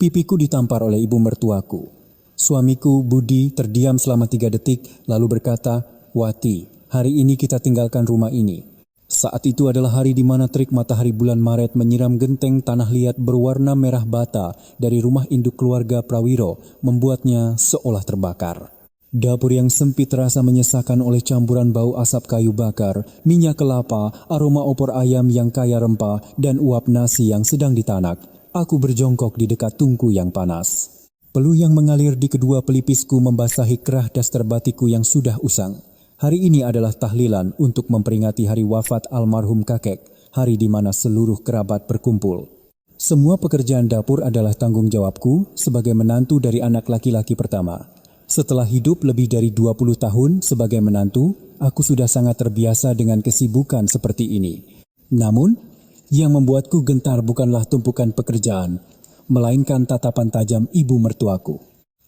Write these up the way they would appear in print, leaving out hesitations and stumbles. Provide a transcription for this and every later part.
Pipiku ditampar oleh ibu mertuaku. Suamiku, Budi, terdiam selama 3 detik lalu berkata, "Wati, hari ini kita tinggalkan rumah ini." Saat itu adalah hari di mana terik matahari bulan Maret menyiram genteng tanah liat berwarna merah bata dari rumah induk keluarga Prawiro, membuatnya seolah terbakar. Dapur yang sempit terasa menyesakan oleh campuran bau asap kayu bakar, minyak kelapa, aroma opor ayam yang kaya rempah, dan uap nasi yang sedang ditanak. Aku berjongkok di dekat tungku yang panas. Peluh yang mengalir di kedua pelipisku membasahi kerah daster batikku yang sudah usang. Hari ini adalah tahlilan untuk memperingati hari wafat almarhum kakek, hari di mana seluruh kerabat berkumpul. Semua pekerjaan dapur adalah tanggung jawabku sebagai menantu dari anak laki-laki pertama. Setelah hidup lebih dari 20 tahun sebagai menantu, aku sudah sangat terbiasa dengan kesibukan seperti ini. Namun, yang membuatku gentar bukanlah tumpukan pekerjaan, melainkan tatapan tajam ibu mertuaku.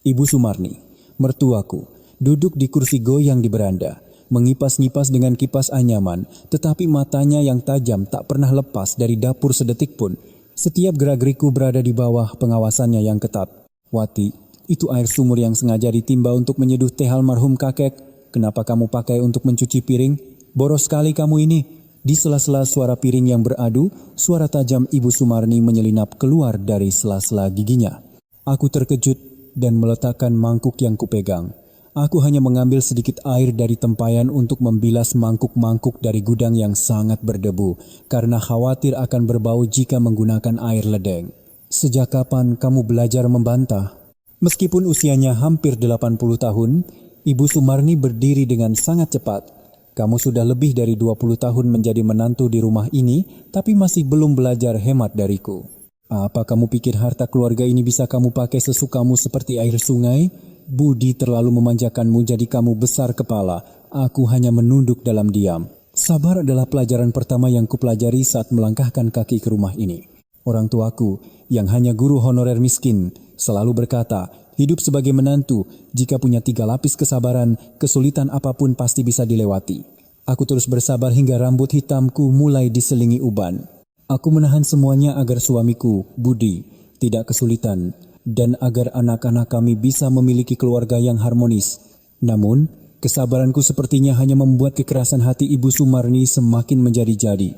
Ibu Sumarni, mertuaku, duduk di kursi goyang di beranda, mengipas-ngipas dengan kipas anyaman, tetapi matanya yang tajam tak pernah lepas dari dapur sedetik pun. Setiap gerak-gerikku berada di bawah pengawasannya yang ketat. "Wati, itu air sumur yang sengaja ditimba untuk menyeduh teh almarhum kakek. Kenapa kamu pakai untuk mencuci piring? Boros sekali kamu ini." Di sela-sela suara piring yang beradu, suara tajam Ibu Sumarni menyelinap keluar dari sela-sela giginya. Aku terkejut dan meletakkan mangkuk yang kupegang. Aku hanya mengambil sedikit air dari tempayan untuk membilas mangkuk-mangkuk dari gudang yang sangat berdebu, karena khawatir akan berbau jika menggunakan air ledeng. "Sejak kapan kamu belajar membantah?" Meskipun usianya hampir 80 tahun, Ibu Sumarni berdiri dengan sangat cepat. "Kamu sudah lebih dari 20 tahun menjadi menantu di rumah ini, tapi masih belum belajar hemat dariku. Apa kamu pikir harta keluarga ini bisa kamu pakai sesukamu seperti air sungai? Budi terlalu memanjakanmu jadi kamu besar kepala." Aku hanya menunduk dalam diam. Sabar adalah pelajaran pertama yang kupelajari saat melangkahkan kaki ke rumah ini. Orang tuaku, yang hanya guru honorer miskin, selalu berkata, hidup sebagai menantu, jika punya 3 lapis kesabaran, kesulitan apapun pasti bisa dilewati. Aku terus bersabar hingga rambut hitamku mulai diselingi uban. Aku menahan semuanya agar suamiku, Budi, tidak kesulitan, dan agar anak-anak kami bisa memiliki keluarga yang harmonis. Namun, kesabaranku sepertinya hanya membuat kekerasan hati Ibu Sumarni semakin menjadi-jadi.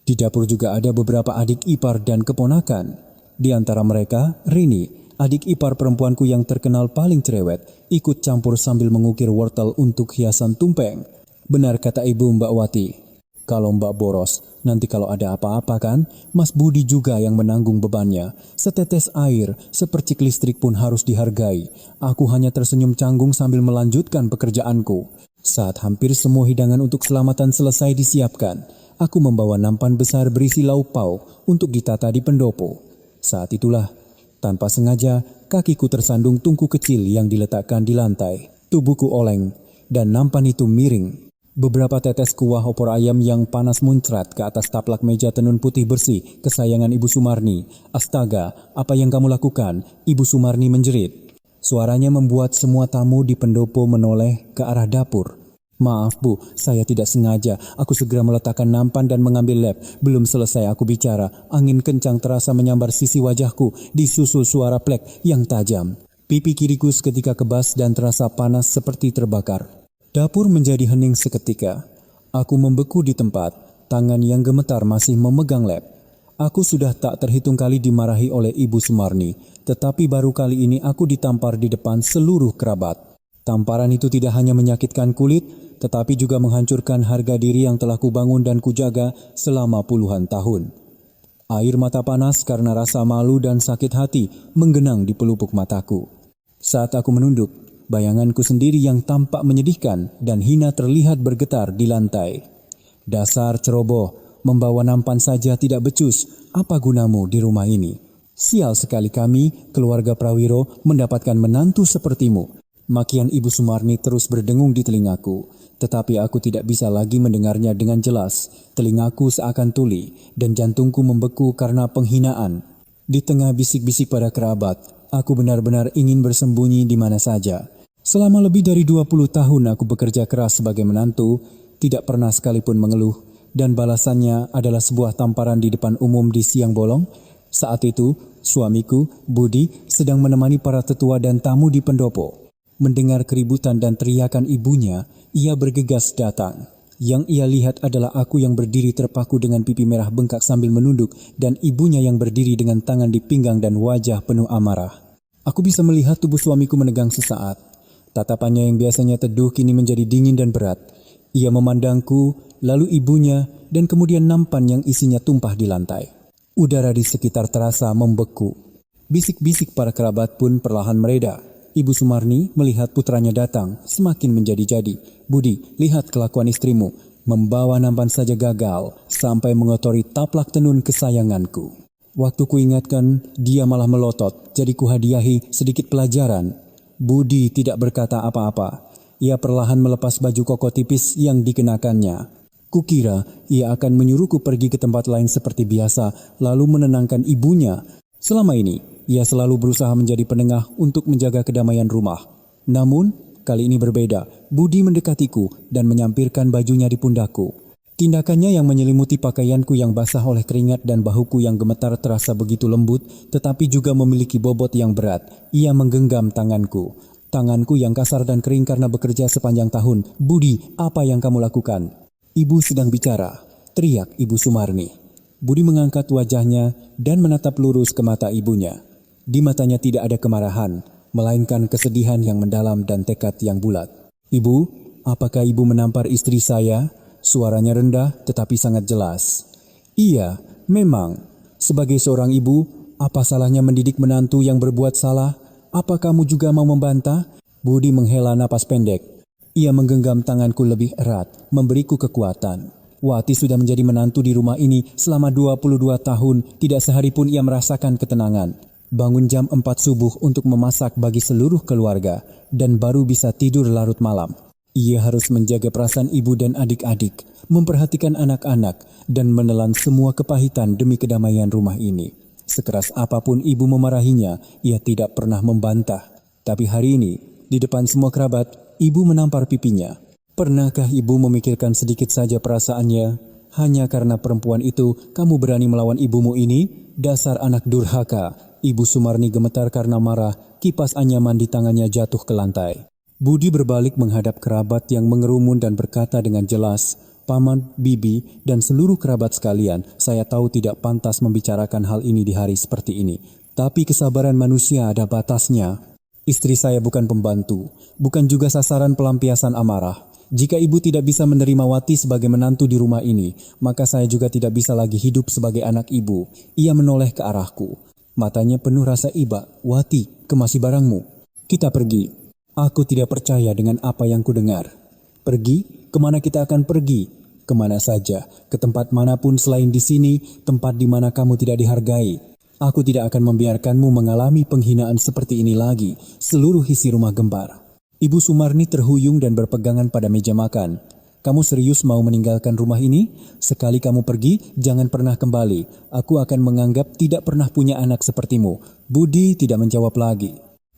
Di dapur juga ada beberapa adik ipar dan keponakan. Di antara mereka, Rini, adik ipar perempuanku yang terkenal paling cerewet, ikut campur sambil mengukir wortel untuk hiasan tumpeng. "Benar kata ibu Mbak Wati, kalau Mbak boros, nanti kalau ada apa-apa kan, Mas Budi juga yang menanggung bebannya. Setetes air, sepercik listrik pun harus dihargai." Aku hanya tersenyum canggung sambil melanjutkan pekerjaanku. Saat hampir semua hidangan untuk keselamatan selesai disiapkan, aku membawa nampan besar berisi lauk pauk untuk ditata di pendopo. Saat itulah, tanpa sengaja, kakiku tersandung tungku kecil yang diletakkan di lantai. Tubuhku oleng, dan nampan itu miring. Beberapa tetes kuah opor ayam yang panas muncrat ke atas taplak meja tenun putih bersih kesayangan Ibu Sumarni. "Astaga, apa yang kamu lakukan?" Ibu Sumarni menjerit. Suaranya membuat semua tamu di pendopo menoleh ke arah dapur. "Maaf Bu, saya tidak sengaja." Aku segera meletakkan nampan dan mengambil lap. Belum selesai aku bicara, angin kencang terasa menyambar sisi wajahku, disusul suara plek yang tajam. Pipi kiriku seketika kebas dan terasa panas seperti terbakar. Dapur menjadi hening seketika. Aku membeku di tempat, tangan yang gemetar masih memegang lap. Aku sudah tak terhitung kali dimarahi oleh Ibu Sumarni, tetapi baru kali ini aku ditampar di depan seluruh kerabat. Tamparan itu tidak hanya menyakitkan kulit, tetapi juga menghancurkan harga diri yang telah kubangun dan kujaga selama puluhan tahun. Air mata panas karena rasa malu dan sakit hati menggenang di pelupuk mataku. Saat aku menunduk, bayanganku sendiri yang tampak menyedihkan dan hina terlihat bergetar di lantai. "Dasar ceroboh, membawa nampan saja tidak becus, apa gunamu di rumah ini? Sial sekali kami, keluarga Prawiro, mendapatkan menantu sepertimu." Makian Ibu Sumarni terus berdengung di telingaku, tetapi aku tidak bisa lagi mendengarnya dengan jelas. Telingaku seakan tuli dan jantungku membeku karena penghinaan. Di tengah bisik-bisik pada kerabat, aku benar-benar ingin bersembunyi di mana saja. Selama lebih dari 20 tahun aku bekerja keras sebagai menantu, tidak pernah sekalipun mengeluh, dan balasannya adalah sebuah tamparan di depan umum di siang bolong. Saat itu, suamiku, Budi, sedang menemani para tetua dan tamu di pendopo. Mendengar keributan dan teriakan ibunya, ia bergegas datang. Yang ia lihat adalah aku yang berdiri terpaku dengan pipi merah bengkak sambil menunduk dan ibunya yang berdiri dengan tangan di pinggang dan wajah penuh amarah. Aku bisa melihat tubuh suamiku menegang sesaat. Tatapannya yang biasanya teduh kini menjadi dingin dan berat. Ia memandangku, lalu ibunya, dan kemudian nampan yang isinya tumpah di lantai. Udara di sekitar terasa membeku. Bisik-bisik para kerabat pun perlahan mereda. Ibu Sumarni melihat putranya datang, semakin menjadi-jadi. Budi, lihat kelakuan istrimu. Membawa nampan saja gagal, sampai mengotori taplak tenun kesayanganku. Waktu kuingatkan, dia malah melotot, jadi kuhadiahi sedikit pelajaran. Budi tidak berkata apa-apa. Ia perlahan melepas baju koko tipis yang dikenakannya. Kukira ia akan menyuruhku pergi ke tempat lain seperti biasa, lalu menenangkan ibunya. Selama ini, ia selalu berusaha menjadi penengah untuk menjaga kedamaian rumah. Namun, kali ini berbeda. Budi mendekatiku dan menyampirkan bajunya di pundakku. Tindakannya yang menyelimuti pakaianku yang basah oleh keringat dan bahuku yang gemetar terasa begitu lembut, tetapi juga memiliki bobot yang berat. Ia menggenggam tanganku. Tanganku yang kasar dan kering karena bekerja sepanjang tahun. Budi, apa yang kamu lakukan? Ibu sedang bicara, teriak Ibu Sumarni. Budi mengangkat wajahnya dan menatap lurus ke mata ibunya. Di matanya tidak ada kemarahan, melainkan kesedihan yang mendalam dan tekad yang bulat. Ibu, apakah ibu menampar istri saya? Suaranya rendah tetapi sangat jelas. Iya, memang. Sebagai seorang ibu, apa salahnya mendidik menantu yang berbuat salah? Apa kamu juga mau membantah? Budi menghela napas pendek. Ia menggenggam tanganku lebih erat, memberiku kekuatan. Wati sudah menjadi menantu di rumah ini selama 22 tahun, tidak sehari pun ia merasakan ketenangan. Bangun jam 4 subuh untuk memasak bagi seluruh keluarga, dan baru bisa tidur larut malam. Ia harus menjaga perasaan ibu dan adik-adik, memperhatikan anak-anak, dan menelan semua kepahitan demi kedamaian rumah ini. Sekeras apapun ibu memarahinya, ia tidak pernah membantah. Tapi hari ini, di depan semua kerabat, ibu menampar pipinya. Pernahkah ibu memikirkan sedikit saja perasaannya? Hanya karena perempuan itu, kamu berani melawan ibumu ini? Dasar anak durhaka. Ibu Sumarni gemetar karena marah, kipas anyaman di tangannya jatuh ke lantai. Budi berbalik menghadap kerabat yang mengerumun dan berkata dengan jelas, Paman, Bibi, dan seluruh kerabat sekalian, saya tahu tidak pantas membicarakan hal ini di hari seperti ini. Tapi kesabaran manusia ada batasnya. Istri saya bukan pembantu, bukan juga sasaran pelampiasan amarah. Jika ibu tidak bisa menerima Wati sebagai menantu di rumah ini, maka saya juga tidak bisa lagi hidup sebagai anak ibu. Ia menoleh ke arahku. Matanya penuh rasa iba. Wati, kemasi barangmu. Kita pergi. Aku tidak percaya dengan apa yang kudengar. Pergi? Kemana kita akan pergi? Kemana saja? Ke tempat manapun selain di sini, tempat di mana kamu tidak dihargai. Aku tidak akan membiarkanmu mengalami penghinaan seperti ini lagi. Seluruh isi rumah gempar. Ibu Sumarni terhuyung dan berpegangan pada meja makan. Kamu serius mau meninggalkan rumah ini? Sekali kamu pergi, jangan pernah kembali. Aku akan menganggap tidak pernah punya anak sepertimu. Budi tidak menjawab lagi.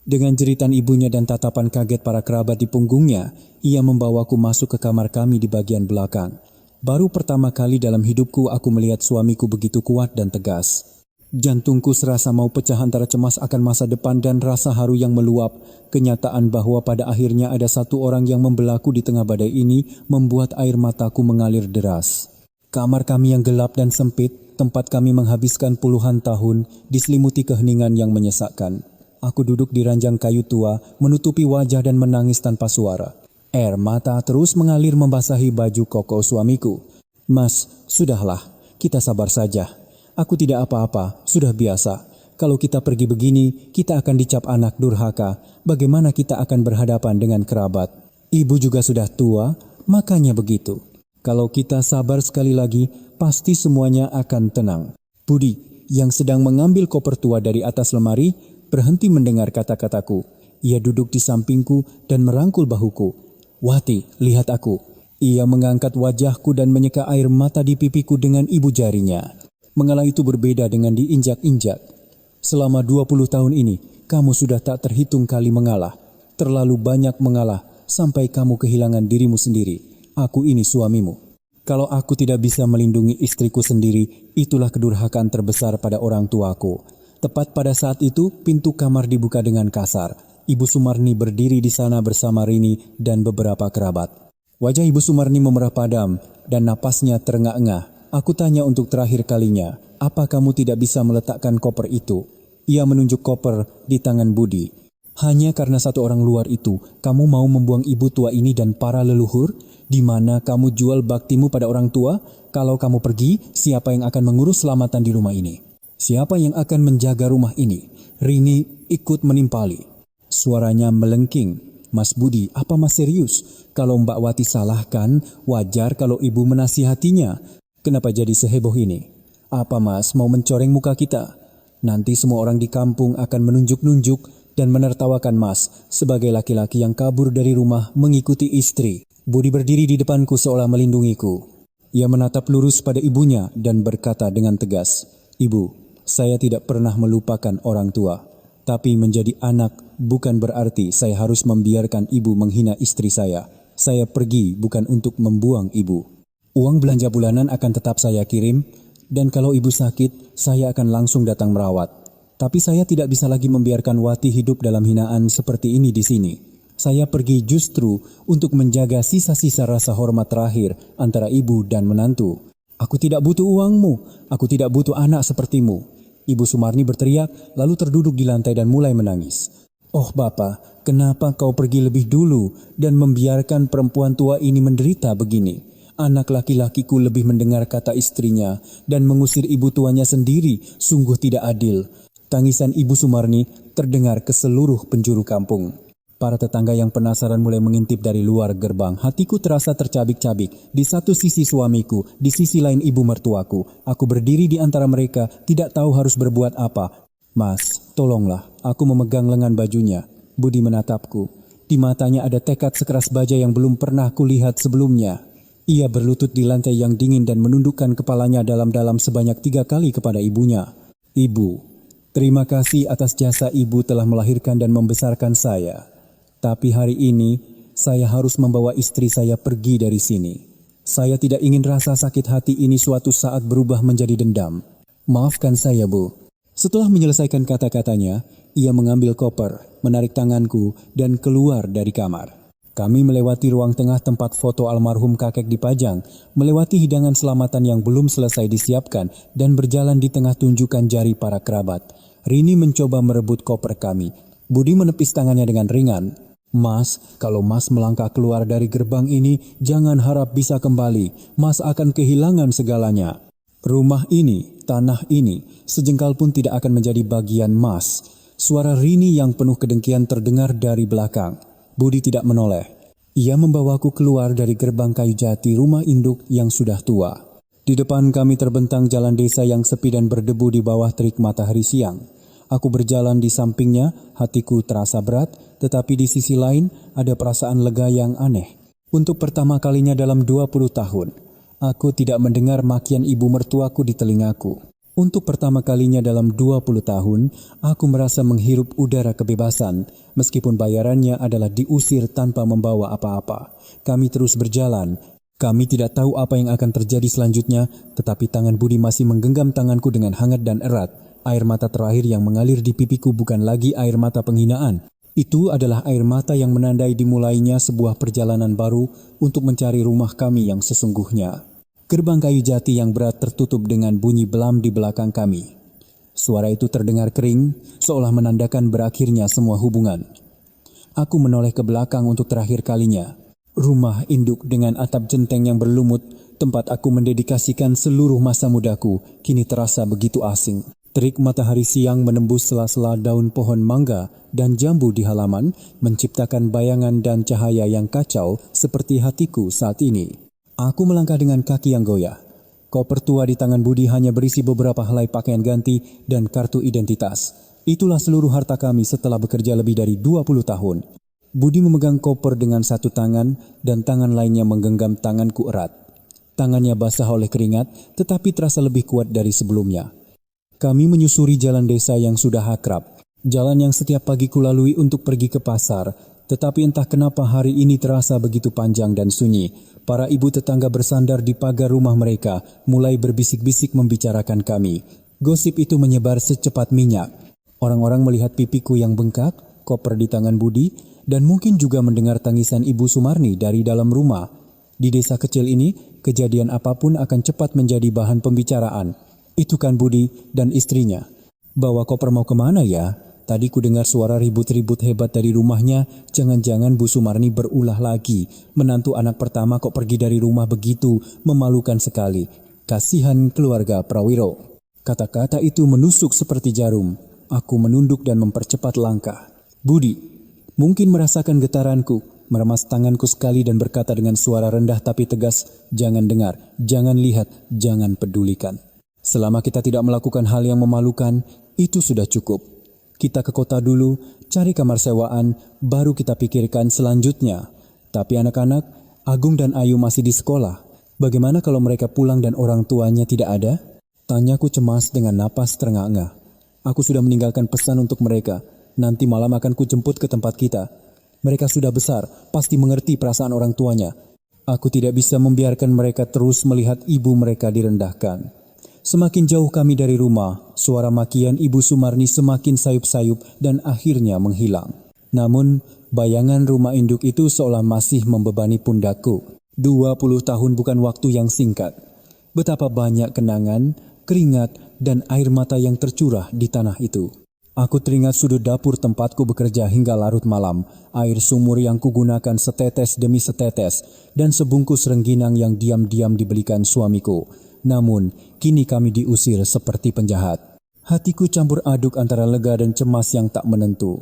Dengan jeritan ibunya dan tatapan kaget para kerabat di punggungnya, ia membawaku masuk ke kamar kami di bagian belakang. Baru pertama kali dalam hidupku aku melihat suamiku begitu kuat dan tegas. Jantungku serasa mau pecah antara cemas akan masa depan dan rasa haru yang meluap. Kenyataan bahwa pada akhirnya ada satu orang yang membelaku di tengah badai ini membuat air mataku mengalir deras. Kamar kami yang gelap dan sempit, tempat kami menghabiskan puluhan tahun, diselimuti keheningan yang menyesakkan. Aku duduk di ranjang kayu tua, menutupi wajah dan menangis tanpa suara. Air mata terus mengalir membasahi baju koko suamiku. Mas, sudahlah, kita sabar saja. Aku tidak apa-apa, sudah biasa. Kalau kita pergi begini, kita akan dicap anak durhaka. Bagaimana kita akan berhadapan dengan kerabat? Ibu juga sudah tua, makanya begitu. Kalau kita sabar sekali lagi, pasti semuanya akan tenang. Budi, yang sedang mengambil koper tua dari atas lemari, berhenti mendengar kata-kataku. Ia duduk di sampingku dan merangkul bahuku. Wati, lihat aku. Ia mengangkat wajahku dan menyeka air mata di pipiku dengan ibu jarinya. Mengalah itu berbeda dengan diinjak-injak. Selama 20 tahun ini, kamu sudah tak terhitung kali mengalah. Terlalu banyak mengalah sampai kamu kehilangan dirimu sendiri. Aku ini suamimu. Kalau aku tidak bisa melindungi istriku sendiri, itulah kedurhakaan terbesar pada orang tuaku. Tepat pada saat itu, pintu kamar dibuka dengan kasar. Ibu Sumarni berdiri di sana bersama Rini dan beberapa kerabat. Wajah Ibu Sumarni memerah padam dan napasnya terengah-engah. Aku tanya untuk terakhir kalinya, apa kamu tidak bisa meletakkan koper itu? Ia menunjuk koper di tangan Budi. Hanya karena satu orang luar itu, kamu mau membuang ibu tua ini dan para leluhur? Di mana kamu jual baktimu pada orang tua? Kalau kamu pergi, siapa yang akan mengurus selamatan di rumah ini? Siapa yang akan menjaga rumah ini? Rini ikut menimpali. Suaranya melengking. Mas Budi, apa Mas serius? Kalau Mbak Wati salahkan, wajar kalau ibu menasihatinya. Kenapa jadi seheboh ini? Apa Mas mau mencoreng muka kita? Nanti semua orang di kampung akan menunjuk-nunjuk dan menertawakan Mas sebagai laki-laki yang kabur dari rumah mengikuti istri. Budi berdiri di depanku seolah melindungiku. Ia menatap lurus pada ibunya dan berkata dengan tegas, "Ibu, saya tidak pernah melupakan orang tua. Tapi menjadi anak bukan berarti saya harus membiarkan ibu menghina istri saya. Saya pergi bukan untuk membuang ibu. Uang belanja bulanan akan tetap saya kirim, dan kalau ibu sakit, saya akan langsung datang merawat. Tapi saya tidak bisa lagi membiarkan Wati hidup dalam hinaan seperti ini di sini. Saya pergi justru untuk menjaga sisa-sisa rasa hormat terakhir antara ibu dan menantu. Aku tidak butuh uangmu, aku tidak butuh anak sepertimu." Ibu Sumarni berteriak lalu terduduk di lantai dan mulai menangis. "Oh Bapak, kenapa kau pergi lebih dulu dan membiarkan perempuan tua ini menderita begini? Anak laki-lakiku lebih mendengar kata istrinya dan mengusir ibu tuanya sendiri, sungguh tidak adil." Tangisan Ibu Sumarni terdengar ke seluruh penjuru kampung. Para tetangga yang penasaran mulai mengintip dari luar gerbang. Hatiku terasa tercabik-cabik. Di satu sisi suamiku, di sisi lain ibu mertuaku. Aku berdiri di antara mereka, tidak tahu harus berbuat apa. "Mas, tolonglah." Aku memegang lengan bajunya. Budi menatapku. Di matanya ada tekad sekeras baja yang belum pernah kulihat sebelumnya. Ia berlutut di lantai yang dingin dan menundukkan kepalanya dalam-dalam sebanyak 3 kali kepada ibunya. "Ibu, terima kasih atas jasa ibu telah melahirkan dan membesarkan saya. Tapi hari ini, saya harus membawa istri saya pergi dari sini. Saya tidak ingin rasa sakit hati ini suatu saat berubah menjadi dendam. Maafkan saya, Bu." Setelah menyelesaikan kata-katanya, ia mengambil koper, menarik tanganku, dan keluar dari kamar. Kami melewati ruang tengah tempat foto almarhum kakek dipajang, melewati hidangan selamatan yang belum selesai disiapkan, dan berjalan di tengah tunjukkan jari para kerabat. Rini mencoba merebut koper kami. Budi menepis tangannya dengan ringan. "Mas, kalau Mas melangkah keluar dari gerbang ini, jangan harap bisa kembali. Mas akan kehilangan segalanya. Rumah ini, tanah ini, sejengkal pun tidak akan menjadi bagian Mas." Suara Rini yang penuh kedengkian terdengar dari belakang. Budi tidak menoleh. Ia membawaku keluar dari gerbang kayu jati rumah induk yang sudah tua. Di depan kami terbentang jalan desa yang sepi dan berdebu di bawah terik matahari siang. Aku berjalan di sampingnya, hatiku terasa berat, tetapi di sisi lain ada perasaan lega yang aneh. Untuk pertama kalinya dalam 20 tahun, aku tidak mendengar makian ibu mertuaku di telingaku. Untuk pertama kalinya dalam 20 tahun, aku merasa menghirup udara kebebasan, meskipun bayarannya adalah diusir tanpa membawa apa-apa. Kami terus berjalan. Kami tidak tahu apa yang akan terjadi selanjutnya, tetapi tangan Budi masih menggenggam tanganku dengan hangat dan erat. Air mata terakhir yang mengalir di pipiku bukan lagi air mata penghinaan. Itu adalah air mata yang menandai dimulainya sebuah perjalanan baru untuk mencari rumah kami yang sesungguhnya. Gerbang kayu jati yang berat tertutup dengan bunyi belam di belakang kami. Suara itu terdengar kering, seolah menandakan berakhirnya semua hubungan. Aku menoleh ke belakang untuk terakhir kalinya. Rumah induk dengan atap jenteng yang berlumut, tempat aku mendedikasikan seluruh masa mudaku, kini terasa begitu asing. Terik matahari siang menembus sela-sela daun pohon mangga dan jambu di halaman, menciptakan bayangan dan cahaya yang kacau seperti hatiku saat ini. Aku melangkah dengan kaki yang goyah. Koper tua di tangan Budi hanya berisi beberapa helai pakaian ganti dan kartu identitas. Itulah seluruh harta kami setelah bekerja lebih dari 20 tahun. Budi memegang koper dengan satu tangan dan tangan lainnya menggenggam tanganku erat. Tangannya basah oleh keringat, tetapi terasa lebih kuat dari sebelumnya. Kami menyusuri jalan desa yang sudah akrab. Jalan yang setiap pagi kulalui untuk pergi ke pasar, Tetapi entah kenapa hari ini terasa begitu panjang dan sunyi. Para ibu tetangga bersandar di pagar rumah mereka, mulai berbisik-bisik membicarakan kami. Gosip itu menyebar secepat minyak. Orang-orang melihat pipiku yang bengkak, koper di tangan Budi, dan mungkin juga mendengar tangisan Ibu Sumarni dari dalam rumah. Di desa kecil ini, kejadian apapun akan cepat menjadi bahan pembicaraan. Itu kan Budi dan istrinya. Bawa koper mau kemana ya? Tadi ku dengar suara ribut-ribut hebat dari rumahnya. Jangan-jangan Bu Sumarni berulah lagi. Menantu anak pertama kok pergi dari rumah begitu, memalukan sekali. Kasihan keluarga Prawiro. Kata-kata itu menusuk seperti jarum. Aku menunduk dan mempercepat langkah. Budi mungkin merasakan getaranku, meremas tanganku sekali dan berkata dengan suara rendah tapi tegas, "Jangan dengar, jangan lihat, jangan pedulikan. Selama kita tidak melakukan hal yang memalukan, itu sudah cukup. Kita ke kota dulu, cari kamar sewaan, baru kita pikirkan selanjutnya. Tapi anak-anak, Agung dan Ayu masih di sekolah. Bagaimana kalau mereka pulang dan orang tuanya tidak ada?" Tanyaku cemas dengan napas terengah-engah. Aku sudah meninggalkan pesan untuk mereka. Nanti malam akan kujemput ke tempat kita. Mereka sudah besar, pasti mengerti perasaan orang tuanya. Aku tidak bisa membiarkan mereka terus melihat ibu mereka direndahkan. Semakin jauh kami dari rumah, suara makian Ibu Sumarni semakin sayup-sayup dan akhirnya menghilang. Namun, bayangan rumah induk itu seolah masih membebani pundakku. 20 tahun bukan waktu yang singkat. Betapa banyak kenangan, keringat, dan air mata yang tercurah di tanah itu. Aku teringat sudut dapur tempatku bekerja hingga larut malam, air sumur yang kugunakan setetes demi setetes, dan sebungkus rengginang yang diam-diam dibelikan suamiku. Namun, kini kami diusir seperti penjahat. Hatiku campur aduk antara lega dan cemas yang tak menentu.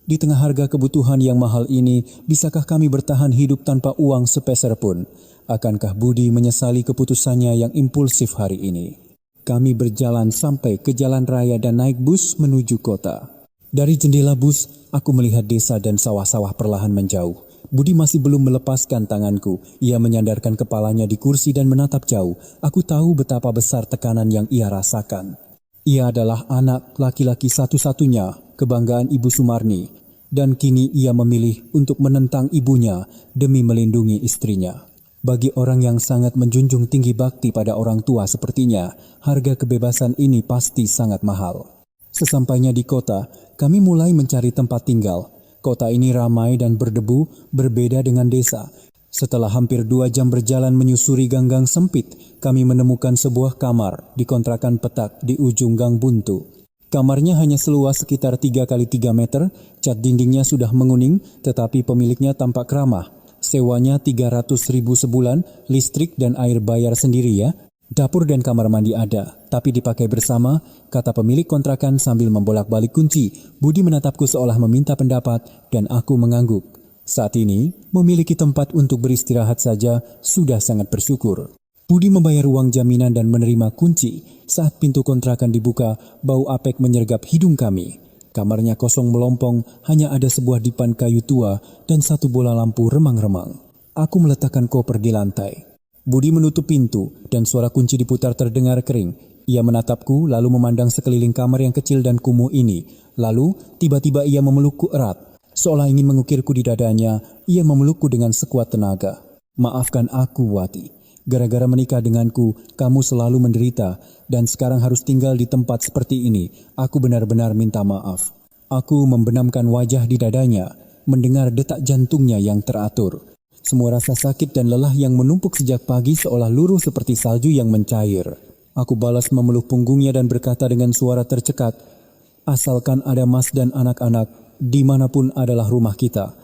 Di tengah harga kebutuhan yang mahal ini, bisakah kami bertahan hidup tanpa uang sepeser pun? Akankah Budi menyesali keputusannya yang impulsif hari ini? Kami berjalan sampai ke jalan raya dan naik bus menuju kota. Dari jendela bus, aku melihat desa dan sawah-sawah perlahan menjauh. Budi masih belum melepaskan tanganku. Ia menyandarkan kepalanya di kursi dan menatap jauh. Aku tahu betapa besar tekanan yang ia rasakan. Ia adalah anak laki-laki satu-satunya, kebanggaan Ibu Sumarni. Dan kini ia memilih untuk menentang ibunya demi melindungi istrinya. Bagi orang yang sangat menjunjung tinggi bakti pada orang tua sepertinya, harga kebebasan ini pasti sangat mahal. Sesampainya di kota, kami mulai mencari tempat tinggal. Kota ini ramai dan berdebu, berbeda dengan desa. Setelah hampir 2 jam berjalan menyusuri gang-gang sempit, kami menemukan sebuah kamar di kontrakan petak di ujung gang buntu. Kamarnya hanya seluas sekitar 3 kali 3 meter, cat dindingnya sudah menguning, tetapi pemiliknya tampak ramah. Sewanya 300.000 sebulan, listrik dan air bayar sendiri ya. Dapur dan kamar mandi ada, tapi dipakai bersama, kata pemilik kontrakan sambil membolak-balik kunci. Budi menatapku seolah meminta pendapat dan aku mengangguk. Saat ini, memiliki tempat untuk beristirahat saja sudah sangat bersyukur. Budi membayar uang jaminan dan menerima kunci. Saat pintu kontrakan dibuka, bau apek menyergap hidung kami. Kamarnya kosong melompong, hanya ada sebuah dipan kayu tua dan satu bola lampu remang-remang. Aku meletakkan koper di lantai. Budi menutup pintu dan suara kunci diputar terdengar kering. Ia menatapku lalu memandang sekeliling kamar yang kecil dan kumuh ini. Lalu tiba-tiba ia memelukku erat. Seolah ingin mengukirku di dadanya, ia memelukku dengan sekuat tenaga. Maafkan aku, Wati. Gara-gara menikah denganku, kamu selalu menderita dan sekarang harus tinggal di tempat seperti ini. Aku benar-benar minta maaf. Aku membenamkan wajah di dadanya, mendengar detak jantungnya yang teratur. Semua rasa sakit dan lelah yang menumpuk sejak pagi seolah luruh seperti salju yang mencair. Aku balas memeluk punggungnya dan berkata dengan suara tercekat, "Asalkan ada Mas dan anak-anak, dimanapun adalah rumah kita.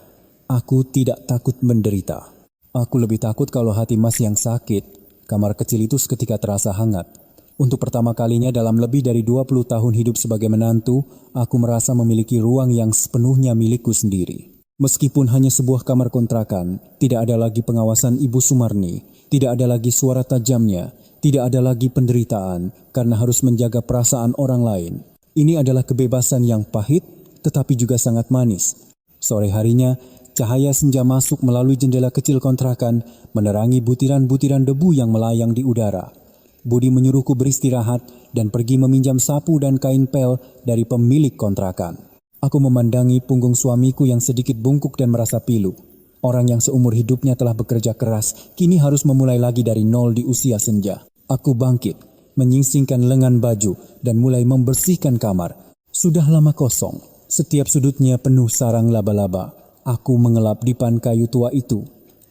Aku tidak takut menderita." Aku lebih takut kalau hati Mas yang sakit. Kamar kecil itu seketika terasa hangat. Untuk pertama kalinya dalam lebih dari 20 tahun hidup sebagai menantu, aku merasa memiliki ruang yang sepenuhnya milikku sendiri. Meskipun hanya sebuah kamar kontrakan, tidak ada lagi pengawasan Ibu Sumarni, tidak ada lagi suara tajamnya, tidak ada lagi penderitaan karena harus menjaga perasaan orang lain. Ini adalah kebebasan yang pahit, tetapi juga sangat manis. Sore harinya, cahaya senja masuk melalui jendela kecil kontrakan, menerangi butiran-butiran debu yang melayang di udara. Budi menyuruhku beristirahat dan pergi meminjam sapu dan kain pel dari pemilik kontrakan. Aku memandangi punggung suamiku yang sedikit bungkuk dan merasa pilu. Orang yang seumur hidupnya telah bekerja keras, kini harus memulai lagi dari nol di usia senja. Aku bangkit, menyingsingkan lengan baju dan mulai membersihkan kamar. Sudah lama kosong, setiap sudutnya penuh sarang laba-laba. Aku mengelap dipan kayu tua itu.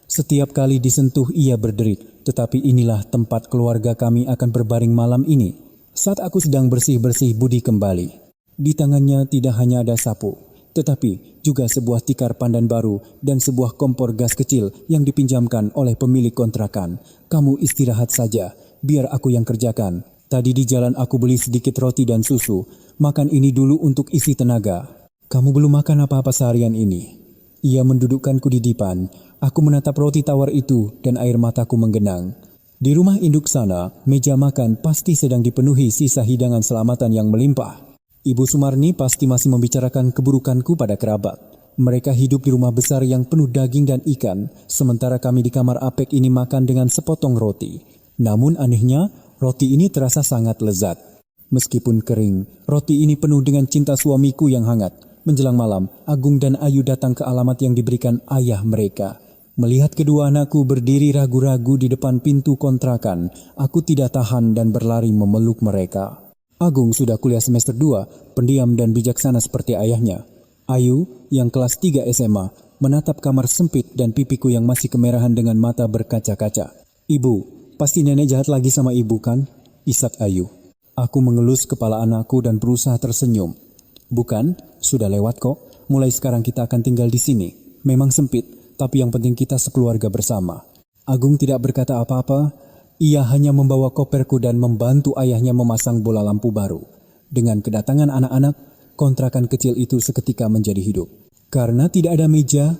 Setiap kali disentuh ia berderit, tetapi inilah tempat keluarga kami akan berbaring malam ini. Saat aku sedang bersih-bersih, Budi kembali. Di tangannya tidak hanya ada sapu, tetapi juga sebuah tikar pandan baru dan sebuah kompor gas kecil yang dipinjamkan oleh pemilik kontrakan. Kamu istirahat saja, biar aku yang kerjakan. Tadi di jalan aku beli sedikit roti dan susu. Makan ini dulu untuk isi tenaga. Kamu belum makan apa-apa seharian ini. Ia mendudukkanku di dipan. Aku menatap roti tawar itu dan air mataku menggenang. Di rumah induk sana, meja makan pasti sedang dipenuhi sisa hidangan selamatan yang melimpah. Ibu Sumarni pasti masih membicarakan keburukanku pada kerabat. Mereka hidup di rumah besar yang penuh daging dan ikan, sementara kami di kamar apek ini makan dengan sepotong roti. Namun anehnya, roti ini terasa sangat lezat. Meskipun kering, roti ini penuh dengan cinta suamiku yang hangat. Menjelang malam, Agung dan Ayu datang ke alamat yang diberikan ayah mereka. Melihat kedua anakku berdiri ragu-ragu di depan pintu kontrakan, aku tidak tahan dan berlari memeluk mereka. Agung sudah kuliah semester 2, pendiam dan bijaksana seperti ayahnya. Ayu, yang kelas 3 SMA, menatap kamar sempit dan pipiku yang masih kemerahan dengan mata berkaca-kaca. "Ibu, pasti nenek jahat lagi sama ibu kan?" isak Ayu. Aku mengelus kepala anakku dan berusaha tersenyum. "Bukan, sudah lewat kok. Mulai sekarang kita akan tinggal di sini. Memang sempit, tapi yang penting kita sekeluarga bersama." Agung tidak berkata apa-apa. Ia hanya membawa koperku dan membantu ayahnya memasang bola lampu baru. Dengan kedatangan anak-anak, kontrakan kecil itu seketika menjadi hidup. Karena tidak ada meja,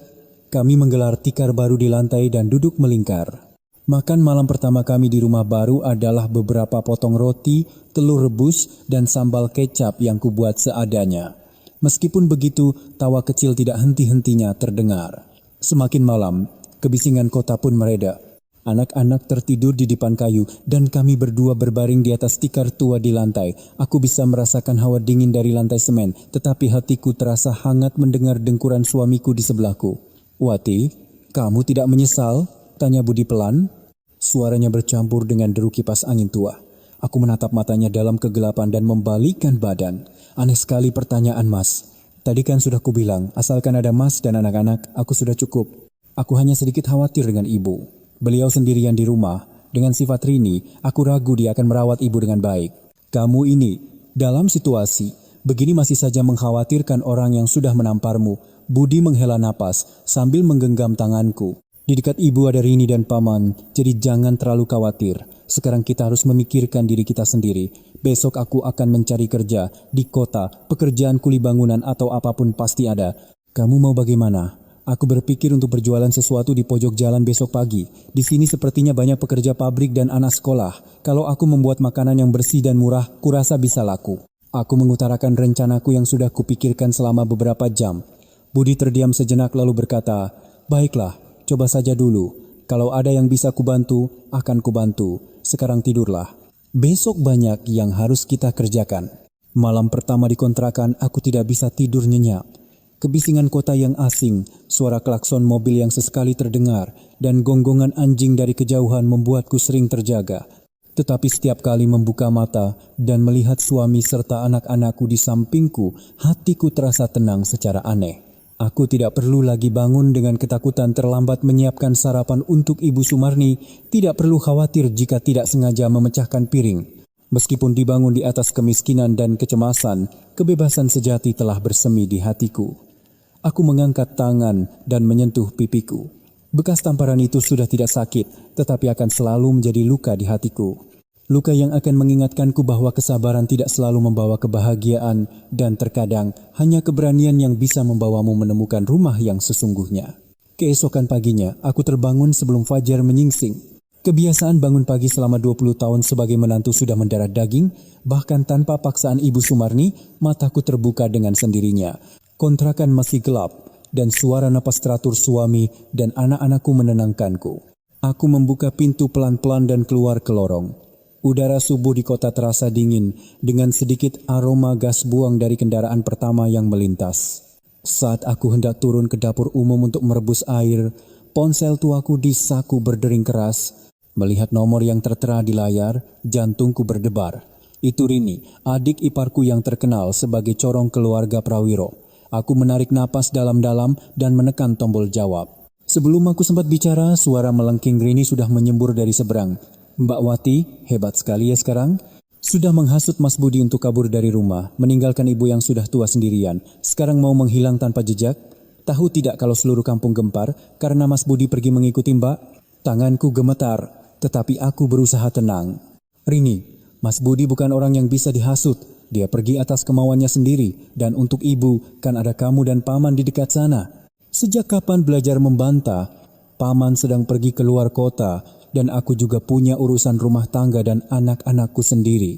kami menggelar tikar baru di lantai dan duduk melingkar. Makan malam pertama kami di rumah baru adalah beberapa potong roti, telur rebus, dan sambal kecap yang kubuat seadanya. Meskipun begitu, tawa kecil tidak henti-hentinya terdengar. Semakin malam, kebisingan kota pun mereda. Anak-anak tertidur di dipan kayu dan kami berdua berbaring di atas tikar tua di lantai. Aku bisa merasakan hawa dingin dari lantai semen, tetapi hatiku terasa hangat mendengar dengkuran suamiku di sebelahku. "Wati, kamu tidak menyesal?" tanya Budi pelan. Suaranya bercampur dengan deru kipas angin tua. Aku menatap matanya dalam kegelapan dan membalikkan badan. "Aneh sekali pertanyaan Mas. Tadi kan sudah kubilang, asalkan ada Mas dan anak-anak, aku sudah cukup. Aku hanya sedikit khawatir dengan ibu. Beliau sendirian di rumah. Dengan sifat Rini, aku ragu dia akan merawat ibu dengan baik. Kamu ini, dalam situasi begini masih saja mengkhawatirkan orang yang sudah menamparmu." Budi menghela napas sambil menggenggam tanganku. "Di dekat ibu ada Rini dan Paman, jadi jangan terlalu khawatir. Sekarang kita harus memikirkan diri kita sendiri. Besok aku akan mencari kerja di kota, pekerjaan kuli bangunan atau apapun pasti ada. Kamu mau bagaimana?" "Aku berpikir untuk berjualan sesuatu di pojok jalan besok pagi. Di sini sepertinya banyak pekerja pabrik dan anak sekolah. Kalau aku membuat makanan yang bersih dan murah, kurasa bisa laku." Aku mengutarakan rencanaku yang sudah kupikirkan selama beberapa jam. Budi terdiam sejenak lalu berkata, "Baiklah, coba saja dulu. Kalau ada yang bisa kubantu, akan kubantu. Sekarang tidurlah. Besok banyak yang harus kita kerjakan." Malam pertama di kontrakan, aku tidak bisa tidur nyenyak. Kebisingan kota yang asing, suara klakson mobil yang sesekali terdengar, dan gonggongan anjing dari kejauhan membuatku sering terjaga. Tetapi setiap kali membuka mata dan melihat suami serta anak-anakku di sampingku, hatiku terasa tenang secara aneh. Aku tidak perlu lagi bangun dengan ketakutan terlambat menyiapkan sarapan untuk Ibu Sumarni, tidak perlu khawatir jika tidak sengaja memecahkan piring. Meskipun dibangun di atas kemiskinan dan kecemasan, kebebasan sejati telah bersemi di hatiku. Aku mengangkat tangan dan menyentuh pipiku. Bekas tamparan itu sudah tidak sakit, tetapi akan selalu menjadi luka di hatiku. Luka yang akan mengingatkanku bahwa kesabaran tidak selalu membawa kebahagiaan dan terkadang hanya keberanian yang bisa membawamu menemukan rumah yang sesungguhnya. Keesokan paginya, aku terbangun sebelum fajar menyingsing. Kebiasaan bangun pagi selama 20 tahun sebagai menantu sudah mendarah daging, bahkan tanpa paksaan Ibu Sumarni, mataku terbuka dengan sendirinya. Kontrakan masih gelap, dan suara napas teratur suami dan anak-anakku menenangkanku. Aku membuka pintu pelan-pelan dan keluar ke lorong. Udara subuh di kota terasa dingin dengan sedikit aroma gas buang dari kendaraan pertama yang melintas. Saat aku hendak turun ke dapur umum untuk merebus air, ponsel tuaku di saku berdering keras. Melihat nomor yang tertera di layar, jantungku berdebar. Itu Rini, adik iparku yang terkenal sebagai corong keluarga Prawiro. Aku menarik napas dalam-dalam dan menekan tombol jawab. Sebelum aku sempat bicara, suara melengking Rini sudah menyembur dari seberang. Mbak Wati, hebat sekali ya sekarang. Sudah menghasut Mas Budi untuk kabur dari rumah, meninggalkan ibu yang sudah tua sendirian. Sekarang mau menghilang tanpa jejak? Tahu tidak kalau seluruh kampung gempar karena Mas Budi pergi mengikuti Mbak? Tanganku gemetar, tetapi aku berusaha tenang. Rini, Mas Budi bukan orang yang bisa dihasut. Dia pergi atas kemauannya sendiri, dan untuk ibu kan ada kamu dan paman di dekat sana. Sejak kapan belajar membantah? Paman sedang pergi ke luar kota, dan aku juga punya urusan rumah tangga dan anak-anakku sendiri.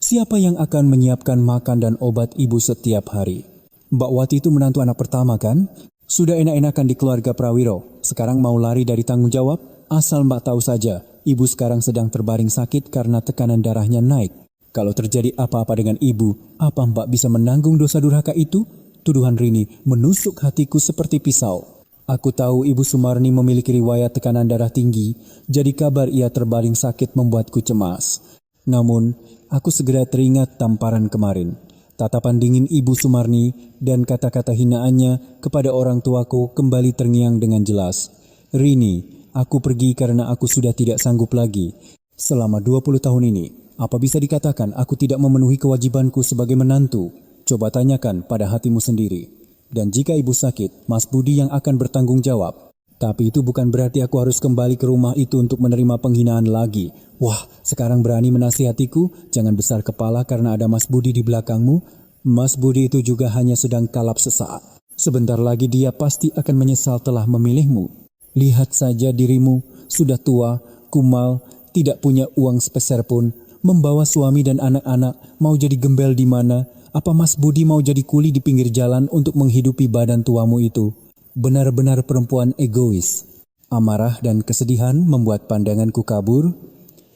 Siapa yang akan menyiapkan makan dan obat ibu setiap hari? Mbak Wati itu menantu anak pertama kan? Sudah enak-enakan di keluarga Prawiro. Sekarang mau lari dari tanggung jawab? Asal Mbak tahu saja, ibu sekarang sedang terbaring sakit karena tekanan darahnya naik. Kalau terjadi apa-apa dengan ibu, apa Mbak bisa menanggung dosa durhaka itu? Tuduhan Rini menusuk hatiku seperti pisau. Aku tahu Ibu Sumarni memiliki riwayat tekanan darah tinggi, jadi kabar ia terbaring sakit membuatku cemas. Namun, aku segera teringat tamparan kemarin. Tatapan dingin Ibu Sumarni dan kata-kata hinaannya kepada orang tuaku kembali terngiang dengan jelas. Rini, aku pergi karena aku sudah tidak sanggup lagi. Selama 20 tahun ini, apa bisa dikatakan aku tidak memenuhi kewajibanku sebagai menantu? Coba tanyakan pada hatimu sendiri. Dan jika ibu sakit, Mas Budi yang akan bertanggung jawab. Tapi itu bukan berarti aku harus kembali ke rumah itu untuk menerima penghinaan lagi. Wah, sekarang berani menasihatiku? Jangan besar kepala karena ada Mas Budi di belakangmu. Mas Budi itu juga hanya sedang kalap sesaat. Sebentar lagi dia pasti akan menyesal telah memilihmu. Lihat saja dirimu, sudah tua, kumal, tidak punya uang sepeser pun. Membawa suami dan anak-anak, mau jadi gembel di mana? Apa Mas Budi mau jadi kuli di pinggir jalan untuk menghidupi badan tuamu itu? Benar-benar perempuan egois. Amarah dan kesedihan membuat pandanganku kabur.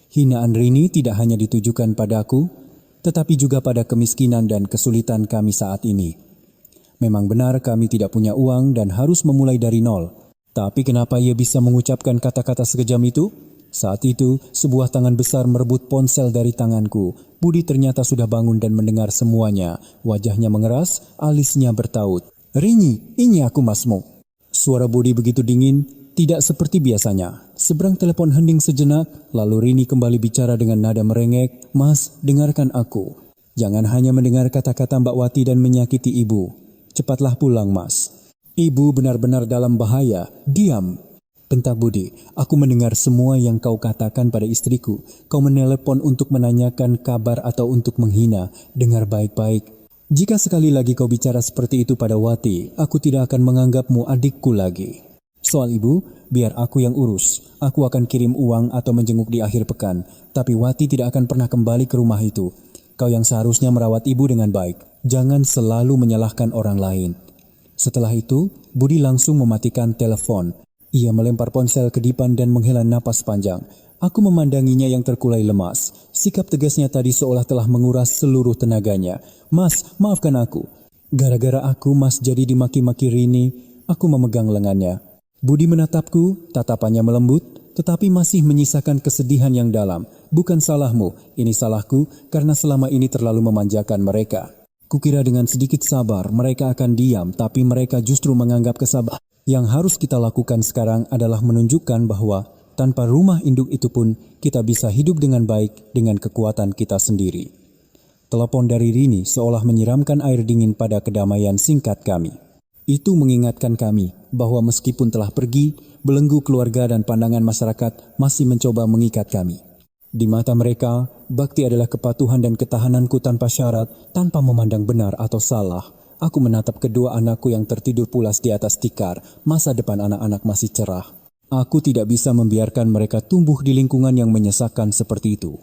Hinaan Rini tidak hanya ditujukan padaku, tetapi juga pada kemiskinan dan kesulitan kami saat ini. Memang benar kami tidak punya uang dan harus memulai dari nol. Tapi kenapa ia bisa mengucapkan kata-kata sekejam itu? Saat itu, sebuah tangan besar merebut ponsel dari tanganku. Budi ternyata sudah bangun dan mendengar semuanya. Wajahnya mengeras, alisnya bertaut. Rini, ini aku masmu. Suara Budi begitu dingin, tidak seperti biasanya. Seberang telepon hening sejenak, lalu Rini kembali bicara dengan nada merengek. Mas, dengarkan aku. Jangan hanya mendengar kata-kata Mbak Wati dan menyakiti ibu. Cepatlah pulang, Mas. Ibu benar-benar dalam bahaya. Diam. Bentak Budi, aku mendengar semua yang kau katakan pada istriku. Kau menelepon untuk menanyakan kabar atau untuk menghina. Dengar baik-baik. Jika sekali lagi kau bicara seperti itu pada Wati, aku tidak akan menganggapmu adikku lagi. Soal ibu, biar aku yang urus. Aku akan kirim uang atau menjenguk di akhir pekan. Tapi Wati tidak akan pernah kembali ke rumah itu. Kau yang seharusnya merawat ibu dengan baik. Jangan selalu menyalahkan orang lain. Setelah itu, Budi langsung mematikan telepon. Ia melempar ponsel ke dipan dan menghela napas panjang. Aku memandanginya yang terkulai lemas. Sikap tegasnya tadi seolah telah menguras seluruh tenaganya. Mas, maafkan aku. Gara-gara aku Mas jadi dimaki-maki Rini, aku memegang lengannya. Budi menatapku, tatapannya melembut, tetapi masih menyisakan kesedihan yang dalam. Bukan salahmu, ini salahku karena selama ini terlalu memanjakan mereka. Kukira dengan sedikit sabar mereka akan diam, tapi mereka justru menganggap kesabaran. Yang harus kita lakukan sekarang adalah menunjukkan bahwa tanpa rumah induk itu pun kita bisa hidup dengan baik dengan kekuatan kita sendiri. Telepon dari Rini seolah menyiramkan air dingin pada kedamaian singkat kami. Itu mengingatkan kami bahwa meskipun telah pergi, belenggu keluarga dan pandangan masyarakat masih mencoba mengikat kami. Di mata mereka, bakti adalah kepatuhan dan ketahananku tanpa syarat, tanpa memandang benar atau salah. Aku menatap kedua anakku yang tertidur pulas di atas tikar. Masa depan anak-anak masih cerah. Aku tidak bisa membiarkan mereka tumbuh di lingkungan yang menyesakkan seperti itu.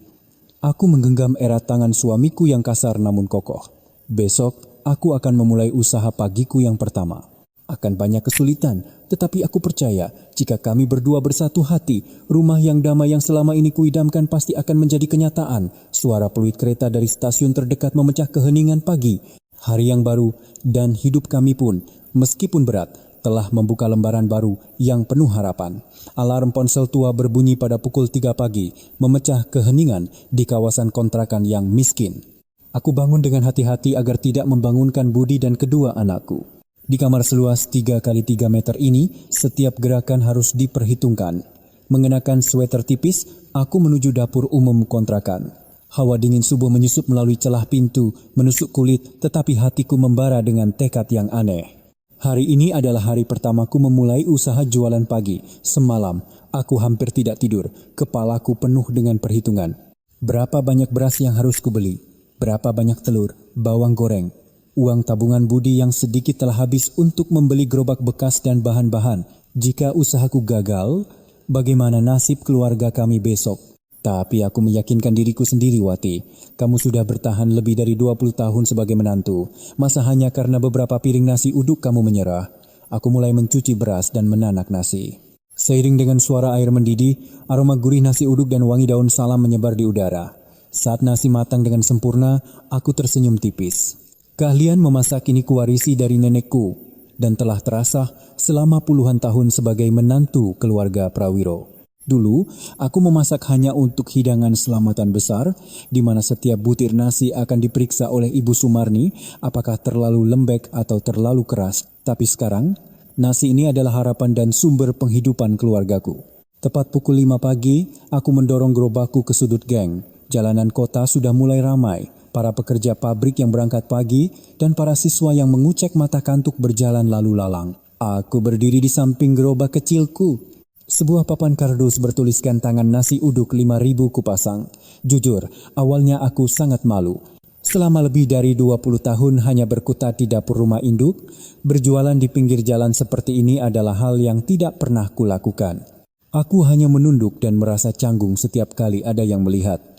Aku menggenggam erat tangan suamiku yang kasar namun kokoh. Besok, aku akan memulai usaha pagiku yang pertama. Akan banyak kesulitan, Tetapi aku percaya, jika kami berdua bersatu hati, rumah yang damai yang selama ini kuidamkan pasti akan menjadi kenyataan. Suara peluit kereta dari stasiun terdekat memecah keheningan pagi. Hari yang baru dan hidup kami pun, meskipun berat, telah membuka lembaran baru yang penuh harapan. Alarm ponsel tua berbunyi pada pukul 3 pagi, memecah keheningan di kawasan kontrakan yang miskin. Aku bangun dengan hati-hati agar tidak membangunkan Budi dan kedua anakku. Di kamar seluas 3 kali 3 meter ini, setiap gerakan harus diperhitungkan. Mengenakan sweater tipis, aku menuju dapur umum kontrakan. Hawa dingin subuh menyusup melalui celah pintu, menusuk kulit, tetapi hatiku membara dengan tekad yang aneh. Hari ini adalah hari pertamaku memulai usaha jualan pagi. Semalam, aku hampir tidak tidur. Kepalaku penuh dengan perhitungan. Berapa banyak beras yang harus kubeli? Berapa banyak telur, bawang goreng? Uang tabungan Budi yang sedikit telah habis untuk membeli gerobak bekas dan bahan-bahan. Jika usahaku gagal, bagaimana nasib keluarga kami besok? Tapi aku meyakinkan diriku sendiri, Wati. Kamu sudah bertahan lebih dari 20 tahun sebagai menantu. Masa hanya karena beberapa piring nasi uduk kamu menyerah? Aku mulai mencuci beras dan menanak nasi. Seiring dengan suara air mendidih, aroma gurih nasi uduk dan wangi daun salam menyebar di udara. Saat nasi matang dengan sempurna, aku tersenyum tipis. Keahlian memasak ini kuwarisi dari nenekku dan telah terasah selama puluhan tahun sebagai menantu keluarga Prawiro. Dulu, aku memasak hanya untuk hidangan selamatan besar, di mana setiap butir nasi akan diperiksa oleh Ibu Sumarni apakah terlalu lembek atau terlalu keras. Tapi sekarang, nasi ini adalah harapan dan sumber penghidupan keluargaku. Tepat pukul 5 pagi, aku mendorong gerobakku ke sudut geng. Jalanan kota sudah mulai ramai. Para pekerja pabrik yang berangkat pagi dan para siswa yang mengucek mata kantuk berjalan lalu lalang. Aku berdiri di samping gerobak kecilku. Sebuah papan kardus bertuliskan tangan nasi uduk 5.000 kupasang. Jujur, awalnya aku sangat malu. Selama lebih dari 20 tahun hanya berkutat di dapur rumah induk, berjualan di pinggir jalan seperti ini adalah hal yang tidak pernah kulakukan. Aku hanya menunduk dan merasa canggung setiap kali ada yang melihat.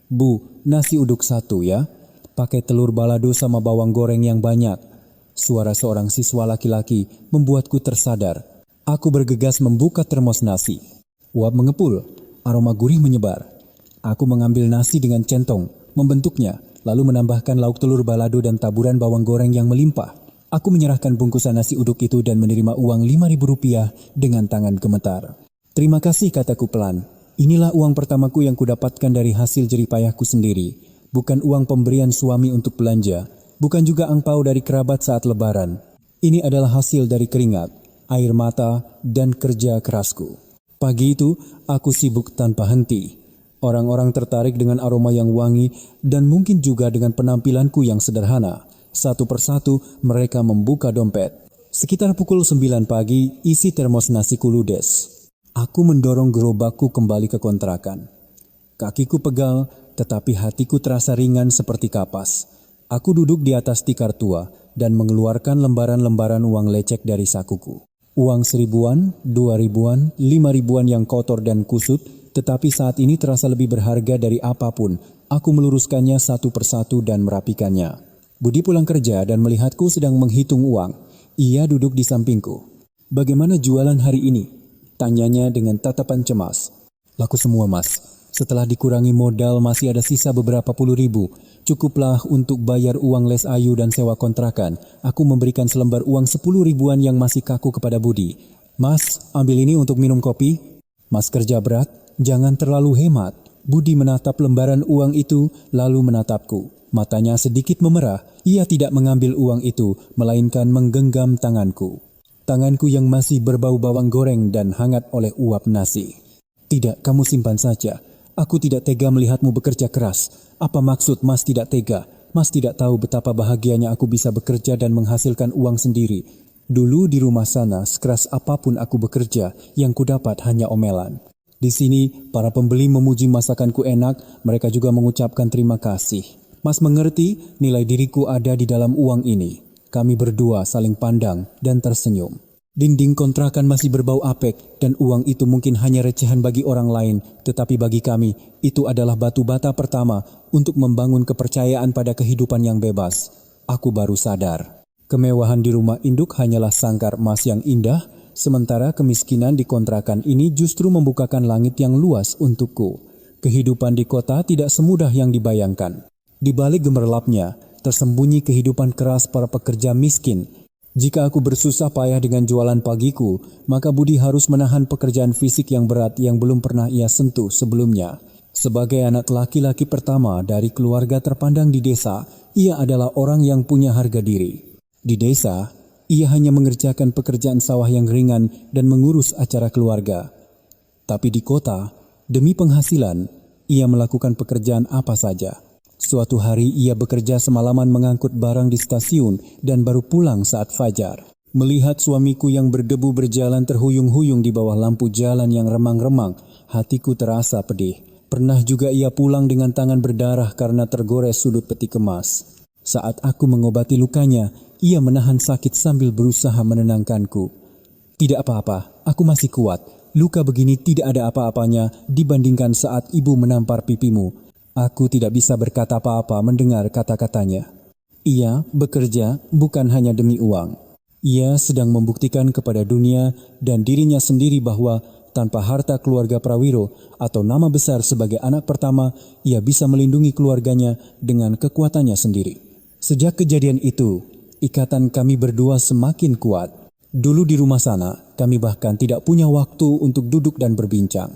Bu, nasi uduk 1 ya. Pakai telur balado sama bawang goreng yang banyak. Suara seorang siswa laki-laki membuatku tersadar. Aku bergegas membuka termos nasi. Uap mengepul, aroma gurih menyebar. Aku mengambil nasi dengan centong, membentuknya, lalu menambahkan lauk telur balado dan taburan bawang goreng yang melimpah. Aku menyerahkan bungkusan nasi uduk itu dan menerima uang Rp5.000 dengan tangan gemetar. Terima kasih, kataku pelan. Inilah uang pertamaku yang kudapatkan dari hasil jeripayahku sendiri. Bukan uang pemberian suami untuk belanja. Bukan juga angpau dari kerabat saat lebaran. Ini adalah hasil dari keringat, air mata, dan kerja kerasku. Pagi itu, aku sibuk tanpa henti. Orang-orang tertarik dengan aroma yang wangi dan mungkin juga dengan penampilanku yang sederhana. Satu persatu mereka membuka dompet. Sekitar pukul 9 pagi, isi termos nasiku ludes. Aku mendorong gerobakku kembali ke kontrakan. Kakiku pegal, tetapi hatiku terasa ringan seperti kapas. Aku duduk di atas tikar tua dan mengeluarkan lembaran-lembaran uang lecek dari sakuku. Uang 1.000-an, 2.000-an, 5.000-an yang kotor dan kusut, tetapi saat ini terasa lebih berharga dari apapun. Aku meluruskannya satu persatu dan merapikannya. Budi pulang kerja dan melihatku sedang menghitung uang. Ia duduk di sampingku. Bagaimana jualan hari ini? Tanyanya dengan tatapan cemas. Laku semua, Mas. Setelah dikurangi modal masih ada sisa beberapa puluh ribu. Cukuplah untuk bayar uang les Ayu dan sewa kontrakan. Aku memberikan selembar uang 10.000-an yang masih kaku kepada Budi. Mas, ambil ini untuk minum kopi. Mas kerja berat, jangan terlalu hemat. Budi menatap lembaran uang itu lalu menatapku. Matanya sedikit memerah. Ia tidak mengambil uang itu, melainkan menggenggam tanganku. Tanganku yang masih berbau bawang goreng dan hangat oleh uap nasi. Tidak, kamu simpan saja. Aku tidak tega melihatmu bekerja keras. Apa maksud Mas tidak tega? Mas tidak tahu betapa bahagianya aku bisa bekerja dan menghasilkan uang sendiri. Dulu di rumah sana, sekeras apapun aku bekerja, yang kudapat hanya omelan. Di sini, para pembeli memuji masakanku enak, mereka juga mengucapkan terima kasih. Mas mengerti nilai diriku ada di dalam uang ini. Kami berdua saling pandang dan tersenyum. Dinding kontrakan masih berbau apek dan uang itu mungkin hanya recehan bagi orang lain, tetapi bagi kami itu adalah batu bata pertama untuk membangun kepercayaan pada kehidupan yang bebas. Aku baru sadar. Kemewahan di rumah induk hanyalah sangkar emas yang indah, Sementara kemiskinan di kontrakan ini justru membukakan langit yang luas untukku. Kehidupan di kota tidak semudah yang dibayangkan. Di balik gemerlapnya, tersembunyi kehidupan keras para pekerja miskin. Jika aku bersusah payah dengan jualan pagiku, maka Budi harus menahan pekerjaan fisik yang berat yang belum pernah ia sentuh sebelumnya. Sebagai anak laki-laki pertama dari keluarga terpandang di desa, ia adalah orang yang punya harga diri. Di desa, ia hanya mengerjakan pekerjaan sawah yang ringan dan mengurus acara keluarga. Tapi di kota, demi penghasilan, ia melakukan pekerjaan apa saja. Suatu hari ia bekerja semalaman mengangkut barang di stasiun dan baru pulang saat fajar. Melihat suamiku yang berdebu berjalan terhuyung-huyung di bawah lampu jalan yang remang-remang, hatiku terasa pedih. Pernah juga ia pulang dengan tangan berdarah karena tergores sudut peti kemas. Saat aku mengobati lukanya, ia menahan sakit sambil berusaha menenangkanku. Tidak apa-apa, aku masih kuat. Luka begini tidak ada apa-apanya dibandingkan saat ibu menampar pipimu. Aku tidak bisa berkata apa-apa mendengar kata-katanya. Ia bekerja bukan hanya demi uang. Ia sedang membuktikan kepada dunia dan dirinya sendiri bahwa tanpa harta keluarga Prawiro atau nama besar sebagai anak pertama, ia bisa melindungi keluarganya dengan kekuatannya sendiri. Sejak kejadian itu, ikatan kami berdua semakin kuat. Dulu di rumah sana, kami bahkan tidak punya waktu untuk duduk dan berbincang.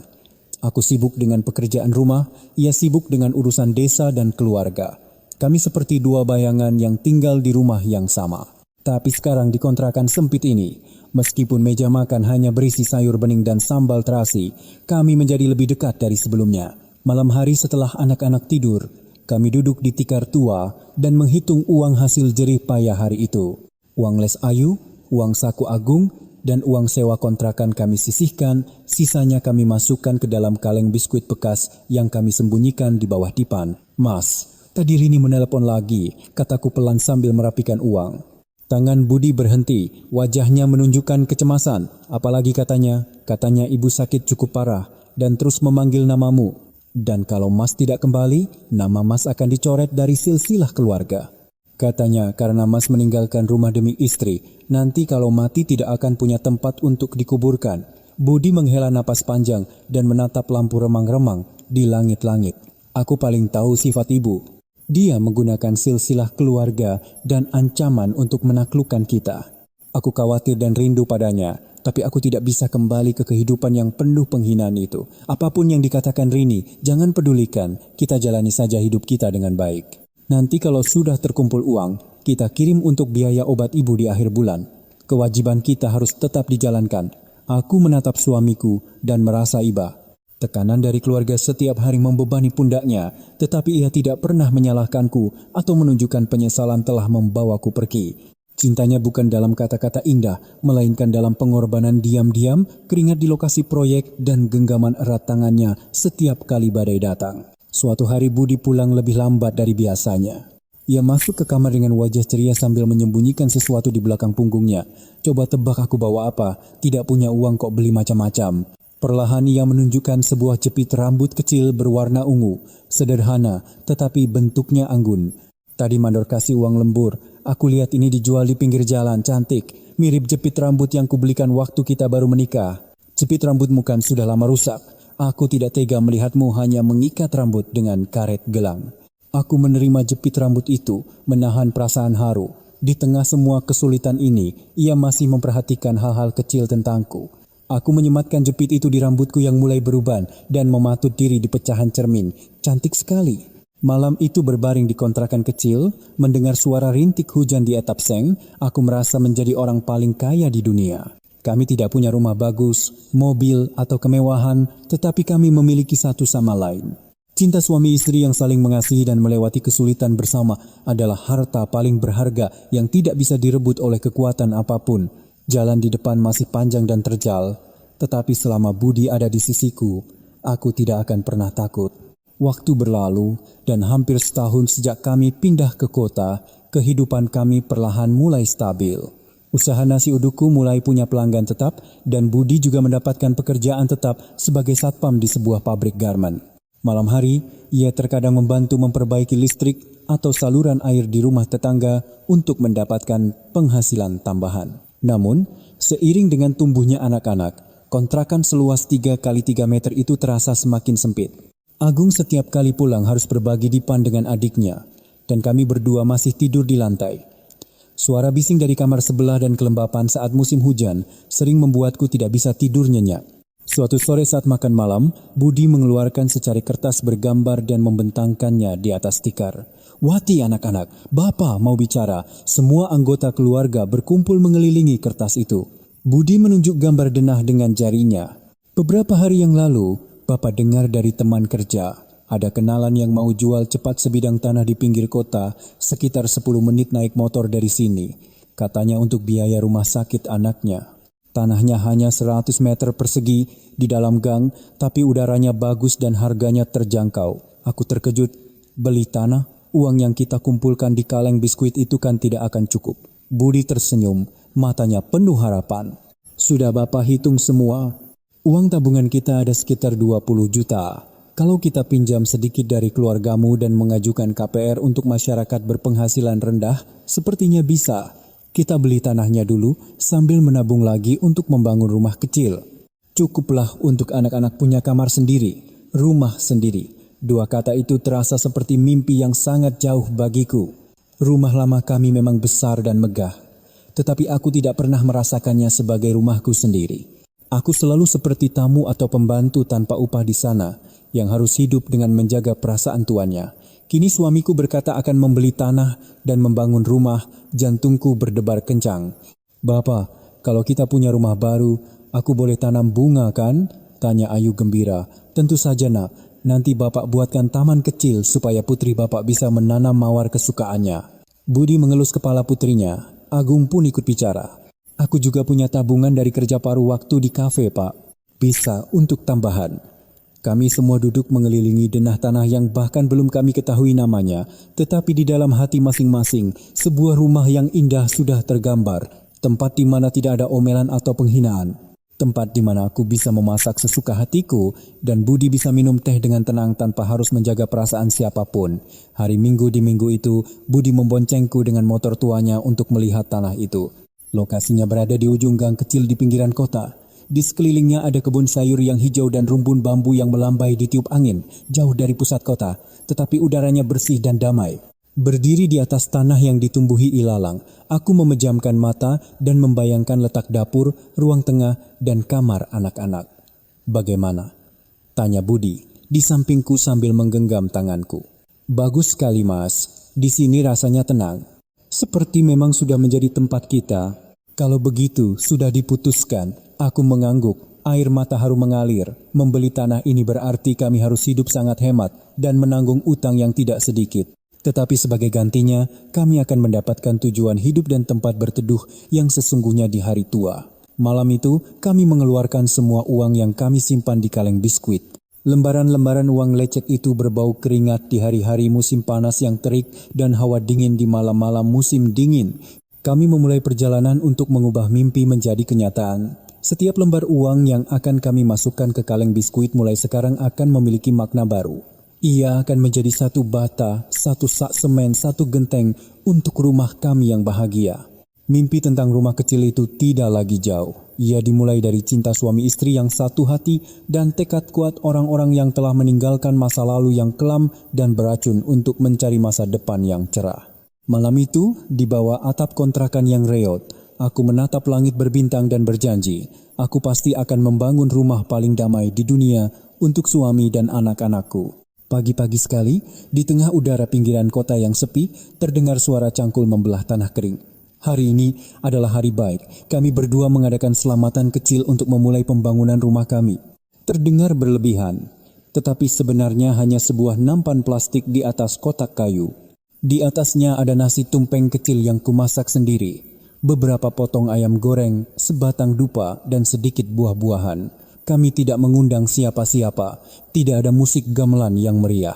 Aku sibuk dengan pekerjaan rumah, ia sibuk dengan urusan desa dan keluarga. Kami seperti dua bayangan yang tinggal di rumah yang sama. Tapi sekarang di kontrakan sempit ini, meskipun meja makan hanya berisi sayur bening dan sambal terasi, kami menjadi lebih dekat dari sebelumnya. Malam hari setelah anak-anak tidur, kami duduk di tikar tua dan menghitung uang hasil jerih payah hari itu. Uang les Ayu, uang saku Agung, dan uang sewa kontrakan kami sisihkan, sisanya kami masukkan ke dalam kaleng biskuit bekas yang kami sembunyikan di bawah dipan. Mas, tadi Rini menelepon lagi, kataku pelan sambil merapikan uang. Tangan Budi berhenti, wajahnya menunjukkan kecemasan. Apalagi katanya ibu sakit cukup parah dan terus memanggil namamu. Dan kalau Mas tidak kembali, nama Mas akan dicoret dari silsilah keluarga. Katanya karena Mas meninggalkan rumah demi istri, nanti kalau mati tidak akan punya tempat untuk dikuburkan. Budi menghela napas panjang dan menatap lampu remang-remang di langit-langit. Aku paling tahu sifat ibu. Dia menggunakan silsilah keluarga dan ancaman untuk menaklukkan kita. Aku khawatir dan rindu padanya, tapi aku tidak bisa kembali ke kehidupan yang penuh penghinaan itu. Apapun yang dikatakan Rini, jangan pedulikan, kita jalani saja hidup kita dengan baik. Nanti kalau sudah terkumpul uang, kita kirim untuk biaya obat ibu di akhir bulan. Kewajiban kita harus tetap dijalankan. Aku menatap suamiku dan merasa iba. Tekanan dari keluarga setiap hari membebani pundaknya, tetapi ia tidak pernah menyalahkanku atau menunjukkan penyesalan telah membawaku pergi. Cintanya bukan dalam kata-kata indah, melainkan dalam pengorbanan diam-diam, keringat di lokasi proyek, dan genggaman erat tangannya setiap kali badai datang. Suatu hari Budi pulang lebih lambat dari biasanya. Ia masuk ke kamar dengan wajah ceria sambil menyembunyikan sesuatu di belakang punggungnya. Coba tebak aku bawa apa? Tidak punya uang kok beli macam-macam. Perlahan ia menunjukkan sebuah jepit rambut kecil berwarna ungu, sederhana tetapi bentuknya anggun. Tadi Mandor kasih uang lembur, aku lihat ini dijual di pinggir jalan, cantik, mirip jepit rambut yang kubelikan waktu kita baru menikah. Jepit rambutmu kan sudah lama rusak, aku tidak tega melihatmu hanya mengikat rambut dengan karet gelang. Aku menerima jepit rambut itu, menahan perasaan haru. Di tengah semua kesulitan ini, ia masih memperhatikan hal-hal kecil tentangku. Aku menyematkan jepit itu di rambutku yang mulai beruban dan mematut diri di pecahan cermin. Cantik sekali. Malam itu berbaring di kontrakan kecil, mendengar suara rintik hujan di atap seng, aku merasa menjadi orang paling kaya di dunia. Kami tidak punya rumah bagus, mobil, atau kemewahan, tetapi kami memiliki satu sama lain. Cinta suami istri yang saling mengasihi dan melewati kesulitan bersama adalah harta paling berharga yang tidak bisa direbut oleh kekuatan apapun. Jalan di depan masih panjang dan terjal, tetapi selama Budi ada di sisiku, aku tidak akan pernah takut. Waktu berlalu dan hampir setahun sejak kami pindah ke kota, kehidupan kami perlahan mulai stabil. Usaha nasi udukku mulai punya pelanggan tetap dan Budi juga mendapatkan pekerjaan tetap sebagai satpam di sebuah pabrik garmen. Malam hari, ia terkadang membantu memperbaiki listrik atau saluran air di rumah tetangga untuk mendapatkan penghasilan tambahan. Namun, seiring dengan tumbuhnya anak-anak, kontrakan seluas 3 kali 3 meter itu terasa semakin sempit. Agung setiap kali pulang harus berbagi dipan dengan adiknya, dan kami berdua masih tidur di lantai. Suara bising dari kamar sebelah dan kelembapan saat musim hujan sering membuatku tidak bisa tidur nyenyak. Suatu sore saat makan malam, Budi mengeluarkan secari kertas bergambar dan membentangkannya di atas tikar. "Wati anak-anak, Bapa mau bicara." Semua anggota keluarga berkumpul mengelilingi kertas itu. Budi menunjuk gambar denah dengan jarinya. "Beberapa hari yang lalu, Bapa dengar dari teman kerja. Ada kenalan yang mau jual cepat sebidang tanah di pinggir kota, sekitar 10 menit naik motor dari sini. Katanya untuk biaya rumah sakit anaknya. Tanahnya hanya 100 meter persegi di dalam gang, tapi udaranya bagus dan harganya terjangkau. Aku terkejut. Beli tanah, uang yang kita kumpulkan di kaleng biskuit itu kan tidak akan cukup." Budi tersenyum, matanya penuh harapan. "Sudah Bapak hitung semua. Uang tabungan kita ada sekitar 20 juta. Kalau kita pinjam sedikit dari keluargamu dan mengajukan KPR untuk masyarakat berpenghasilan rendah, sepertinya bisa. Kita beli tanahnya dulu sambil menabung lagi untuk membangun rumah kecil. Cukuplah untuk anak-anak punya kamar sendiri, rumah sendiri." Dua kata itu terasa seperti mimpi yang sangat jauh bagiku. Rumah lama kami memang besar dan megah, tetapi aku tidak pernah merasakannya sebagai rumahku sendiri. Aku selalu seperti tamu atau pembantu tanpa upah di sana, yang harus hidup dengan menjaga perasaan tuannya. Kini suamiku berkata akan membeli tanah dan membangun rumah, jantungku berdebar kencang. "Bapak, kalau kita punya rumah baru, aku boleh tanam bunga kan?" tanya Ayu gembira. "Tentu saja nak, nanti Bapak buatkan taman kecil supaya putri Bapak bisa menanam mawar kesukaannya." Budi mengelus kepala putrinya. Agung pun ikut bicara. "Aku juga punya tabungan dari kerja paruh waktu di kafe, Pak. Bisa untuk tambahan." Kami semua duduk mengelilingi denah tanah yang bahkan belum kami ketahui namanya, tetapi di dalam hati masing-masing, sebuah rumah yang indah sudah tergambar, tempat di mana tidak ada omelan atau penghinaan, tempat di mana aku bisa memasak sesuka hatiku dan Budi bisa minum teh dengan tenang tanpa harus menjaga perasaan siapapun. Hari Minggu di minggu itu, Budi memboncengku dengan motor tuanya untuk melihat tanah itu. Lokasinya berada di ujung gang kecil di pinggiran kota. Di sekelilingnya ada kebun sayur yang hijau dan rumpun bambu yang melambai ditiup angin, jauh dari pusat kota, tetapi udaranya bersih dan damai. Berdiri di atas tanah yang ditumbuhi ilalang, aku memejamkan mata dan membayangkan letak dapur, ruang tengah, dan kamar anak-anak. "Bagaimana?" tanya Budi, di sampingku sambil menggenggam tanganku. "Bagus sekali Mas, di sini rasanya tenang. Seperti memang sudah menjadi tempat kita." "Kalau begitu, sudah diputuskan." Aku mengangguk, air mata haru mengalir. Membeli tanah ini berarti kami harus hidup sangat hemat dan menanggung utang yang tidak sedikit. Tetapi sebagai gantinya, kami akan mendapatkan tujuan hidup dan tempat berteduh yang sesungguhnya di hari tua. Malam itu, kami mengeluarkan semua uang yang kami simpan di kaleng biskuit. Lembaran-lembaran uang lecek itu berbau keringat di hari-hari musim panas yang terik dan hawa dingin di malam-malam musim dingin. Kami memulai perjalanan untuk mengubah mimpi menjadi kenyataan. Setiap lembar uang yang akan kami masukkan ke kaleng biskuit mulai sekarang akan memiliki makna baru. Ia akan menjadi satu bata, satu sak semen, satu genteng untuk rumah kami yang bahagia. Mimpi tentang rumah kecil itu tidak lagi jauh. Ia dimulai dari cinta suami istri yang satu hati dan tekad kuat orang-orang yang telah meninggalkan masa lalu yang kelam dan beracun untuk mencari masa depan yang cerah. Malam itu, di bawah atap kontrakan yang reot, aku menatap langit berbintang dan berjanji, aku pasti akan membangun rumah paling damai di dunia untuk suami dan anak-anakku. Pagi-pagi sekali, di tengah udara pinggiran kota yang sepi, terdengar suara cangkul membelah tanah kering. Hari ini adalah hari baik. Kami berdua mengadakan selamatan kecil untuk memulai pembangunan rumah kami. Terdengar berlebihan, tetapi sebenarnya hanya sebuah nampan plastik di atas kotak kayu. Di atasnya ada nasi tumpeng kecil yang kumasak sendiri, beberapa potong ayam goreng, sebatang dupa, dan sedikit buah-buahan. Kami tidak mengundang siapa-siapa, tidak ada musik gamelan yang meriah.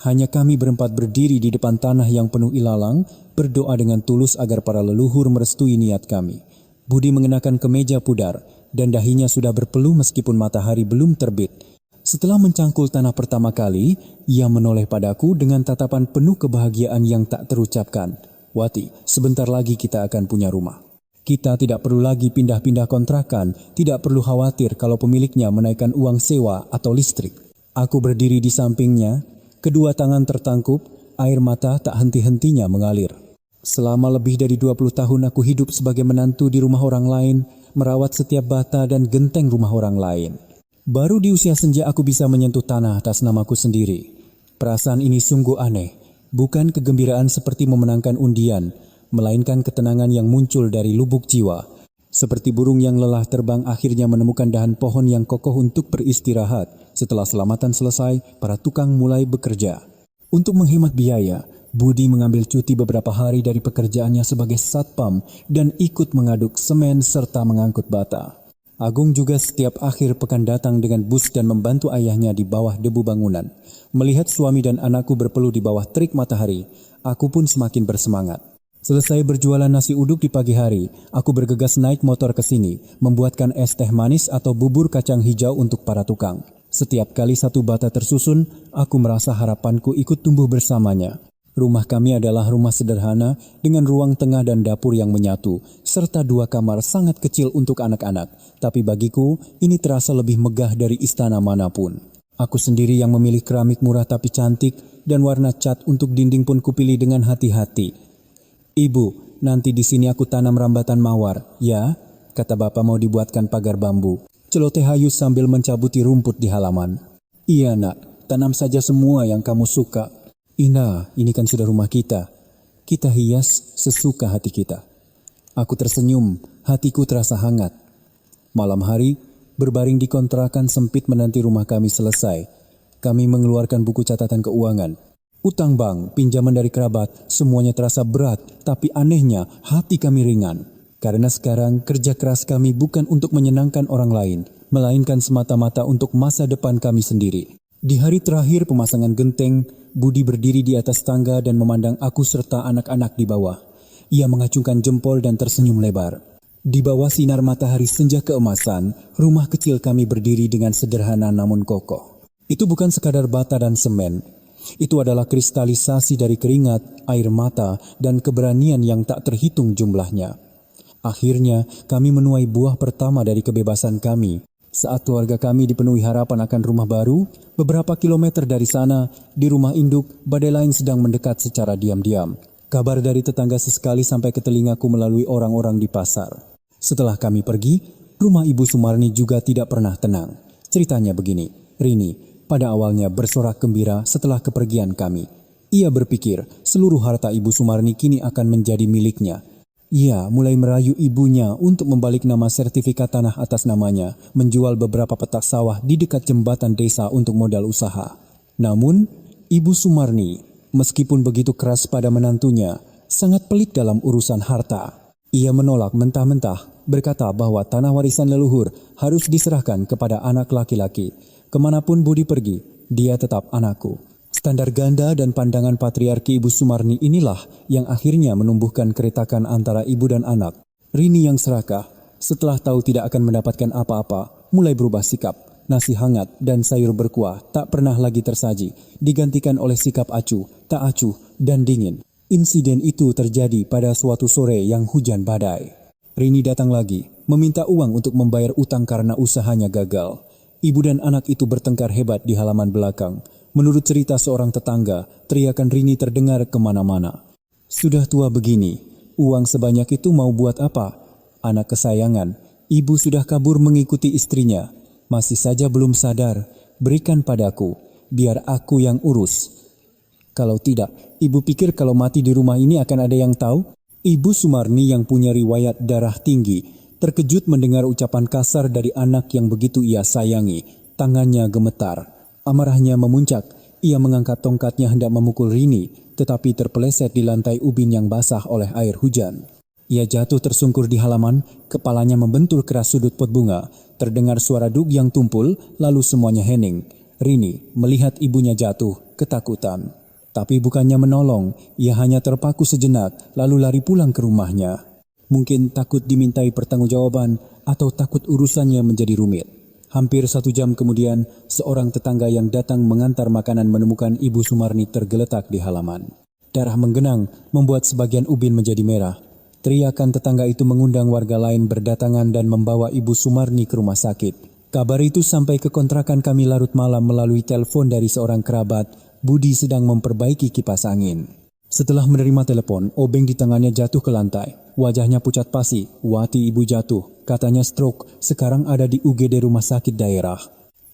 Hanya kami berempat berdiri di depan tanah yang penuh ilalang, berdoa dengan tulus agar para leluhur merestui niat kami. Budi mengenakan kemeja pudar, dan dahinya sudah berpeluh meskipun matahari belum terbit. Setelah mencangkul tanah pertama kali, ia menoleh padaku dengan tatapan penuh kebahagiaan yang tak terucapkan. "Wati, sebentar lagi kita akan punya rumah." Kita tidak perlu lagi pindah-pindah kontrakan, tidak perlu khawatir kalau pemiliknya menaikkan uang sewa atau listrik. Aku berdiri di sampingnya, kedua tangan tertangkup, air mata tak henti-hentinya mengalir. Selama lebih dari 20 tahun aku hidup sebagai menantu di rumah orang lain, merawat setiap bata dan genteng rumah orang lain. Baru di usia senja aku bisa menyentuh tanah atas namaku sendiri. Perasaan ini sungguh aneh, bukan kegembiraan seperti memenangkan undian, melainkan ketenangan yang muncul dari lubuk jiwa. Seperti burung yang lelah terbang akhirnya menemukan dahan pohon yang kokoh untuk beristirahat. Setelah selamatan selesai, para tukang mulai bekerja. Untuk menghemat biaya, Budi mengambil cuti beberapa hari dari pekerjaannya sebagai satpam dan ikut mengaduk semen serta mengangkut bata. Agung juga setiap akhir pekan datang dengan bus dan membantu ayahnya di bawah debu bangunan. Melihat suami dan anakku berpeluh di bawah terik matahari, aku pun semakin bersemangat. Selesai berjualan nasi uduk di pagi hari, aku bergegas naik motor ke sini, membuatkan es teh manis atau bubur kacang hijau untuk para tukang. Setiap kali satu bata tersusun, aku merasa harapanku ikut tumbuh bersamanya. Rumah kami adalah rumah sederhana dengan ruang tengah dan dapur yang menyatu, serta 2 kamar sangat kecil untuk anak-anak. Tapi bagiku, ini terasa lebih megah dari istana manapun. Aku sendiri yang memilih keramik murah tapi cantik dan warna cat untuk dinding pun kupilih dengan hati-hati. "Ibu, nanti di sini aku tanam rambatan mawar, ya?" kata bapak mau dibuatkan pagar bambu. Celoteh Hayus sambil mencabuti rumput di halaman. "Iya nak, tanam saja semua yang kamu suka." "Ina, ini kan sudah rumah kita. Kita hias sesuka hati kita." Aku tersenyum, hatiku terasa hangat. Malam hari, berbaring di kontrakan sempit menanti rumah kami selesai. Kami mengeluarkan buku catatan keuangan. Utang bank, pinjaman dari kerabat, semuanya terasa berat, tapi anehnya hati kami ringan. Karena sekarang kerja keras kami bukan untuk menyenangkan orang lain, melainkan semata-mata untuk masa depan kami sendiri. Di hari terakhir pemasangan genteng, Budi berdiri di atas tangga dan memandang aku serta anak-anak di bawah. Ia mengacungkan jempol dan tersenyum lebar. Di bawah sinar matahari senja keemasan, rumah kecil kami berdiri dengan sederhana namun kokoh. Itu bukan sekadar bata dan semen. Itu adalah kristalisasi dari keringat, air mata, dan keberanian yang tak terhitung jumlahnya. Akhirnya, kami menuai buah pertama dari kebebasan kami. Saat keluarga kami dipenuhi harapan akan rumah baru, beberapa kilometer dari sana, di rumah induk, badai lain sedang mendekat secara diam-diam. Kabar dari tetangga sesekali sampai ke telingaku melalui orang-orang di pasar. Setelah kami pergi, rumah Ibu Sumarni juga tidak pernah tenang. Ceritanya begini, Rini pada awalnya bersorak gembira setelah kepergian kami. Ia berpikir seluruh harta Ibu Sumarni kini akan menjadi miliknya. Ia mulai merayu ibunya untuk membalik nama sertifikat tanah atas namanya, menjual beberapa petak sawah di dekat jembatan desa untuk modal usaha. Namun, Ibu Sumarni, meskipun begitu keras pada menantunya, sangat pelit dalam urusan harta. Ia menolak mentah-mentah, berkata bahwa tanah warisan leluhur harus diserahkan kepada anak laki-laki. Kemanapun Budi pergi, dia tetap anakku. Standar ganda dan pandangan patriarki Ibu Sumarni inilah yang akhirnya menumbuhkan keretakan antara ibu dan anak. Rini yang serakah, setelah tahu tidak akan mendapatkan apa-apa, mulai berubah sikap. Nasi hangat dan sayur berkuah tak pernah lagi tersaji, digantikan oleh sikap acuh, tak acuh, dan dingin. Insiden itu terjadi pada suatu sore yang hujan badai. Rini datang lagi, meminta uang untuk membayar utang karena usahanya gagal. Ibu dan anak itu bertengkar hebat di halaman belakang. Menurut cerita seorang tetangga, teriakan Rini terdengar kemana-mana. "Sudah tua begini, uang sebanyak itu mau buat apa? Anak kesayangan, ibu sudah kabur mengikuti istrinya. Masih saja belum sadar, berikan padaku, biar aku yang urus. Kalau tidak, ibu pikir kalau mati di rumah ini akan ada yang tahu?" Ibu Sumarni yang punya riwayat darah tinggi, terkejut mendengar ucapan kasar dari anak yang begitu ia sayangi. Tangannya gemetar. Amarahnya memuncak, ia mengangkat tongkatnya hendak memukul Rini, tetapi terpeleset di lantai ubin yang basah oleh air hujan. Ia jatuh tersungkur di halaman, kepalanya membentur keras sudut pot bunga, terdengar suara dug yang tumpul, lalu semuanya hening. Rini melihat ibunya jatuh, ketakutan. Tapi bukannya menolong, ia hanya terpaku sejenak, lalu lari pulang ke rumahnya. Mungkin takut dimintai pertanggungjawaban atau takut urusannya menjadi rumit. Hampir 1 jam kemudian, seorang tetangga yang datang mengantar makanan menemukan Ibu Sumarni tergeletak di halaman. Darah menggenang membuat sebagian ubin menjadi merah. Teriakan tetangga itu mengundang warga lain berdatangan dan membawa Ibu Sumarni ke rumah sakit. Kabar itu sampai ke kontrakan kami larut malam melalui telepon dari seorang kerabat. Budi sedang memperbaiki kipas angin. Setelah menerima telepon, obeng di tangannya jatuh ke lantai. Wajahnya pucat pasi. Wati ibu jatuh. Katanya stroke. Sekarang ada di UGD rumah sakit daerah.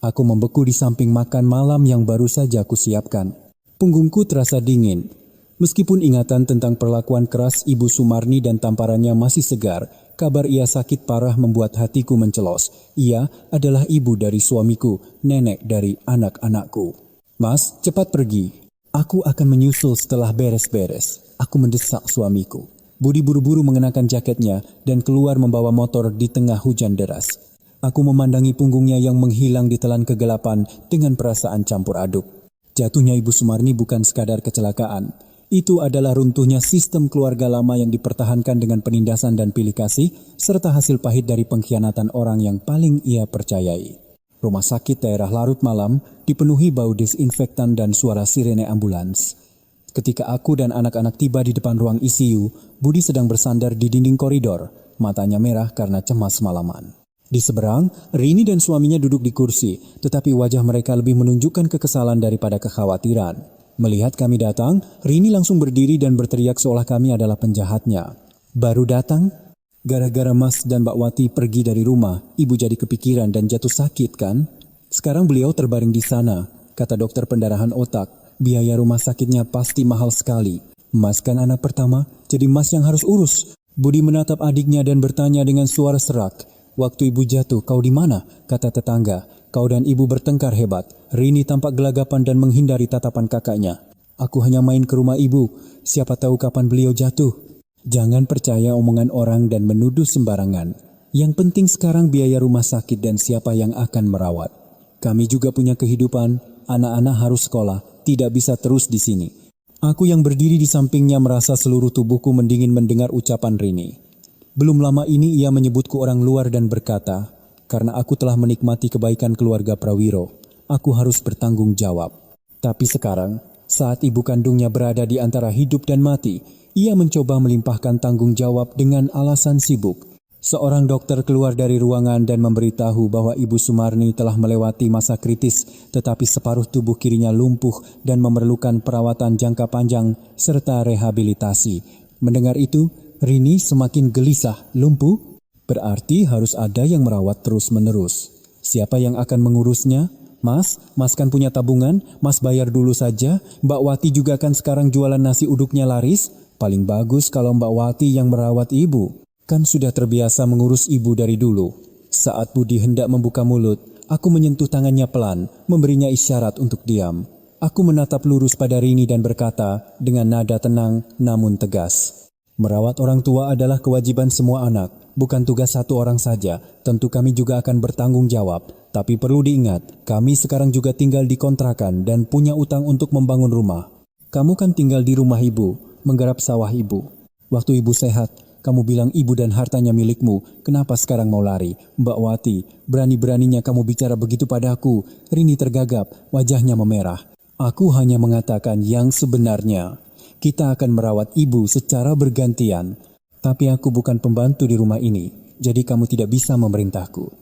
Aku membeku di samping makan malam yang baru saja kusiapkan. Punggungku terasa dingin. Meskipun ingatan tentang perlakuan keras Ibu Sumarni dan tamparannya masih segar, kabar ia sakit parah membuat hatiku mencelos. Ia adalah ibu dari suamiku, nenek dari anak-anakku. Mas, cepat pergi. Aku akan menyusul setelah beres-beres. Aku mendesak suamiku. Budi buru-buru mengenakan jaketnya dan keluar membawa motor di tengah hujan deras. Aku memandangi punggungnya yang menghilang di telan kegelapan dengan perasaan campur aduk. Jatuhnya Ibu Sumarni bukan sekadar kecelakaan. Itu adalah runtuhnya sistem keluarga lama yang dipertahankan dengan penindasan dan pilih kasih, serta hasil pahit dari pengkhianatan orang yang paling ia percayai. Rumah sakit daerah larut malam dipenuhi bau disinfektan dan suara sirene ambulans. Ketika aku dan anak-anak tiba di depan ruang ICU, Budi sedang bersandar di dinding koridor, matanya merah karena cemas semalaman. Di seberang, Rini dan suaminya duduk di kursi, tetapi wajah mereka lebih menunjukkan kekesalan daripada kekhawatiran. Melihat kami datang, Rini langsung berdiri dan berteriak seolah kami adalah penjahatnya. Baru datang? Gara-gara Mas dan Mbak Wati pergi dari rumah, Ibu jadi kepikiran dan jatuh sakit kan? Sekarang beliau terbaring di sana, kata dokter pendarahan otak. Biaya rumah sakitnya pasti mahal sekali. Mas kan anak pertama, jadi Mas yang harus urus. Budi menatap adiknya dan bertanya dengan suara serak. Waktu Ibu jatuh, kau di mana? Kata tetangga. Kau dan Ibu bertengkar hebat. Rini tampak gelagapan dan menghindari tatapan kakaknya. Aku hanya main ke rumah Ibu. Siapa tahu kapan beliau jatuh. Jangan percaya omongan orang dan menuduh sembarangan. Yang penting sekarang biaya rumah sakit dan siapa yang akan merawat. Kami juga punya kehidupan. Anak-anak harus sekolah. Tidak bisa terus di sini. Aku yang berdiri di sampingnya merasa seluruh tubuhku mendingin mendengar ucapan Rini. Belum lama ini ia menyebutku orang luar dan berkata, karena aku telah menikmati kebaikan keluarga Prawiro, aku harus bertanggung jawab. Tapi sekarang, saat ibu kandungnya berada di antara hidup dan mati, ia mencoba melimpahkan tanggung jawab dengan alasan sibuk. Seorang dokter keluar dari ruangan dan memberitahu bahwa Ibu Sumarni telah melewati masa kritis, tetapi separuh tubuh kirinya lumpuh dan memerlukan perawatan jangka panjang serta rehabilitasi. Mendengar itu, Rini semakin gelisah. Lumpuh? Berarti harus ada yang merawat terus-menerus. Siapa yang akan mengurusnya? Mas kan punya tabungan, Mas bayar dulu saja. Mbak Wati juga kan sekarang jualan nasi uduknya laris. Paling bagus kalau Mbak Wati yang merawat Ibu. Kan sudah terbiasa mengurus Ibu dari dulu. Saat Budi hendak membuka mulut, aku menyentuh tangannya pelan, memberinya isyarat untuk diam. Aku menatap lurus pada Rini dan berkata dengan nada tenang namun tegas. Merawat orang tua adalah kewajiban semua anak, bukan tugas satu orang saja. Tentu kami juga akan bertanggung jawab. Tapi perlu diingat, kami sekarang juga tinggal di kontrakan dan punya utang untuk membangun rumah. Kamu kan tinggal di rumah Ibu, menggarap sawah Ibu. Waktu Ibu sehat, kamu bilang Ibu dan hartanya milikmu. Kenapa sekarang mau lari? Mbak Wati, berani-beraninya kamu bicara begitu padaku. Rini tergagap, wajahnya memerah. Aku hanya mengatakan yang sebenarnya. Kita akan merawat Ibu secara bergantian. Tapi aku bukan pembantu di rumah ini, jadi kamu tidak bisa memerintahku.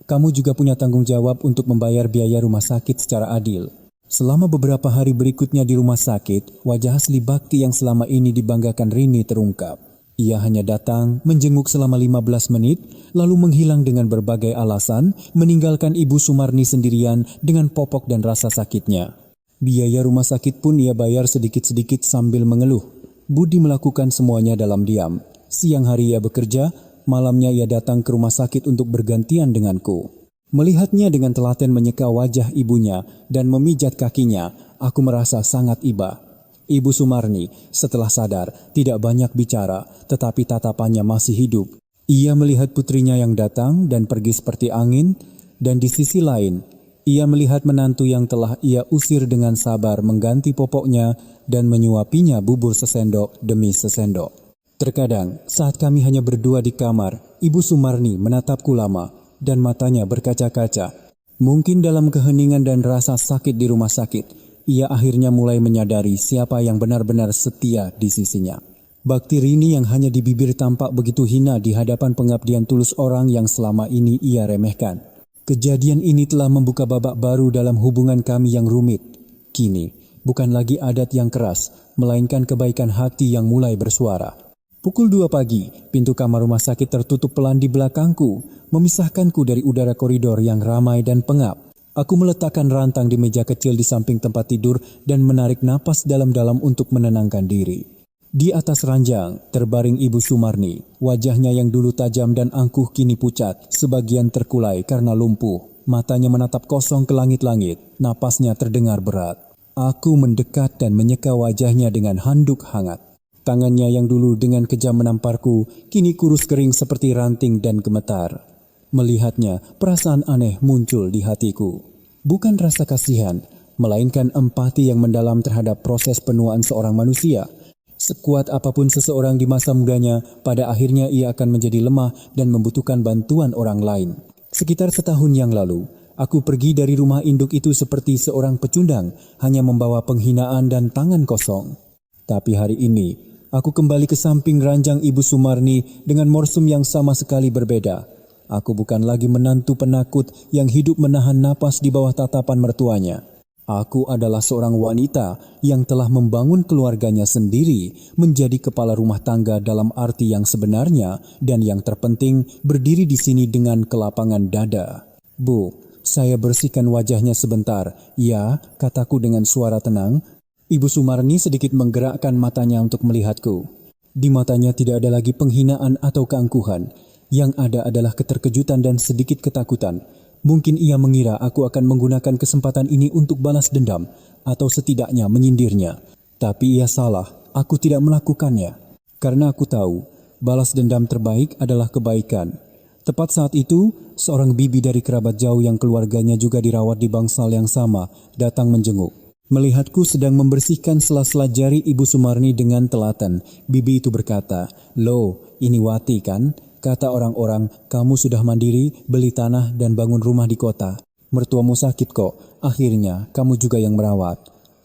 Kamu juga punya tanggung jawab untuk membayar biaya rumah sakit secara adil. Selama beberapa hari berikutnya di rumah sakit, wajah asli Bakti yang selama ini dibanggakan Rini terungkap. Ia hanya datang, menjenguk selama 15 menit, lalu menghilang dengan berbagai alasan, meninggalkan Ibu Sumarni sendirian dengan popok dan rasa sakitnya. Biaya rumah sakit pun ia bayar sedikit-sedikit sambil mengeluh. Budi melakukan semuanya dalam diam. Siang hari ia bekerja, malamnya ia datang ke rumah sakit untuk bergantian denganku. Melihatnya dengan telaten menyeka wajah ibunya dan memijat kakinya, aku merasa sangat iba. Ibu Sumarni, setelah sadar, tidak banyak bicara, tetapi tatapannya masih hidup. Ia melihat putrinya yang datang dan pergi seperti angin, dan di sisi lain, ia melihat menantu yang telah ia usir dengan sabar mengganti popoknya dan menyuapinya bubur sesendok demi sesendok. Terkadang, saat kami hanya berdua di kamar, Ibu Sumarni menatapku lama dan matanya berkaca-kaca. Mungkin dalam keheningan dan rasa sakit di rumah sakit, ia akhirnya mulai menyadari siapa yang benar-benar setia di sisinya. Bakti Rini yang hanya di bibir tampak begitu hina di hadapan pengabdian tulus orang yang selama ini ia remehkan. Kejadian ini telah membuka babak baru dalam hubungan kami yang rumit. Kini, bukan lagi adat yang keras, melainkan kebaikan hati yang mulai bersuara. Pukul 2 pagi, pintu kamar rumah sakit tertutup pelan di belakangku, memisahkanku dari udara koridor yang ramai dan pengap. Aku meletakkan rantang di meja kecil di samping tempat tidur dan menarik napas dalam-dalam untuk menenangkan diri. Di atas ranjang, terbaring Ibu Sumarni. Wajahnya yang dulu tajam dan angkuh kini pucat, sebagian terkulai karena lumpuh. Matanya menatap kosong ke langit-langit, napasnya terdengar berat. Aku mendekat dan menyeka wajahnya dengan handuk hangat. Tangannya yang dulu dengan kejam menamparku, kini kurus kering seperti ranting dan gemetar. Melihatnya, perasaan aneh muncul di hatiku. Bukan rasa kasihan, melainkan empati yang mendalam terhadap proses penuaan seorang manusia. Sekuat apapun seseorang di masa mudanya, pada akhirnya ia akan menjadi lemah dan membutuhkan bantuan orang lain. Sekitar setahun yang lalu, aku pergi dari rumah induk itu seperti seorang pecundang, hanya membawa penghinaan dan tangan kosong. Tapi hari ini, aku kembali ke samping ranjang Ibu Sumarni dengan morsum yang sama sekali berbeda. Aku bukan lagi menantu penakut yang hidup menahan napas di bawah tatapan mertuanya. Aku adalah seorang wanita yang telah membangun keluarganya sendiri, menjadi kepala rumah tangga dalam arti yang sebenarnya, dan yang terpenting berdiri di sini dengan kelapangan dada. Bu, saya bersihkan wajahnya sebentar. Ya, kataku dengan suara tenang. Ibu Sumarni sedikit menggerakkan matanya untuk melihatku. Di matanya tidak ada lagi penghinaan atau keangkuhan. Yang ada adalah keterkejutan dan sedikit ketakutan. Mungkin ia mengira aku akan menggunakan kesempatan ini untuk balas dendam, atau setidaknya menyindirnya. Tapi ia salah, aku tidak melakukannya. Karena aku tahu, balas dendam terbaik adalah kebaikan. Tepat saat itu, seorang bibi dari kerabat jauh yang keluarganya juga dirawat di bangsal yang sama, datang menjenguk. Melihatku sedang membersihkan sela-sela jari Ibu Sumarni dengan telaten, bibi itu berkata, "Loh, ini Wati kan? Kata orang-orang, kamu sudah mandiri, beli tanah dan bangun rumah di kota. Mertuamu sakit kok, akhirnya kamu juga yang merawat."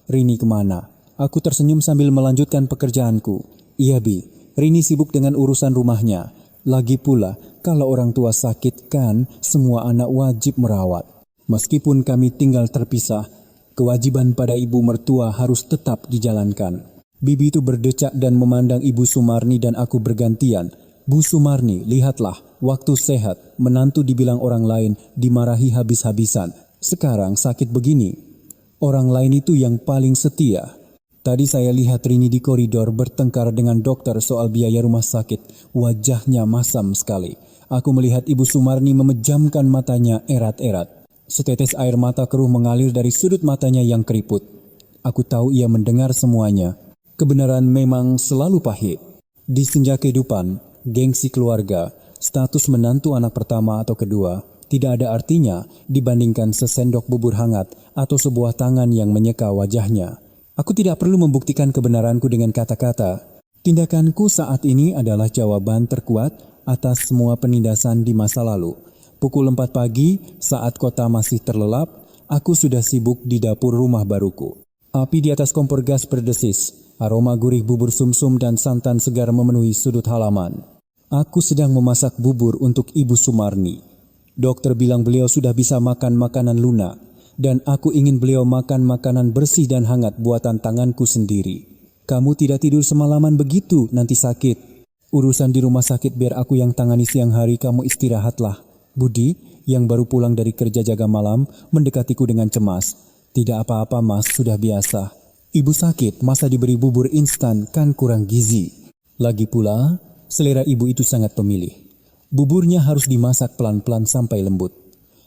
"Rini kemana?" Aku tersenyum sambil melanjutkan pekerjaanku. "Iya Bi, Rini sibuk dengan urusan rumahnya. Lagi pula, kalau orang tua sakit kan, semua anak wajib merawat. Meskipun kami tinggal terpisah, kewajiban pada ibu mertua harus tetap dijalankan." Bibi itu berdecak dan memandang Ibu Sumarni dan aku bergantian. "Bu Sumarni, lihatlah, waktu sehat, menantu dibilang orang lain, dimarahi habis-habisan. Sekarang sakit begini. Orang lain itu yang paling setia." Tadi saya lihat Rini di koridor bertengkar dengan dokter soal biaya rumah sakit. Wajahnya masam sekali. Aku melihat Ibu Sumarni memejamkan matanya erat-erat. Setetes air mata keruh mengalir dari sudut matanya yang keriput. Aku tahu ia mendengar semuanya. Kebenaran memang selalu pahit. Di senja kehidupan, gengsi keluarga, status menantu anak pertama atau kedua, tidak ada artinya dibandingkan sesendok bubur hangat atau sebuah tangan yang menyeka wajahnya. Aku tidak perlu membuktikan kebenaranku dengan kata-kata. Tindakanku saat ini adalah jawaban terkuat atas semua penindasan di masa lalu. Pukul 4 pagi, saat kota masih terlelap, aku sudah sibuk di dapur rumah baruku. Api di atas kompor gas berdesis. Aroma gurih bubur sumsum dan santan segar memenuhi sudut halaman. Aku sedang memasak bubur untuk Ibu Sumarni. Dokter bilang beliau sudah bisa makan makanan lunak, dan aku ingin beliau makan makanan bersih dan hangat buatan tanganku sendiri. "Kamu tidak tidur semalaman begitu, nanti sakit. Urusan di rumah sakit biar aku yang tangani siang hari, kamu istirahatlah." Budi, yang baru pulang dari kerja jaga malam, mendekatiku dengan cemas. "Tidak apa-apa Mas, sudah biasa. Ibu sakit, masa diberi bubur instan kan kurang gizi. Lagi pula, selera ibu itu sangat pemilih. Buburnya harus dimasak pelan-pelan sampai lembut."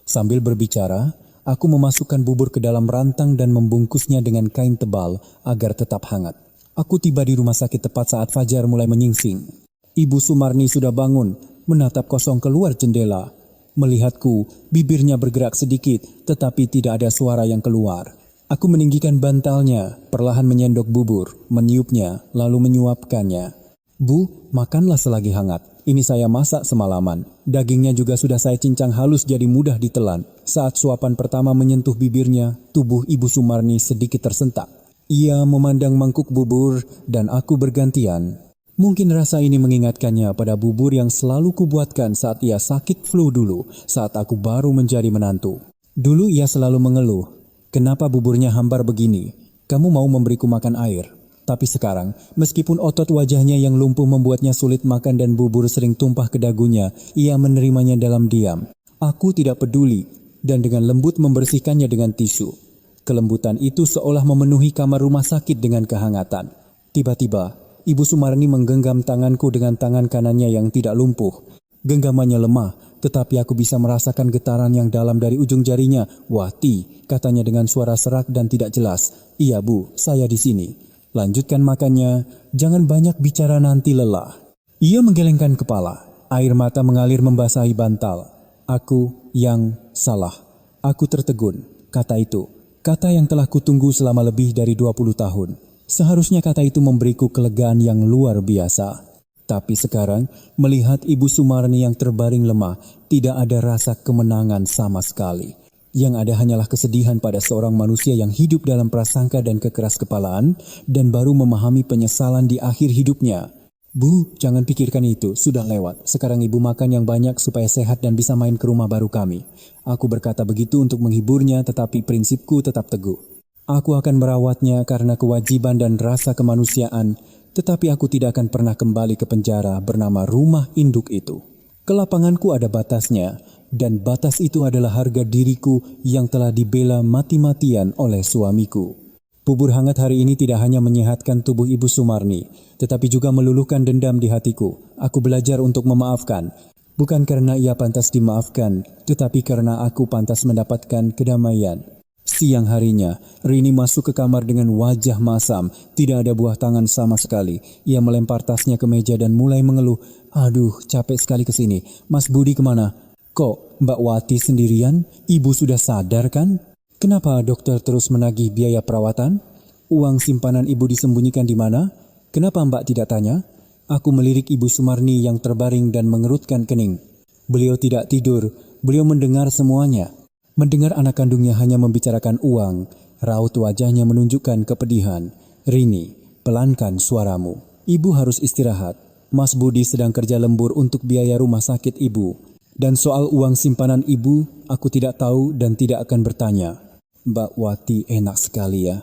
Sambil berbicara, aku memasukkan bubur ke dalam rantang dan membungkusnya dengan kain tebal agar tetap hangat. Aku tiba di rumah sakit tepat saat fajar mulai menyingsing. Ibu Sumarni sudah bangun, menatap kosong keluar jendela. Melihatku, bibirnya bergerak sedikit, tetapi tidak ada suara yang keluar. Aku meninggikan bantalnya, perlahan menyendok bubur, meniupnya, lalu menyuapkannya. "Bu, makanlah selagi hangat. Ini saya masak semalaman. Dagingnya juga sudah saya cincang halus jadi mudah ditelan." Saat suapan pertama menyentuh bibirnya, tubuh Ibu Sumarni sedikit tersentak. Ia memandang mangkuk bubur dan aku bergantian. Mungkin rasa ini mengingatkannya pada bubur yang selalu kubuatkan saat ia sakit flu dulu, saat aku baru menjadi menantu. Dulu ia selalu mengeluh, "Kenapa buburnya hambar begini? Kamu mau memberiku makan air?" Tapi sekarang, meskipun otot wajahnya yang lumpuh membuatnya sulit makan dan bubur sering tumpah ke dagunya, ia menerimanya dalam diam. Aku tidak peduli, dan dengan lembut membersihkannya dengan tisu. Kelembutan itu seolah memenuhi kamar rumah sakit dengan kehangatan. Tiba-tiba, Ibu Sumarni menggenggam tanganku dengan tangan kanannya yang tidak lumpuh. Genggamannya lemah, tetapi aku bisa merasakan getaran yang dalam dari ujung jarinya. "Wati," katanya dengan suara serak dan tidak jelas. "Iya Bu, saya di sini. Lanjutkan makannya, jangan banyak bicara nanti lelah." Ia menggelengkan kepala, air mata mengalir membasahi bantal. "Aku yang salah. Aku tertegun," kata itu. Kata yang telah kutunggu selama lebih dari 20 tahun. Seharusnya kata itu memberiku kelegaan yang luar biasa. Tapi sekarang, melihat Ibu Sumarni yang terbaring lemah, tidak ada rasa kemenangan sama sekali. Yang ada hanyalah kesedihan pada seorang manusia yang hidup dalam prasangka dan kekeras-kepalaan dan baru memahami penyesalan di akhir hidupnya. "Bu, jangan pikirkan itu, sudah lewat. Sekarang Ibu makan yang banyak supaya sehat dan bisa main ke rumah baru kami." Aku berkata begitu untuk menghiburnya, tetapi prinsipku tetap teguh. Aku akan merawatnya karena kewajiban dan rasa kemanusiaan, tetapi aku tidak akan pernah kembali ke penjara bernama rumah induk itu. Kelapanganku ada batasnya, dan batas itu adalah harga diriku yang telah dibela mati-matian oleh suamiku. Bubur hangat hari ini tidak hanya menyehatkan tubuh Ibu Sumarni, tetapi juga meluluhkan dendam di hatiku. Aku belajar untuk memaafkan, bukan karena ia pantas dimaafkan, tetapi karena aku pantas mendapatkan kedamaian. Siang harinya, Rini masuk ke kamar dengan wajah masam, tidak ada buah tangan sama sekali. Ia melempar tasnya ke meja dan mulai mengeluh. "Aduh, capek sekali kesini. Mas Budi kemana?" "Kok Mbak Wati sendirian? Ibu sudah sadar kan? Kenapa dokter terus menagih biaya perawatan? Uang simpanan ibu disembunyikan di mana? Kenapa Mbak tidak tanya?" Aku melirik Ibu Sumarni yang terbaring dan mengerutkan kening. Beliau tidak tidur, beliau mendengar semuanya. Mendengar anak kandungnya hanya membicarakan uang, raut wajahnya menunjukkan kepedihan. "Rini, pelankan suaramu. Ibu harus istirahat. Mas Budi sedang kerja lembur untuk biaya rumah sakit ibu. Dan soal uang simpanan ibu, aku tidak tahu dan tidak akan bertanya." "Mbak Wati enak sekali ya."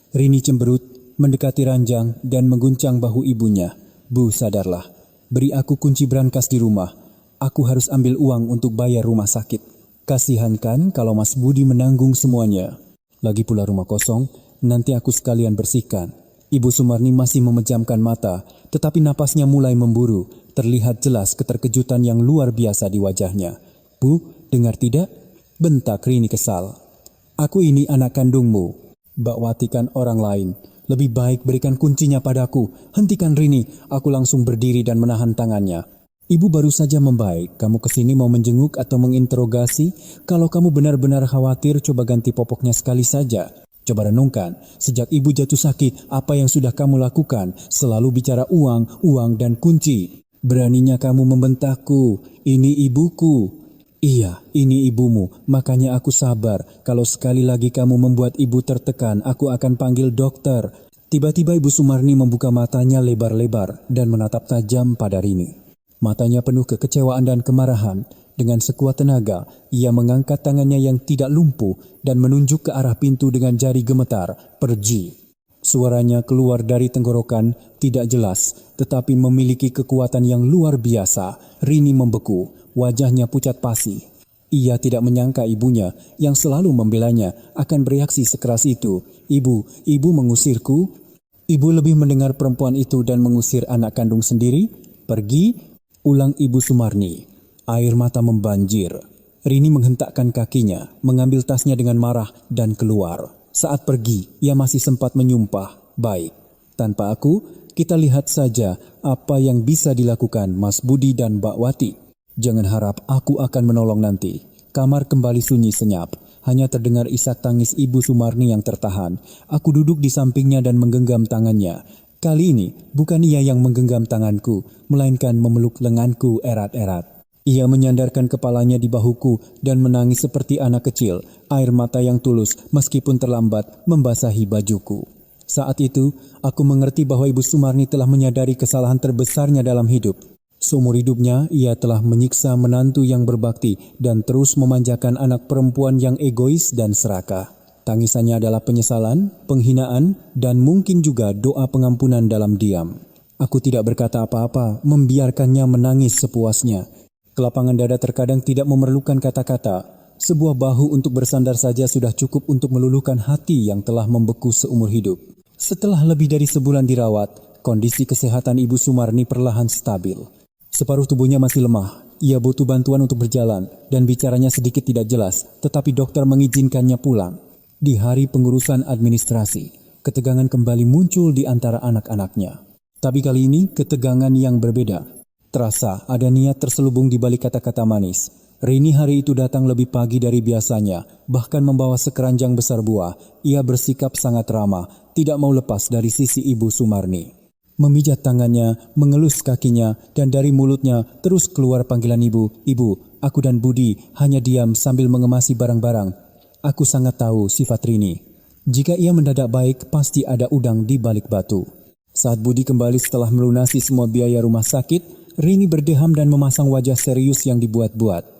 Rini cemberut, mendekati ranjang dan mengguncang bahu ibunya. "Bu, sadarlah. Beri aku kunci brankas di rumah. Aku harus ambil uang untuk bayar rumah sakit. Kasihan kan kalau Mas Budi menanggung semuanya. Lagi pula rumah kosong, nanti aku sekalian bersihkan." Ibu Sumarni masih memejamkan mata, tetapi napasnya mulai memburu. Terlihat jelas keterkejutan yang luar biasa di wajahnya. "Bu, dengar tidak?" bentak Rini kesal. "Aku ini anak kandungmu. Mbak Wati kan orang lain. Lebih baik berikan kuncinya padaku. Hentikan Rini." Aku langsung berdiri dan menahan tangannya. "Ibu baru saja membaik. Kamu kesini mau menjenguk atau menginterogasi? Kalau kamu benar-benar khawatir, coba ganti popoknya sekali saja. Coba renungkan, sejak ibu jatuh sakit, apa yang sudah kamu lakukan? Selalu bicara uang, uang dan kunci. Beraninya kamu membentakku. Ini ibuku." "Iya, ini ibumu. Makanya aku sabar. Kalau sekali lagi kamu membuat ibu tertekan, aku akan panggil dokter." Tiba-tiba Ibu Sumarni membuka matanya lebar-lebar dan menatap tajam pada Rini. Matanya penuh kekecewaan dan kemarahan. Dengan sekuat tenaga, ia mengangkat tangannya yang tidak lumpuh dan menunjuk ke arah pintu dengan jari gemetar. "Pergi." Suaranya keluar dari tenggorokan, tidak jelas, tetapi memiliki kekuatan yang luar biasa. Rini membeku, wajahnya pucat pasi. Ia tidak menyangka ibunya, yang selalu membelanya, akan bereaksi sekeras itu. Ibu mengusirku?" Ibu lebih mendengar perempuan itu dan mengusir anak kandung sendiri? "Pergi?" ulang Ibu Sumarni. Air mata membanjir. Rini menghentakkan kakinya, mengambil tasnya dengan marah dan keluar. Saat pergi, ia masih sempat menyumpah, "Baik, tanpa aku, kita lihat saja apa yang bisa dilakukan Mas Budi dan Mbak Wati. Jangan harap aku akan menolong nanti." Kamar kembali sunyi senyap. Hanya terdengar isak tangis Ibu Sumarni yang tertahan. Aku duduk di sampingnya dan menggenggam tangannya. Kali ini, bukan ia yang menggenggam tanganku, melainkan memeluk lenganku erat-erat. Ia menyandarkan kepalanya di bahuku dan menangis seperti anak kecil, air mata yang tulus meskipun terlambat membasahi bajuku. Saat itu, aku mengerti bahwa Ibu Sumarni telah menyadari kesalahan terbesarnya dalam hidup. Seumur hidupnya, ia telah menyiksa menantu yang berbakti dan terus memanjakan anak perempuan yang egois dan serakah. Tangisannya adalah penyesalan, penghinaan, dan mungkin juga doa pengampunan dalam diam. Aku tidak berkata apa-apa, membiarkannya menangis sepuasnya. Kelapangan dada terkadang tidak memerlukan kata-kata. Sebuah bahu untuk bersandar saja sudah cukup untuk meluluhkan hati yang telah membeku seumur hidup. Setelah lebih dari sebulan dirawat, kondisi kesehatan Ibu Sumarni perlahan stabil. Separuh tubuhnya masih lemah. Ia butuh bantuan untuk berjalan dan bicaranya sedikit tidak jelas, tetapi dokter mengizinkannya pulang. Di hari pengurusan administrasi, ketegangan kembali muncul di antara anak-anaknya. Tapi kali ini ketegangan yang berbeda. Terasa ada niat terselubung di balik kata-kata manis. Rini hari itu datang lebih pagi dari biasanya, bahkan membawa sekeranjang besar buah. Ia bersikap sangat ramah, tidak mau lepas dari sisi Ibu Sumarni. Memijat tangannya, mengelus kakinya, dan dari mulutnya terus keluar panggilan ibu. Ibu, aku dan Budi hanya diam sambil mengemasi barang-barang. Aku sangat tahu sifat Rini. Jika ia mendadak baik, pasti ada udang di balik batu. Saat Budi kembali setelah melunasi semua biaya rumah sakit, Rini berdeham dan memasang wajah serius yang dibuat-buat.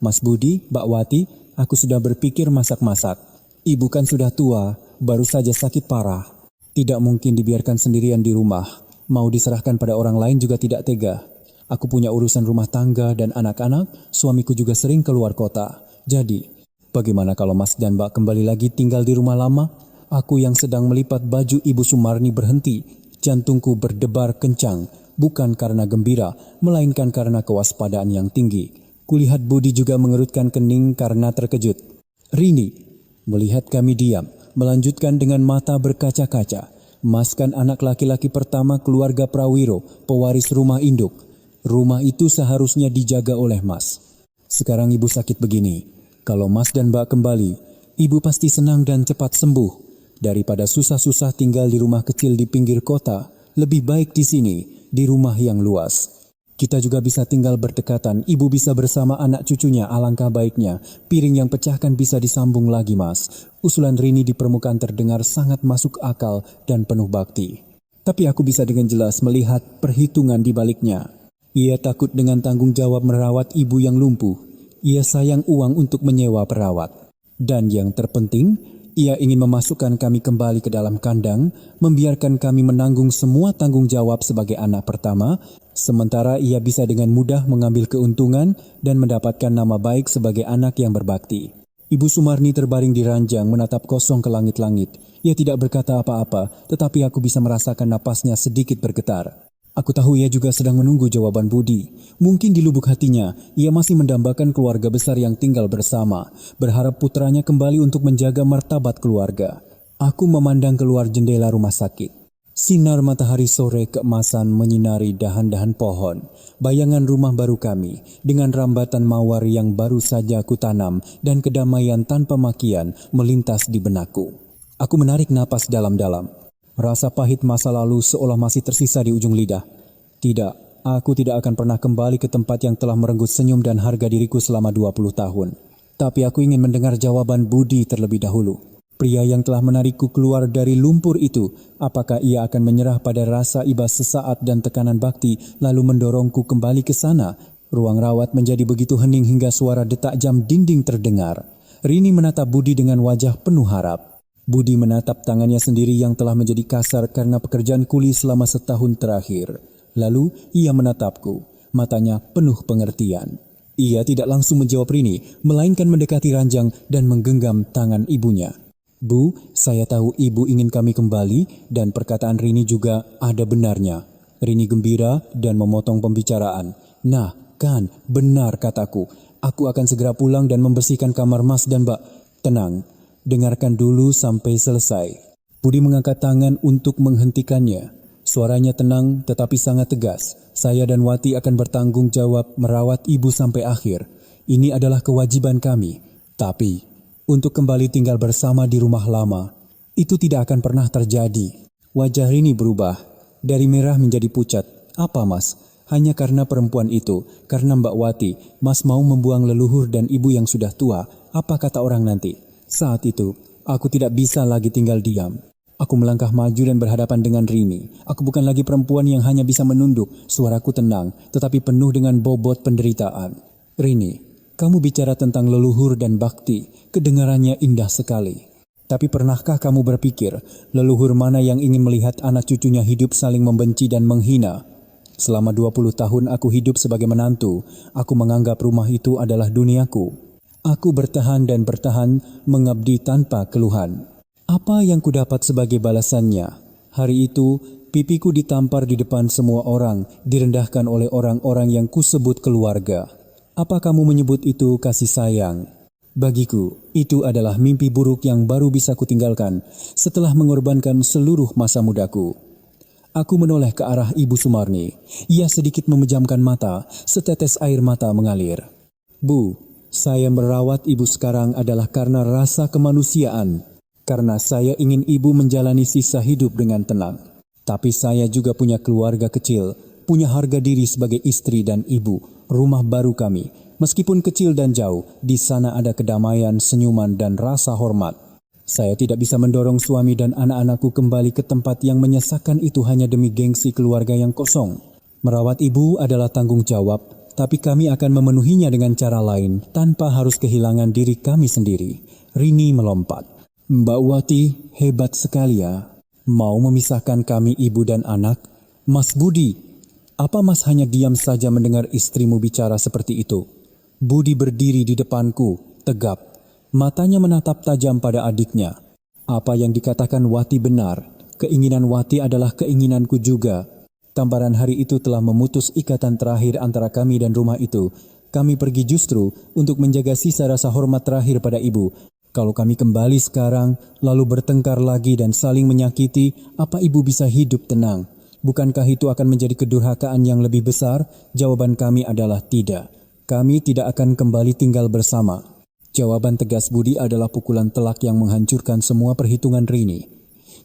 Mas Budi, Mbak Wati, aku sudah berpikir masak-masak. Ibu kan sudah tua, baru saja sakit parah. Tidak mungkin dibiarkan sendirian di rumah. Mau diserahkan pada orang lain juga tidak tega. Aku punya urusan rumah tangga dan anak-anak, suamiku juga sering keluar kota. Jadi, bagaimana kalau Mas dan Mbak kembali lagi tinggal di rumah lama? Aku yang sedang melipat baju Ibu Sumarni berhenti. Jantungku berdebar kencang, bukan karena gembira, melainkan karena kewaspadaan yang tinggi. Kulihat Budi juga mengerutkan kening karena terkejut. Rini melihat kami diam, melanjutkan dengan mata berkaca-kaca. Mas kan anak laki-laki pertama keluarga Prawiro, pewaris rumah induk. Rumah itu seharusnya dijaga oleh Mas. Sekarang ibu sakit begini. Kalau Mas dan Mbak kembali, ibu pasti senang dan cepat sembuh. Daripada susah-susah tinggal di rumah kecil di pinggir kota, lebih baik di sini, di rumah yang luas. Kita juga bisa tinggal berdekatan, ibu bisa bersama anak cucunya, alangkah baiknya. Piring yang pecah kan bisa disambung lagi, Mas. Usulan Rini di permukaan terdengar sangat masuk akal dan penuh bakti. Tapi aku bisa dengan jelas melihat perhitungan di baliknya. Ia takut dengan tanggung jawab merawat ibu yang lumpuh. Ia sayang uang untuk menyewa perawat. Dan yang terpenting, ia ingin memasukkan kami kembali ke dalam kandang, membiarkan kami menanggung semua tanggung jawab sebagai anak pertama, sementara ia bisa dengan mudah mengambil keuntungan dan mendapatkan nama baik sebagai anak yang berbakti. Ibu Sumarni terbaring di ranjang menatap kosong ke langit-langit. Ia tidak berkata apa-apa, tetapi aku bisa merasakan napasnya sedikit bergetar. Aku tahu ia juga sedang menunggu jawaban Budi. Mungkin di lubuk hatinya, ia masih mendambakan keluarga besar yang tinggal bersama, berharap putranya kembali untuk menjaga martabat keluarga. Aku memandang keluar jendela rumah sakit. Sinar matahari sore keemasan menyinari dahan-dahan pohon. Bayangan rumah baru kami, dengan rambatan mawar yang baru saja aku tanam dan kedamaian tanpa makian melintas di benakku. Aku menarik napas dalam-dalam. Rasa pahit masa lalu seolah masih tersisa di ujung lidah. Tidak, aku tidak akan pernah kembali ke tempat yang telah merenggut senyum dan harga diriku selama 20 tahun. Tapi aku ingin mendengar jawaban Budi terlebih dahulu. Pria yang telah menarikku keluar dari lumpur itu, apakah ia akan menyerah pada rasa iba sesaat dan tekanan bakti lalu mendorongku kembali ke sana? Ruang rawat menjadi begitu hening hingga suara detak jam dinding terdengar. Rini menatap Budi dengan wajah penuh harap. Budi menatap tangannya sendiri yang telah menjadi kasar karena pekerjaan kuli selama setahun terakhir. Lalu ia menatapku, matanya penuh pengertian. Ia tidak langsung menjawab Rini, melainkan mendekati ranjang dan menggenggam tangan ibunya. Bu, saya tahu ibu ingin kami kembali dan perkataan Rini juga ada benarnya. Rini gembira dan memotong pembicaraan. Nah, kan, benar kataku. Aku akan segera pulang dan membersihkan kamar Mas dan Mbak. Tenang. Dengarkan dulu sampai selesai. Budi mengangkat tangan untuk menghentikannya. Suaranya tenang tetapi sangat tegas. Saya dan Wati akan bertanggung jawab merawat ibu sampai akhir. Ini adalah kewajiban kami. Tapi, untuk kembali tinggal bersama di rumah lama, itu tidak akan pernah terjadi. Wajah Rini berubah. Dari merah menjadi pucat. Apa Mas? Hanya karena perempuan itu, karena Mbak Wati, Mas mau membuang leluhur dan ibu yang sudah tua. Apa kata orang nanti? Saat itu, aku tidak bisa lagi tinggal diam. Aku melangkah maju dan berhadapan dengan Rini. Aku bukan lagi perempuan yang hanya bisa menunduk. Suaraku tenang, tetapi penuh dengan bobot penderitaan. Rini, kamu bicara tentang leluhur dan bakti. Kedengarannya indah sekali. Tapi pernahkah kamu berpikir, leluhur mana yang ingin melihat anak cucunya hidup saling membenci dan menghina? Selama 20 tahun aku hidup sebagai menantu, aku menganggap rumah itu adalah duniaku. Aku bertahan dan bertahan, mengabdi tanpa keluhan. Apa yang kudapat sebagai balasannya? Hari itu, pipiku ditampar di depan semua orang, direndahkan oleh orang-orang yang kusebut keluarga. Apa kamu menyebut itu kasih sayang? Bagiku, itu adalah mimpi buruk yang baru bisa kutinggalkan setelah mengorbankan seluruh masa mudaku. Aku menoleh ke arah Ibu Sumarni. Ia sedikit memejamkan mata, setetes air mata mengalir. Bu, saya merawat Ibu sekarang adalah karena rasa kemanusiaan. Karena saya ingin Ibu menjalani sisa hidup dengan tenang. Tapi saya juga punya keluarga kecil, punya harga diri sebagai istri dan ibu, rumah baru kami. Meskipun kecil dan jauh, di sana ada kedamaian, senyuman, dan rasa hormat. Saya tidak bisa mendorong suami dan anak-anakku kembali ke tempat yang menyesakan itu hanya demi gengsi keluarga yang kosong. Merawat Ibu adalah tanggung jawab, tapi kami akan memenuhinya dengan cara lain, tanpa harus kehilangan diri kami sendiri. Rini melompat. Mbak Wati, hebat sekali ya. Mau memisahkan kami ibu dan anak? Mas Budi, apa Mas hanya diam saja mendengar istrimu bicara seperti itu? Budi berdiri di depanku, tegap. Matanya menatap tajam pada adiknya. Apa yang dikatakan Wati benar. Keinginan Wati adalah keinginanku juga. Tamparan hari itu telah memutus ikatan terakhir antara kami dan rumah itu. Kami pergi justru untuk menjaga sisa rasa hormat terakhir pada ibu. Kalau kami kembali sekarang, lalu bertengkar lagi dan saling menyakiti, apa ibu bisa hidup tenang? Bukankah itu akan menjadi kedurhakaan yang lebih besar? Jawaban kami adalah tidak. Kami tidak akan kembali tinggal bersama. Jawaban tegas Budi adalah pukulan telak yang menghancurkan semua perhitungan Rini.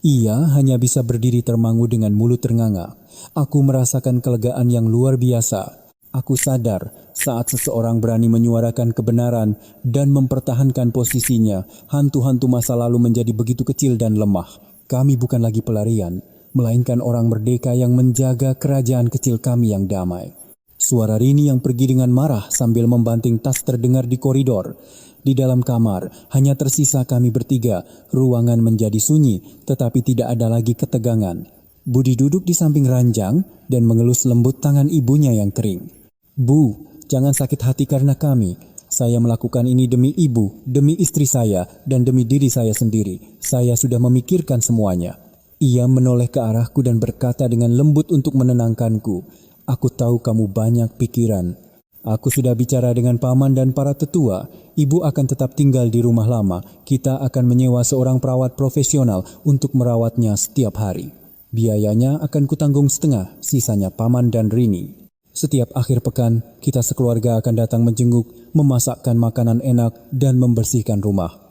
Ia hanya bisa berdiri termangu dengan mulut ternganga. Aku merasakan kelegaan yang luar biasa. Aku sadar saat seseorang berani menyuarakan kebenaran dan mempertahankan posisinya, hantu-hantu masa lalu menjadi begitu kecil dan lemah. Kami bukan lagi pelarian, melainkan orang merdeka yang menjaga kerajaan kecil kami yang damai. Suara Rini yang pergi dengan marah sambil membanting tas terdengar di koridor. Di dalam kamar, hanya tersisa kami bertiga. Ruangan menjadi sunyi, tetapi tidak ada lagi ketegangan. Budi duduk di samping ranjang dan mengelus lembut tangan ibunya yang kering. Bu, jangan sakit hati karena kami. Saya melakukan ini demi ibu, demi istri saya, dan demi diri saya sendiri. Saya sudah memikirkan semuanya. Ia menoleh ke arahku dan berkata dengan lembut untuk menenangkanku. Aku tahu kamu banyak pikiran. Aku sudah bicara dengan paman dan para tetua. Ibu akan tetap tinggal di rumah lama. Kita akan menyewa seorang perawat profesional untuk merawatnya setiap hari. Biayanya akan kutanggung setengah, sisanya paman dan Rini. Setiap akhir pekan, kita sekeluarga akan datang menjenguk, memasakkan makanan enak, dan membersihkan rumah.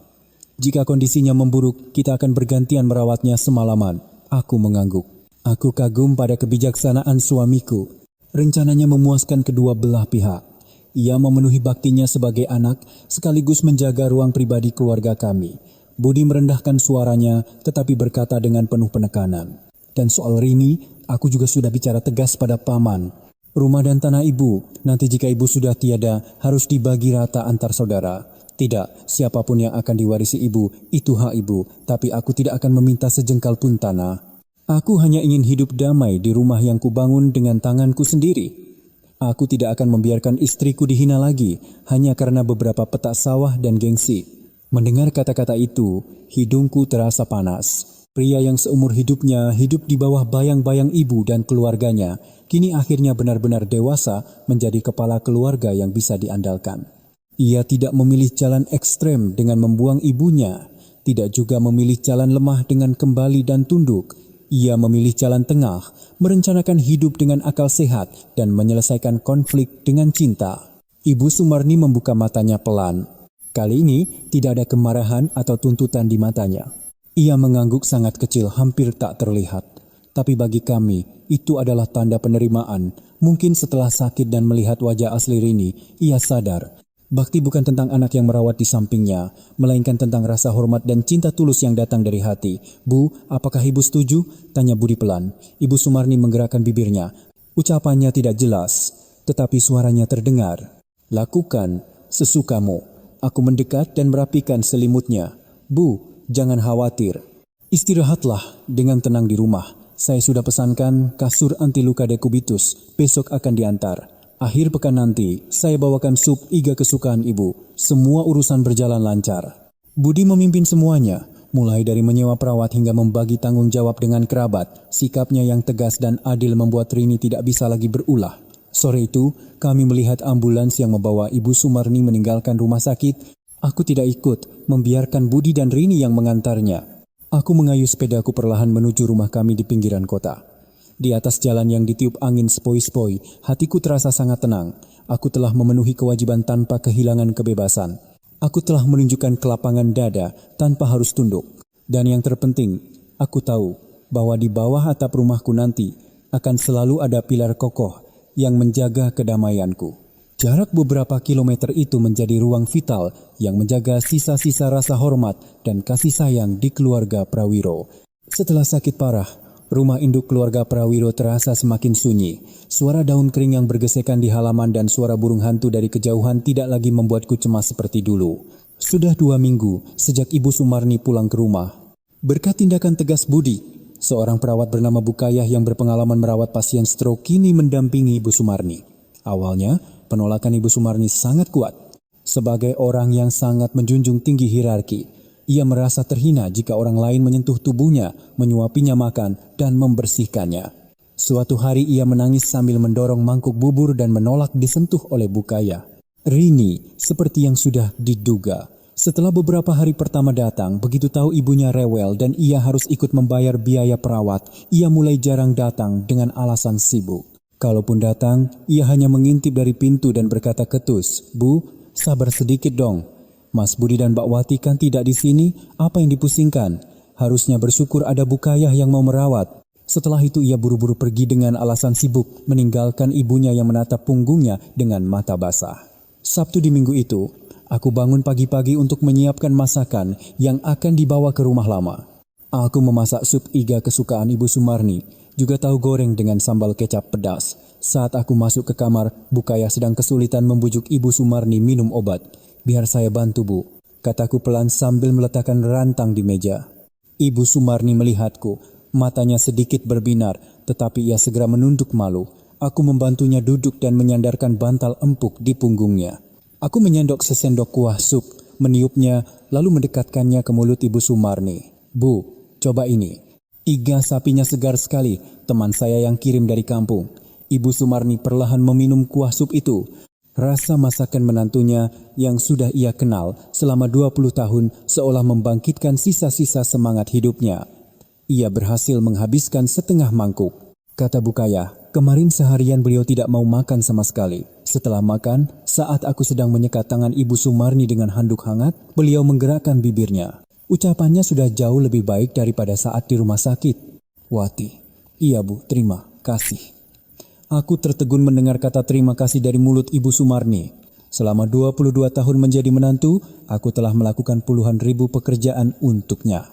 Jika kondisinya memburuk, kita akan bergantian merawatnya semalaman. Aku mengangguk. Aku kagum pada kebijaksanaan suamiku. Rencananya memuaskan kedua belah pihak. Ia memenuhi baktinya sebagai anak, sekaligus menjaga ruang pribadi keluarga kami. Budi merendahkan suaranya, tetapi berkata dengan penuh penekanan. Dan soal Rini, aku juga sudah bicara tegas pada paman. Rumah dan tanah ibu, nanti jika ibu sudah tiada, harus dibagi rata antar saudara. Tidak, siapapun yang akan diwarisi ibu, itu hak ibu, tapi aku tidak akan meminta sejengkal pun tanah. Aku hanya ingin hidup damai di rumah yang kubangun dengan tanganku sendiri. Aku tidak akan membiarkan istriku dihina lagi, hanya karena beberapa petak sawah dan gengsi. Mendengar kata-kata itu, hidungku terasa panas. Pria yang seumur hidupnya hidup di bawah bayang-bayang ibu dan keluarganya, kini akhirnya benar-benar dewasa menjadi kepala keluarga yang bisa diandalkan. Ia tidak memilih jalan ekstrem dengan membuang ibunya, tidak juga memilih jalan lemah dengan kembali dan tunduk. Ia memilih jalan tengah, merencanakan hidup dengan akal sehat dan menyelesaikan konflik dengan cinta. Ibu Sumarni membuka matanya pelan. Kali ini tidak ada kemarahan atau tuntutan di matanya. Ia mengangguk sangat kecil, hampir tak terlihat. Tapi bagi kami, itu adalah tanda penerimaan. Mungkin setelah sakit dan melihat wajah asli Rini, ia sadar Bakti bukan tentang anak yang merawat di sampingnya, melainkan tentang rasa hormat dan cinta tulus yang datang dari hati. Bu, apakah ibu setuju? Tanya Budi pelan. Ibu Sumarni menggerakkan bibirnya. Ucapannya tidak jelas, tetapi suaranya terdengar. Lakukan sesukamu. Aku mendekat dan merapikan selimutnya. Bu, jangan khawatir. Istirahatlah dengan tenang di rumah. Saya sudah pesankan kasur anti luka dekubitus. Besok akan diantar. Akhir pekan nanti, saya bawakan sup iga kesukaan ibu. Semua urusan berjalan lancar. Budi memimpin semuanya, mulai dari menyewa perawat hingga membagi tanggung jawab dengan kerabat. Sikapnya yang tegas dan adil membuat Rini tidak bisa lagi berulah. Sore itu, kami melihat ambulans yang membawa Ibu Sumarni meninggalkan rumah sakit. Aku tidak ikut, membiarkan Budi dan Rini yang mengantarnya. Aku mengayuh sepedaku perlahan menuju rumah kami di pinggiran kota. Di atas jalan yang ditiup angin sepoi-sepoi, hatiku terasa sangat tenang. Aku telah memenuhi kewajiban tanpa kehilangan kebebasan. Aku telah menunjukkan kelapangan dada tanpa harus tunduk. Dan yang terpenting, aku tahu bahwa di bawah atap rumahku nanti akan selalu ada pilar kokoh yang menjaga kedamaianku. Jarak beberapa kilometer itu menjadi ruang vital yang menjaga sisa-sisa rasa hormat dan kasih sayang di keluarga Prawiro. Setelah sakit parah, rumah induk keluarga Prawiro terasa semakin sunyi. Suara daun kering yang bergesekan di halaman dan suara burung hantu dari kejauhan tidak lagi membuatku cemas seperti dulu. Sudah 2 minggu sejak Ibu Sumarni pulang ke rumah. Berkat tindakan tegas Budi, seorang perawat bernama Bukayah yang berpengalaman merawat pasien stroke kini mendampingi Ibu Sumarni. Awalnya, penolakan Ibu Sumarni sangat kuat. Sebagai orang yang sangat menjunjung tinggi hierarki, ia merasa terhina jika orang lain menyentuh tubuhnya, menyuapinya makan, dan membersihkannya. Suatu hari ia menangis sambil mendorong mangkuk bubur dan menolak disentuh oleh Bukayah. Rini seperti yang sudah diduga. Setelah beberapa hari pertama datang, begitu tahu ibunya rewel dan ia harus ikut membayar biaya perawat, ia mulai jarang datang dengan alasan sibuk. Kalaupun datang, ia hanya mengintip dari pintu dan berkata ketus, "Bu, sabar sedikit dong. Mas Budi dan Mbak Wati kan tidak di sini, apa yang dipusingkan? Harusnya bersyukur ada Bukayah yang mau merawat." Setelah itu ia buru-buru pergi dengan alasan sibuk, meninggalkan ibunya yang menatap punggungnya dengan mata basah. Sabtu di minggu itu, aku bangun pagi-pagi untuk menyiapkan masakan yang akan dibawa ke rumah lama. Aku memasak sup iga kesukaan Ibu Sumarni, juga tahu goreng dengan sambal kecap pedas. Saat aku masuk ke kamar, Bukayah sedang kesulitan membujuk Ibu Sumarni minum obat. "Biar saya bantu, Bu," kataku pelan sambil meletakkan rantang di meja. Ibu Sumarni melihatku, matanya sedikit berbinar, tetapi ia segera menunduk malu. Aku membantunya duduk dan menyandarkan bantal empuk di punggungnya. Aku menyendok sesendok kuah sup, meniupnya, lalu mendekatkannya ke mulut Ibu Sumarni. "Bu, coba ini. Iga sapinya segar sekali, teman saya yang kirim dari kampung." Ibu Sumarni perlahan meminum kuah sup itu. Rasa masakan menantunya yang sudah ia kenal selama 20 tahun seolah membangkitkan sisa-sisa semangat hidupnya. Ia berhasil menghabiskan setengah mangkuk. Kata Bukayah, kemarin seharian beliau tidak mau makan sama sekali. Setelah makan, saat aku sedang menyekat tangan Ibu Sumarni dengan handuk hangat, beliau menggerakkan bibirnya. Ucapannya sudah jauh lebih baik daripada saat di rumah sakit. "Wati." "Iya, Bu, terima kasih." Aku tertegun mendengar kata terima kasih dari mulut Ibu Sumarni. Selama 22 tahun menjadi menantu, aku telah melakukan puluhan ribu pekerjaan untuknya.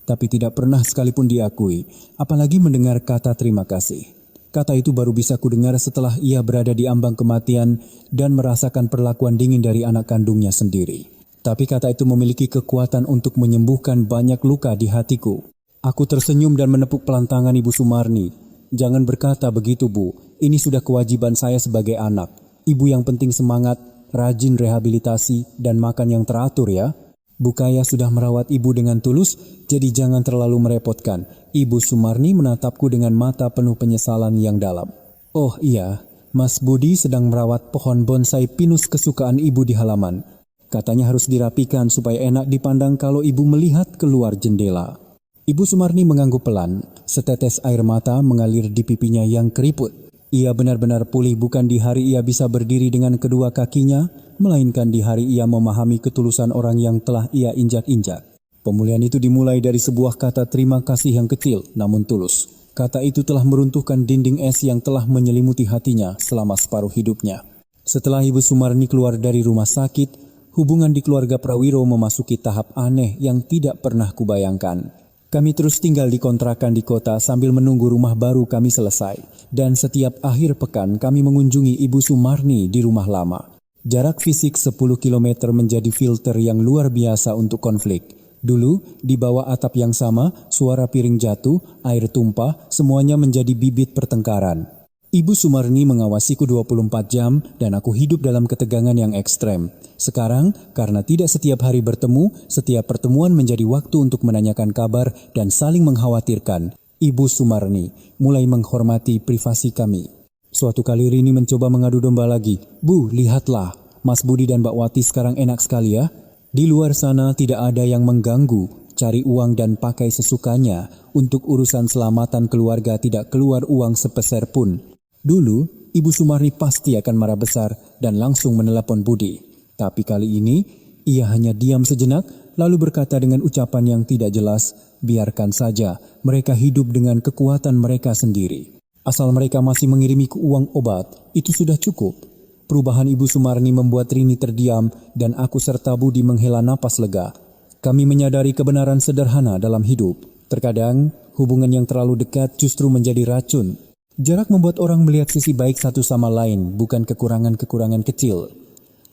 Tapi tidak pernah sekalipun diakui, apalagi mendengar kata terima kasih. Kata itu baru bisa kudengar setelah ia berada di ambang kematian dan merasakan perlakuan dingin dari anak kandungnya sendiri. Tapi kata itu memiliki kekuatan untuk menyembuhkan banyak luka di hatiku. Aku tersenyum dan menepuk pelantangan Ibu Sumarni. "Jangan berkata begitu, Bu. Ini sudah kewajiban saya sebagai anak. Ibu yang penting semangat, rajin rehabilitasi, dan makan yang teratur ya. Bukayah sudah merawat ibu dengan tulus, jadi jangan terlalu merepotkan." Ibu Sumarni menatapku dengan mata penuh penyesalan yang dalam. "Oh iya, Mas Budi sedang merawat pohon bonsai pinus kesukaan ibu di halaman. Katanya harus dirapikan supaya enak dipandang kalau ibu melihat keluar jendela." Ibu Sumarni mengangguk pelan, setetes air mata mengalir di pipinya yang keriput. Ia benar-benar pulih bukan di hari ia bisa berdiri dengan kedua kakinya, melainkan di hari ia memahami ketulusan orang yang telah ia injak-injak. Pemulihan itu dimulai dari sebuah kata terima kasih yang kecil namun tulus. Kata itu telah meruntuhkan dinding es yang telah menyelimuti hatinya selama separuh hidupnya. Setelah Ibu Sumarni keluar dari rumah sakit, hubungan di keluarga Prawiro memasuki tahap aneh yang tidak pernah kubayangkan. Kami terus tinggal di kontrakan di kota sambil menunggu rumah baru kami selesai. Dan setiap akhir pekan kami mengunjungi Ibu Sumarni di rumah lama. Jarak fisik 10 km menjadi filter yang luar biasa untuk konflik. Dulu, di bawah atap yang sama, suara piring jatuh, air tumpah, semuanya menjadi bibit pertengkaran. Ibu Sumarni mengawasiku 24 jam dan aku hidup dalam ketegangan yang ekstrem. Sekarang, karena tidak setiap hari bertemu, setiap pertemuan menjadi waktu untuk menanyakan kabar dan saling mengkhawatirkan. Ibu Sumarni mulai menghormati privasi kami. Suatu kali Rini mencoba mengadu domba lagi. Bu, lihatlah, Mas Budi dan Mbak Wati sekarang enak sekali ya. Di luar sana tidak ada yang mengganggu, cari uang dan pakai sesukanya. Untuk urusan selamatan keluarga tidak keluar uang sepeser pun. Dulu, Ibu Sumarni pasti akan marah besar dan langsung menelepon Budi. Tapi kali ini, ia hanya diam sejenak, lalu berkata dengan ucapan yang tidak jelas, biarkan saja, mereka hidup dengan kekuatan mereka sendiri. Asal mereka masih mengirimiku uang obat, itu sudah cukup. Perubahan Ibu Sumarni membuat Rini terdiam dan aku serta Budi menghela napas lega. Kami menyadari kebenaran sederhana dalam hidup. Terkadang, hubungan yang terlalu dekat justru menjadi racun. Jarak membuat orang melihat sisi baik satu sama lain, bukan kekurangan-kekurangan kecil.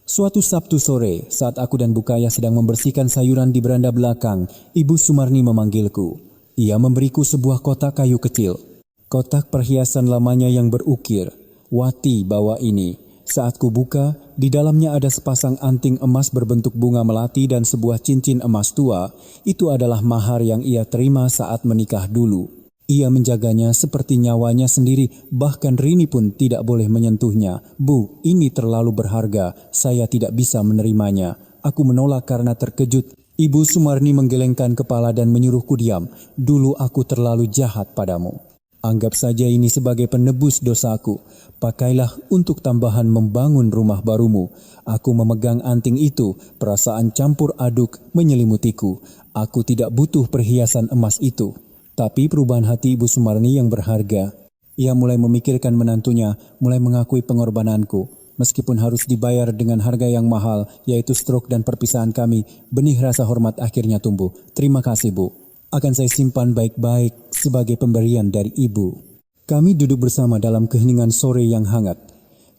Suatu Sabtu sore, saat aku dan Bukaya sedang membersihkan sayuran di beranda belakang, Ibu Sumarni memanggilku. Ia memberiku sebuah kotak kayu kecil. Kotak perhiasan lamanya yang berukir. Wati bawa ini. Saat ku buka, di dalamnya ada sepasang anting emas berbentuk bunga melati dan sebuah cincin emas tua. Itu adalah mahar yang ia terima saat menikah dulu. Ia menjaganya seperti nyawanya sendiri, bahkan Rini pun tidak boleh menyentuhnya. Bu, ini terlalu berharga, saya tidak bisa menerimanya. Aku menolak karena terkejut. Ibu Sumarni menggelengkan kepala dan menyuruhku diam. Dulu aku terlalu jahat padamu. Anggap saja ini sebagai penebus dosaku. Pakailah untuk tambahan membangun rumah barumu. Aku memegang anting itu, perasaan campur aduk menyelimutiku. Aku tidak butuh perhiasan emas itu. Tapi perubahan hati Ibu Sumarni yang berharga. Ia mulai memikirkan menantunya, mulai mengakui pengorbananku. Meskipun harus dibayar dengan harga yang mahal, yaitu stroke dan perpisahan kami, benih rasa hormat akhirnya tumbuh. Terima kasih, Bu. Akan saya simpan baik-baik sebagai pemberian dari Ibu. Kami duduk bersama dalam keheningan sore yang hangat.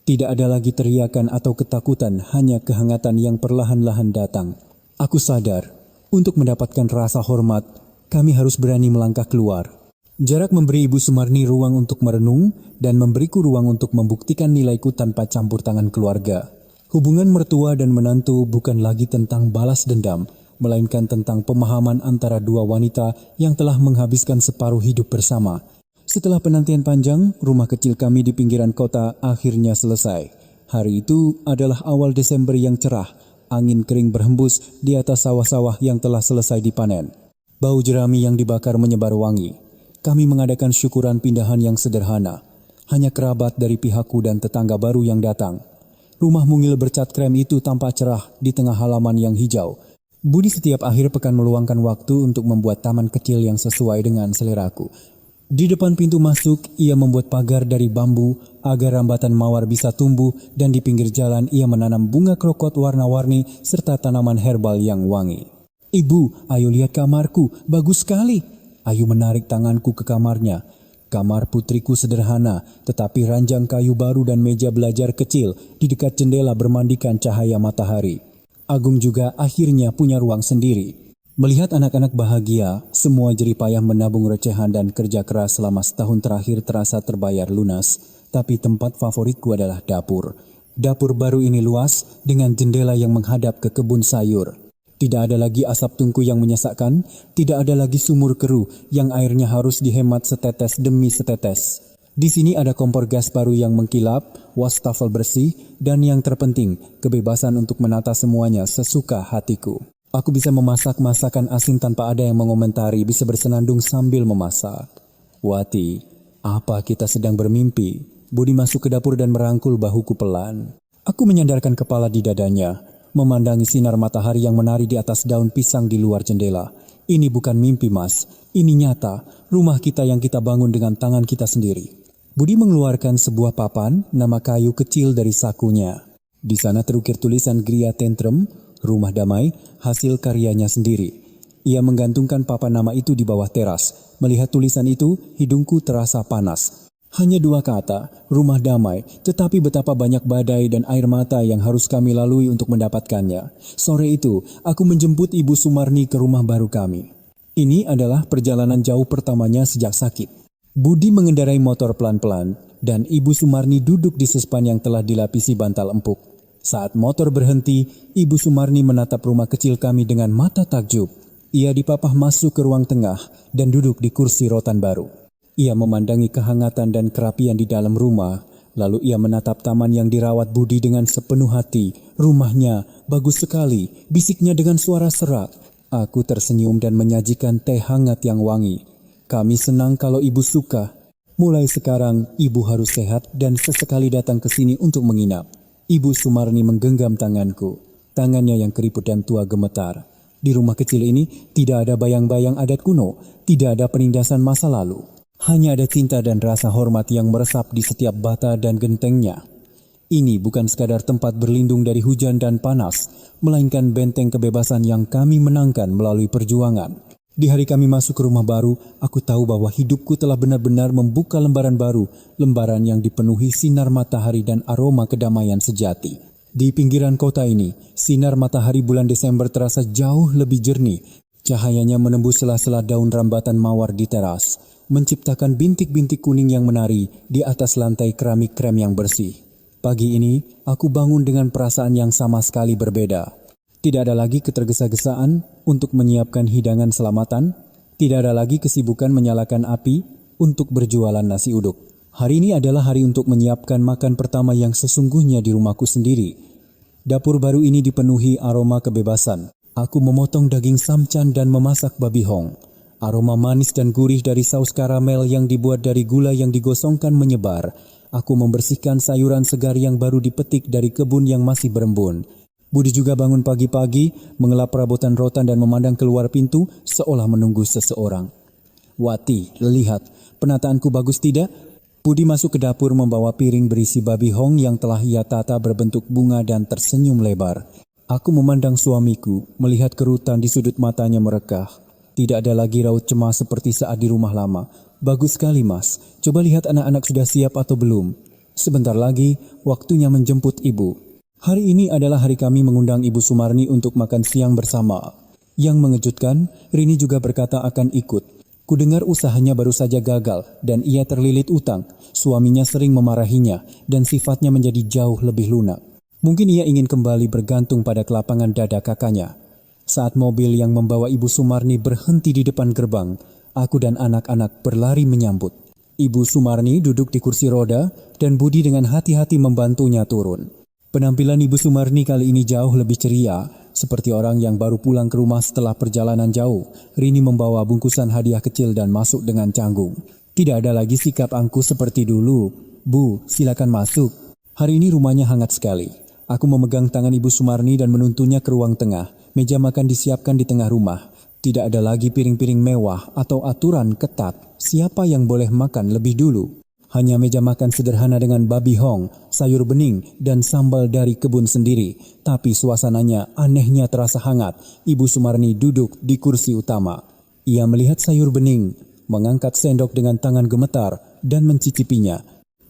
Tidak ada lagi teriakan atau ketakutan, hanya kehangatan yang perlahan-lahan datang. Aku sadar, untuk mendapatkan rasa hormat, kami harus berani melangkah keluar. Jarak memberi Ibu Sumarni ruang untuk merenung dan memberiku ruang untuk membuktikan nilaiku tanpa campur tangan keluarga. Hubungan mertua dan menantu bukan lagi tentang balas dendam, melainkan tentang pemahaman antara dua wanita yang telah menghabiskan separuh hidup bersama. Setelah penantian panjang, rumah kecil kami di pinggiran kota akhirnya selesai. Hari itu adalah awal Desember yang cerah, angin kering berhembus di atas sawah-sawah yang telah selesai dipanen. Bau jerami yang dibakar menyebar wangi. Kami mengadakan syukuran pindahan yang sederhana. Hanya kerabat dari pihakku dan tetangga baru yang datang. Rumah mungil bercat krem itu tampak cerah di tengah halaman yang hijau. Budi setiap akhir pekan meluangkan waktu untuk membuat taman kecil yang sesuai dengan seleraku. Di depan pintu masuk, ia membuat pagar dari bambu agar rambatan mawar bisa tumbuh dan di pinggir jalan ia menanam bunga krokot warna-warni serta tanaman herbal yang wangi. Ibu, ayo lihat kamarku, bagus sekali. Ayu menarik tanganku ke kamarnya. Kamar putriku sederhana, tetapi ranjang kayu baru dan meja belajar kecil di dekat jendela bermandikan cahaya matahari. Agung juga akhirnya punya ruang sendiri. Melihat anak-anak bahagia, semua jerih payah menabung recehan dan kerja keras selama setahun terakhir terasa terbayar lunas. Tapi tempat favoritku adalah dapur. Dapur baru ini luas dengan jendela yang menghadap ke kebun sayur. Tidak ada lagi asap tungku yang menyesakkan, tidak ada lagi sumur keruh yang airnya harus dihemat setetes demi setetes. Di sini ada kompor gas baru yang mengkilap, wastafel bersih, dan yang terpenting, kebebasan untuk menata semuanya sesuka hatiku. Aku bisa memasak masakan asing tanpa ada yang mengomentari, bisa bersenandung sambil memasak. Wati, apa kita sedang bermimpi? Budi masuk ke dapur dan merangkul bahuku pelan. Aku menyandarkan kepala di dadanya, memandangi sinar matahari yang menari di atas daun pisang di luar jendela. Ini bukan mimpi, Mas. Ini nyata, rumah kita yang kita bangun dengan tangan kita sendiri. Budi mengeluarkan sebuah papan nama kayu kecil dari sakunya. Di sana terukir tulisan Gria Tentrem, Rumah Damai, hasil karyanya sendiri. Ia menggantungkan papan nama itu di bawah teras. Melihat tulisan itu, hidungku terasa panas. Hanya 2 kata, Rumah Damai, tetapi betapa banyak badai dan air mata yang harus kami lalui untuk mendapatkannya. Sore itu, aku menjemput Ibu Sumarni ke rumah baru kami. Ini adalah perjalanan jauh pertamanya sejak sakit. Budi mengendarai motor pelan-pelan dan Ibu Sumarni duduk di sespan yang telah dilapisi bantal empuk. Saat motor berhenti, Ibu Sumarni menatap rumah kecil kami dengan mata takjub. Ia dipapah masuk ke ruang tengah dan duduk di kursi rotan baru. Ia memandangi kehangatan dan kerapian di dalam rumah, lalu ia menatap taman yang dirawat Budi dengan sepenuh hati. Rumahnya bagus sekali, bisiknya dengan suara serak. Aku tersenyum dan menyajikan teh hangat yang wangi. Kami senang kalau ibu suka. Mulai sekarang, ibu harus sehat dan sesekali datang ke sini untuk menginap. Ibu Sumarni menggenggam tanganku. Tangannya yang keriput dan tua gemetar. Di rumah kecil ini tidak ada bayang-bayang adat kuno, tidak ada penindasan masa lalu. Hanya ada cinta dan rasa hormat yang meresap di setiap bata dan gentengnya. Ini bukan sekadar tempat berlindung dari hujan dan panas, melainkan benteng kebebasan yang kami menangkan melalui perjuangan. Di hari kami masuk ke rumah baru, aku tahu bahwa hidupku telah benar-benar membuka lembaran baru, lembaran yang dipenuhi sinar matahari dan aroma kedamaian sejati. Di pinggiran kota ini, sinar matahari bulan Desember terasa jauh lebih jernih. Cahayanya menembus sela-sela daun rambatan mawar di teras, menciptakan bintik-bintik kuning yang menari di atas lantai keramik krem yang bersih. Pagi ini, aku bangun dengan perasaan yang sama sekali berbeda. Tidak ada lagi ketergesa-gesaan untuk menyiapkan hidangan selamatan. Tidak ada lagi kesibukan menyalakan api untuk berjualan nasi uduk. Hari ini adalah hari untuk menyiapkan makan pertama yang sesungguhnya di rumahku sendiri. Dapur baru ini dipenuhi aroma kebebasan. Aku memotong daging samcan dan memasak babi hong. Aroma manis dan gurih dari saus karamel yang dibuat dari gula yang digosongkan menyebar. Aku membersihkan sayuran segar yang baru dipetik dari kebun yang masih berembun. Budi juga bangun pagi-pagi, mengelap perabotan rotan dan memandang keluar pintu seolah menunggu seseorang. Wati, lihat, penataanku bagus tidak? Budi masuk ke dapur membawa piring berisi babi hong yang telah ia tata berbentuk bunga dan tersenyum lebar. Aku memandang suamiku, melihat kerutan di sudut matanya merekah. Tidak ada lagi raut cemas seperti saat di rumah lama. Bagus sekali, Mas. Coba lihat anak-anak sudah siap atau belum. Sebentar lagi, waktunya menjemput ibu. Hari ini adalah hari kami mengundang Ibu Sumarni untuk makan siang bersama. Yang mengejutkan, Rini juga berkata akan ikut. Kudengar usahanya baru saja gagal dan ia terlilit utang. Suaminya sering memarahinya dan sifatnya menjadi jauh lebih lunak. Mungkin ia ingin kembali bergantung pada kelapangan dada kakaknya. Saat mobil yang membawa Ibu Sumarni berhenti di depan gerbang, aku dan anak-anak berlari menyambut. Ibu Sumarni duduk di kursi roda dan Budi dengan hati-hati membantunya turun. Penampilan Ibu Sumarni kali ini jauh lebih ceria, seperti orang yang baru pulang ke rumah setelah perjalanan jauh. Rini membawa bungkusan hadiah kecil dan masuk dengan canggung. Tidak ada lagi sikap angkuh seperti dulu. Bu, silakan masuk. Hari ini rumahnya hangat sekali. Aku memegang tangan Ibu Sumarni dan menuntunnya ke ruang tengah. Meja makan disiapkan di tengah rumah. Tidak ada lagi piring-piring mewah atau aturan ketat siapa yang boleh makan lebih dulu. Hanya meja makan sederhana dengan babi hong, sayur bening, dan sambal dari kebun sendiri. Tapi suasananya anehnya terasa hangat. Ibu Sumarni duduk di kursi utama. Ia melihat sayur bening, mengangkat sendok dengan tangan gemetar, dan mencicipinya.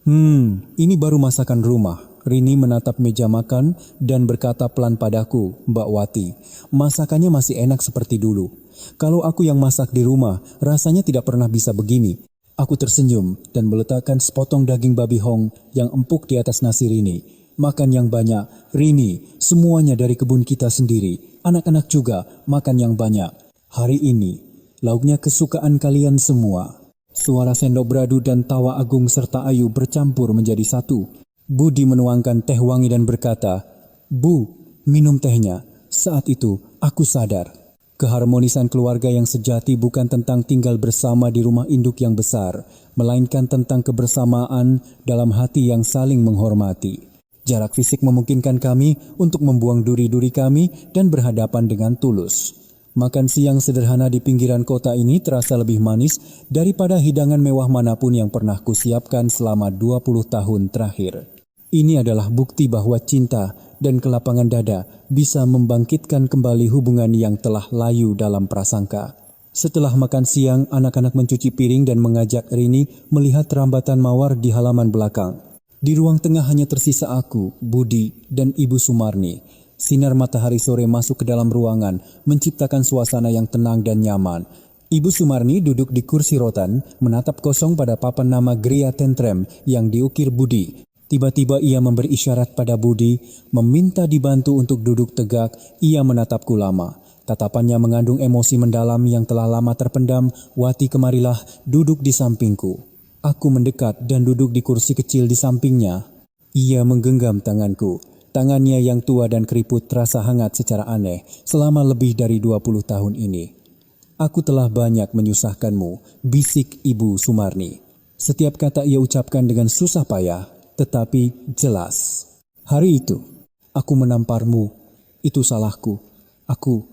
Ini baru masakan rumah. Rini menatap meja makan dan berkata pelan padaku, Mbak Wati, masakannya masih enak seperti dulu. Kalau aku yang masak di rumah, rasanya tidak pernah bisa begini. Aku tersenyum dan meletakkan sepotong daging babi hong yang empuk di atas nasi Rini. Makan yang banyak, Rini, semuanya dari kebun kita sendiri. Anak-anak juga makan yang banyak. Hari ini, lauknya kesukaan kalian semua. Suara sendok beradu dan tawa agung serta Ayu bercampur menjadi satu. Budi menuangkan teh wangi dan berkata, Bu, minum tehnya. Saat itu, aku sadar. Keharmonisan keluarga yang sejati bukan tentang tinggal bersama di rumah induk yang besar, melainkan tentang kebersamaan dalam hati yang saling menghormati. Jarak fisik memungkinkan kami untuk membuang duri-duri kami dan berhadapan dengan tulus. Makan siang sederhana di pinggiran kota ini terasa lebih manis daripada hidangan mewah manapun yang pernah kusiapkan selama 20 tahun terakhir. Ini adalah bukti bahwa cinta dan kelapangan dada bisa membangkitkan kembali hubungan yang telah layu dalam prasangka. Setelah makan siang, anak-anak mencuci piring dan mengajak Rini melihat rambatan mawar di halaman belakang. Di ruang tengah hanya tersisa aku, Budi, dan Ibu Sumarni. Sinar matahari sore masuk ke dalam ruangan, menciptakan suasana yang tenang dan nyaman. Ibu Sumarni duduk di kursi rotan, menatap kosong pada papan nama Gria Tentrem yang diukir Budi. Tiba-tiba ia memberi isyarat pada Budi, meminta dibantu untuk duduk tegak. Ia menatapku lama. Tatapannya mengandung emosi mendalam yang telah lama terpendam. Wati, kemarilah, duduk di sampingku. Aku mendekat dan duduk di kursi kecil di sampingnya. Ia menggenggam tanganku. Tangannya yang tua dan keriput terasa hangat secara aneh selama lebih dari 20 tahun ini. Aku telah banyak menyusahkanmu, bisik Ibu Sumarni. Setiap kata ia ucapkan dengan susah payah, tetapi jelas. Hari itu, aku menamparmu. Itu salahku. Aku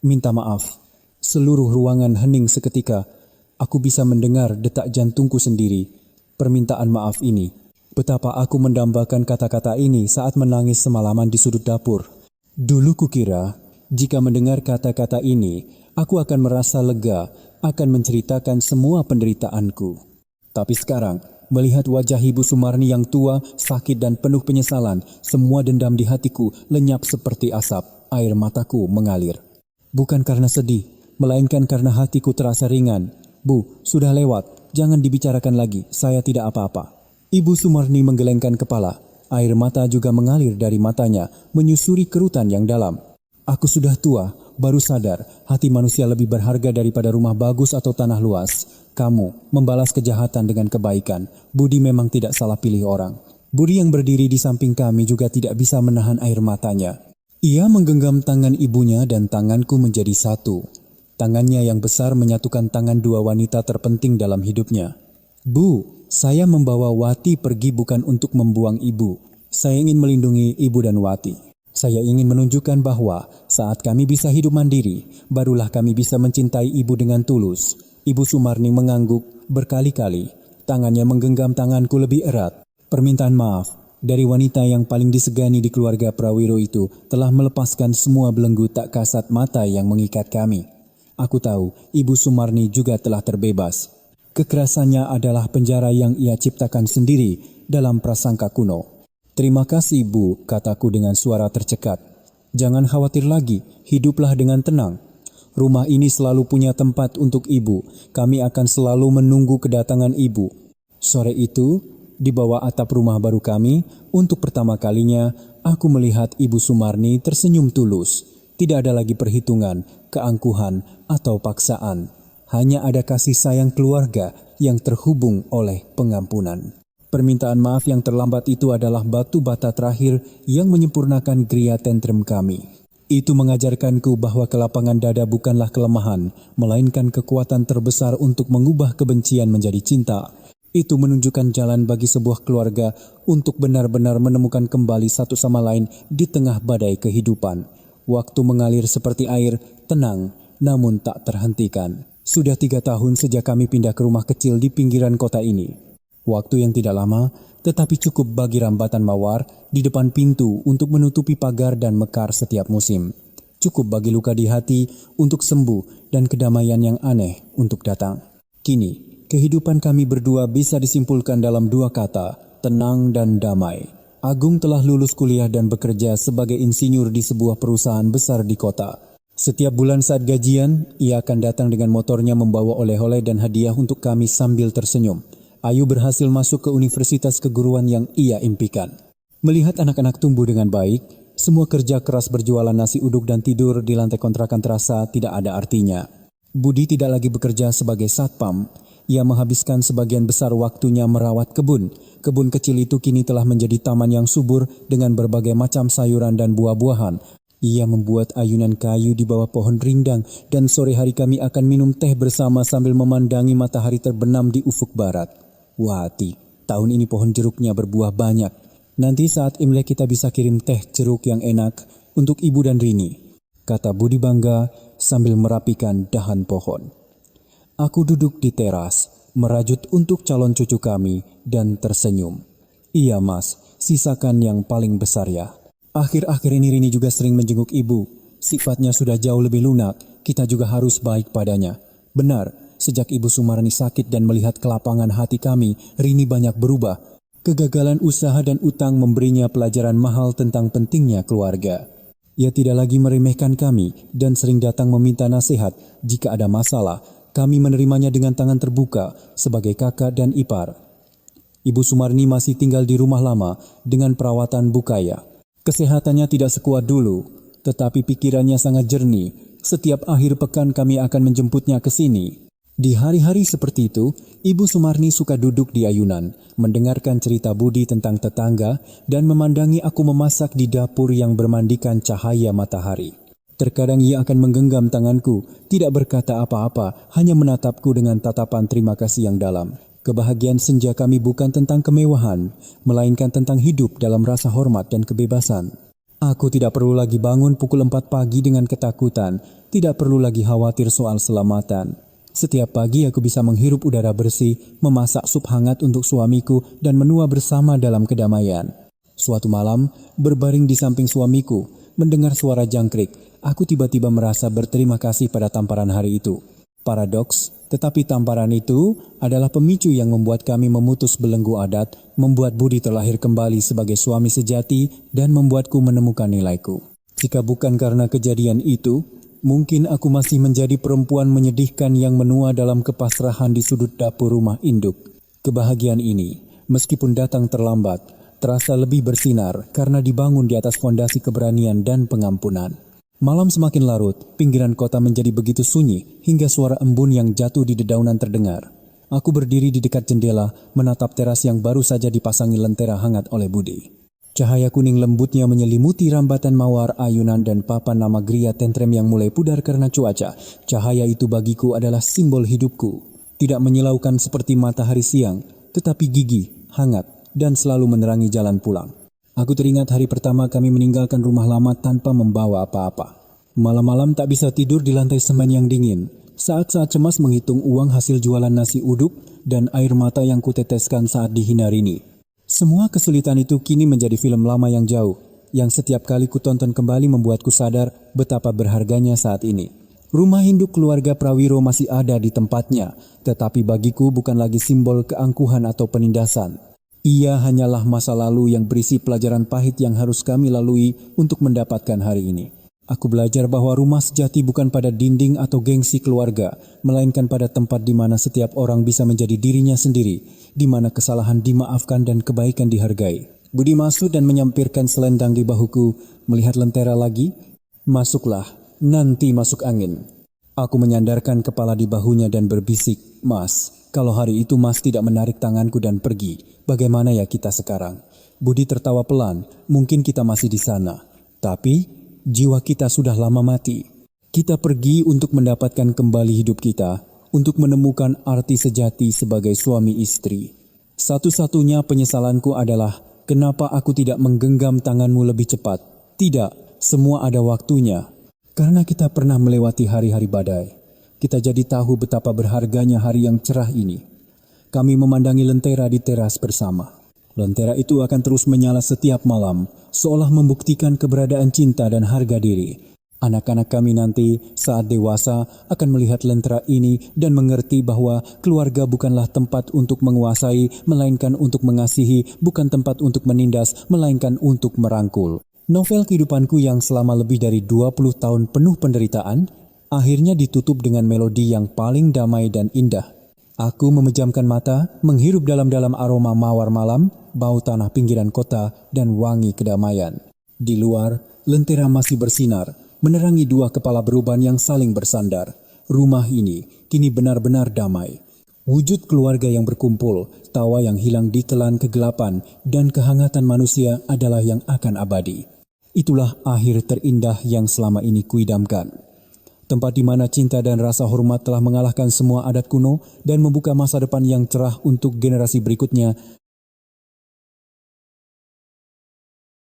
minta maaf. Seluruh ruangan hening seketika. Aku bisa mendengar detak jantungku sendiri. Permintaan maaf ini. Betapa aku mendambakan kata-kata ini saat menangis semalaman di sudut dapur. Dulu kukira, jika mendengar kata-kata ini, aku akan merasa lega, akan menceritakan semua penderitaanku. Tapi sekarang, melihat wajah Ibu Sumarni yang tua, sakit dan penuh penyesalan, semua dendam di hatiku lenyap seperti asap, air mataku mengalir. Bukan karena sedih, melainkan karena hatiku terasa ringan. Bu, sudah lewat, jangan dibicarakan lagi, saya tidak apa-apa. Ibu Sumarni menggelengkan kepala, air mata juga mengalir dari matanya, menyusuri kerutan yang dalam. Aku sudah tua, baru sadar, hati manusia lebih berharga daripada rumah bagus atau tanah luas. Kamu membalas kejahatan dengan kebaikan. Budi memang tidak salah pilih orang. Budi yang berdiri di samping kami juga tidak bisa menahan air matanya. Ia menggenggam tangan ibunya dan tanganku menjadi satu. Tangannya yang besar menyatukan tangan dua wanita terpenting dalam hidupnya. Bu, saya membawa Wati pergi bukan untuk membuang ibu. Saya ingin melindungi ibu dan Wati. Saya ingin menunjukkan bahwa saat kami bisa hidup mandiri, barulah kami bisa mencintai ibu dengan tulus. Ibu Sumarni mengangguk berkali-kali. Tangannya menggenggam tanganku lebih erat. Permintaan maaf dari wanita yang paling disegani di keluarga Prawiro itu telah melepaskan semua belenggu tak kasat mata yang mengikat kami. Aku tahu Ibu Sumarni juga telah terbebas. Kekerasannya adalah penjara yang ia ciptakan sendiri dalam prasangka kuno. Terima kasih, Bu, kataku dengan suara tercekat. Jangan khawatir lagi, hiduplah dengan tenang. Rumah ini selalu punya tempat untuk ibu. Kami akan selalu menunggu kedatangan ibu. Sore itu, di bawah atap rumah baru kami, untuk pertama kalinya, aku melihat Ibu Sumarni tersenyum tulus. Tidak ada lagi perhitungan, keangkuhan, atau paksaan. Hanya ada kasih sayang keluarga yang terhubung oleh pengampunan. Permintaan maaf yang terlambat itu adalah batu bata terakhir yang menyempurnakan Gria Tentrem kami. Itu mengajarkanku bahwa kelapangan dada bukanlah kelemahan, melainkan kekuatan terbesar untuk mengubah kebencian menjadi cinta. Itu menunjukkan jalan bagi sebuah keluarga untuk benar-benar menemukan kembali satu sama lain di tengah badai kehidupan. Waktu mengalir seperti air, tenang, namun tak terhentikan. Sudah 3 tahun sejak kami pindah ke rumah kecil di pinggiran kota ini. Waktu yang tidak lama, tetapi cukup bagi rambatan mawar di depan pintu untuk menutupi pagar dan mekar setiap musim. Cukup bagi luka di hati untuk sembuh dan kedamaian yang aneh untuk datang. Kini, kehidupan kami berdua bisa disimpulkan dalam 2 kata, tenang dan damai. Agung telah lulus kuliah dan bekerja sebagai insinyur di sebuah perusahaan besar di kota. Setiap bulan saat gajian, ia akan datang dengan motornya membawa oleh-oleh dan hadiah untuk kami sambil tersenyum. Ayu berhasil masuk ke universitas keguruan yang ia impikan. Melihat anak-anak tumbuh dengan baik, semua kerja keras berjualan nasi uduk dan tidur di lantai kontrakan terasa tidak ada artinya. Budi tidak lagi bekerja sebagai satpam. Ia menghabiskan sebagian besar waktunya merawat kebun. Kebun kecil itu kini telah menjadi taman yang subur dengan berbagai macam sayuran dan buah-buahan. Ia membuat ayunan kayu di bawah pohon rindang dan sore hari kami akan minum teh bersama sambil memandangi matahari terbenam di ufuk barat. Wati, tahun ini pohon jeruknya berbuah banyak. Nanti saat Imlek kita bisa kirim teh jeruk yang enak untuk Ibu dan Rini, kata Budi bangga sambil merapikan dahan pohon. Aku duduk di teras, merajut untuk calon cucu kami dan tersenyum. Iya mas, sisakan yang paling besar ya. Akhir-akhir ini Rini juga sering menjenguk ibu. Sifatnya sudah jauh lebih lunak, kita juga harus baik padanya. Benar, sejak Ibu Sumarni sakit dan melihat kelapangan hati kami, Rini banyak berubah. Kegagalan usaha dan utang memberinya pelajaran mahal tentang pentingnya keluarga. Ia tidak lagi meremehkan kami dan sering datang meminta nasihat jika ada masalah. Kami menerimanya dengan tangan terbuka sebagai kakak dan ipar. Ibu Sumarni masih tinggal di rumah lama dengan perawatan bukaya. Kesehatannya tidak sekuat dulu, tetapi pikirannya sangat jernih. Setiap akhir pekan kami akan menjemputnya ke sini. Di hari-hari seperti itu, Ibu Sumarni suka duduk di ayunan, mendengarkan cerita Budi tentang tetangga dan memandangi aku memasak di dapur yang bermandikan cahaya matahari. Terkadang ia akan menggenggam tanganku, tidak berkata apa-apa, hanya menatapku dengan tatapan terima kasih yang dalam. Kebahagiaan senja kami bukan tentang kemewahan, melainkan tentang hidup dalam rasa hormat dan kebebasan. Aku tidak perlu lagi bangun pukul 4 pagi dengan ketakutan, tidak perlu lagi khawatir soal selamatan. Setiap pagi aku bisa menghirup udara bersih, memasak sup hangat untuk suamiku dan menua bersama dalam kedamaian. Suatu malam, berbaring di samping suamiku, mendengar suara jangkrik, aku tiba-tiba merasa berterima kasih pada tamparan hari itu. Paradoks, tetapi tamparan itu adalah pemicu yang membuat kami memutus belenggu adat, membuat Budi terlahir kembali sebagai suami sejati dan membuatku menemukan nilaiku. Jika bukan karena kejadian itu, mungkin aku masih menjadi perempuan menyedihkan yang menua dalam kepasrahan di sudut dapur rumah induk. Kebahagiaan ini, meskipun datang terlambat, terasa lebih bersinar karena dibangun di atas fondasi keberanian dan pengampunan. Malam semakin larut, pinggiran kota menjadi begitu sunyi hingga suara embun yang jatuh di dedaunan terdengar. Aku berdiri di dekat jendela, menatap teras yang baru saja dipasangi lentera hangat oleh Budi. Cahaya kuning lembutnya menyelimuti rambatan mawar, ayunan dan papan nama geria tentrem yang mulai pudar karena cuaca. Cahaya itu bagiku adalah simbol hidupku. Tidak menyilaukan seperti matahari siang, tetapi gigih, hangat, dan selalu menerangi jalan pulang. Aku teringat hari pertama kami meninggalkan rumah lama tanpa membawa apa-apa. Malam-malam tak bisa tidur di lantai semen yang dingin. Saat-saat cemas menghitung uang hasil jualan nasi uduk dan air mata yang kuteteskan saat dihina Rini. Semua kesulitan itu kini menjadi film lama yang jauh, yang setiap kali kutonton kembali membuatku sadar betapa berharganya saat ini. Rumah induk keluarga Prawiro masih ada di tempatnya, tetapi bagiku bukan lagi simbol keangkuhan atau penindasan. Ia hanyalah masa lalu yang berisi pelajaran pahit yang harus kami lalui untuk mendapatkan hari ini. Aku belajar bahwa rumah sejati bukan pada dinding atau gengsi keluarga, melainkan pada tempat di mana setiap orang bisa menjadi dirinya sendiri, di mana kesalahan dimaafkan dan kebaikan dihargai. Budi masuk dan menyampirkan selendang di bahuku, melihat lentera lagi. Masuklah, nanti masuk angin. Aku menyandarkan kepala di bahunya dan berbisik, Mas, kalau hari itu Mas tidak menarik tanganku dan pergi, bagaimana ya kita sekarang? Budi tertawa pelan, mungkin kita masih di sana. Tapi, jiwa kita sudah lama mati. Kita pergi untuk mendapatkan kembali hidup kita, untuk menemukan arti sejati sebagai suami istri. Satu-satunya penyesalanku adalah, kenapa aku tidak menggenggam tanganmu lebih cepat? Tidak, semua ada waktunya. Karena kita pernah melewati hari-hari badai. Kita jadi tahu betapa berharganya hari yang cerah ini. Kami memandangi lentera di teras bersama. Lentera itu akan terus menyala setiap malam, seolah membuktikan keberadaan cinta dan harga diri. Anak-anak kami nanti saat dewasa akan melihat lentera ini dan mengerti bahwa keluarga bukanlah tempat untuk menguasai, melainkan untuk mengasihi, bukan tempat untuk menindas, melainkan untuk merangkul. Novel kehidupanku yang selama lebih dari 20 tahun penuh penderitaan, akhirnya ditutup dengan melodi yang paling damai dan indah. Aku memejamkan mata, menghirup dalam-dalam aroma mawar malam, bau tanah pinggiran kota, dan wangi kedamaian. Di luar, lentera masih bersinar, menerangi dua kepala beruban yang saling bersandar. Rumah ini kini benar-benar damai. Wujud keluarga yang berkumpul, tawa yang hilang ditelan kegelapan, dan kehangatan manusia adalah yang akan abadi. Itulah akhir terindah yang selama ini kuidamkan. Tempat di mana cinta dan rasa hormat telah mengalahkan semua adat kuno dan membuka masa depan yang cerah untuk generasi berikutnya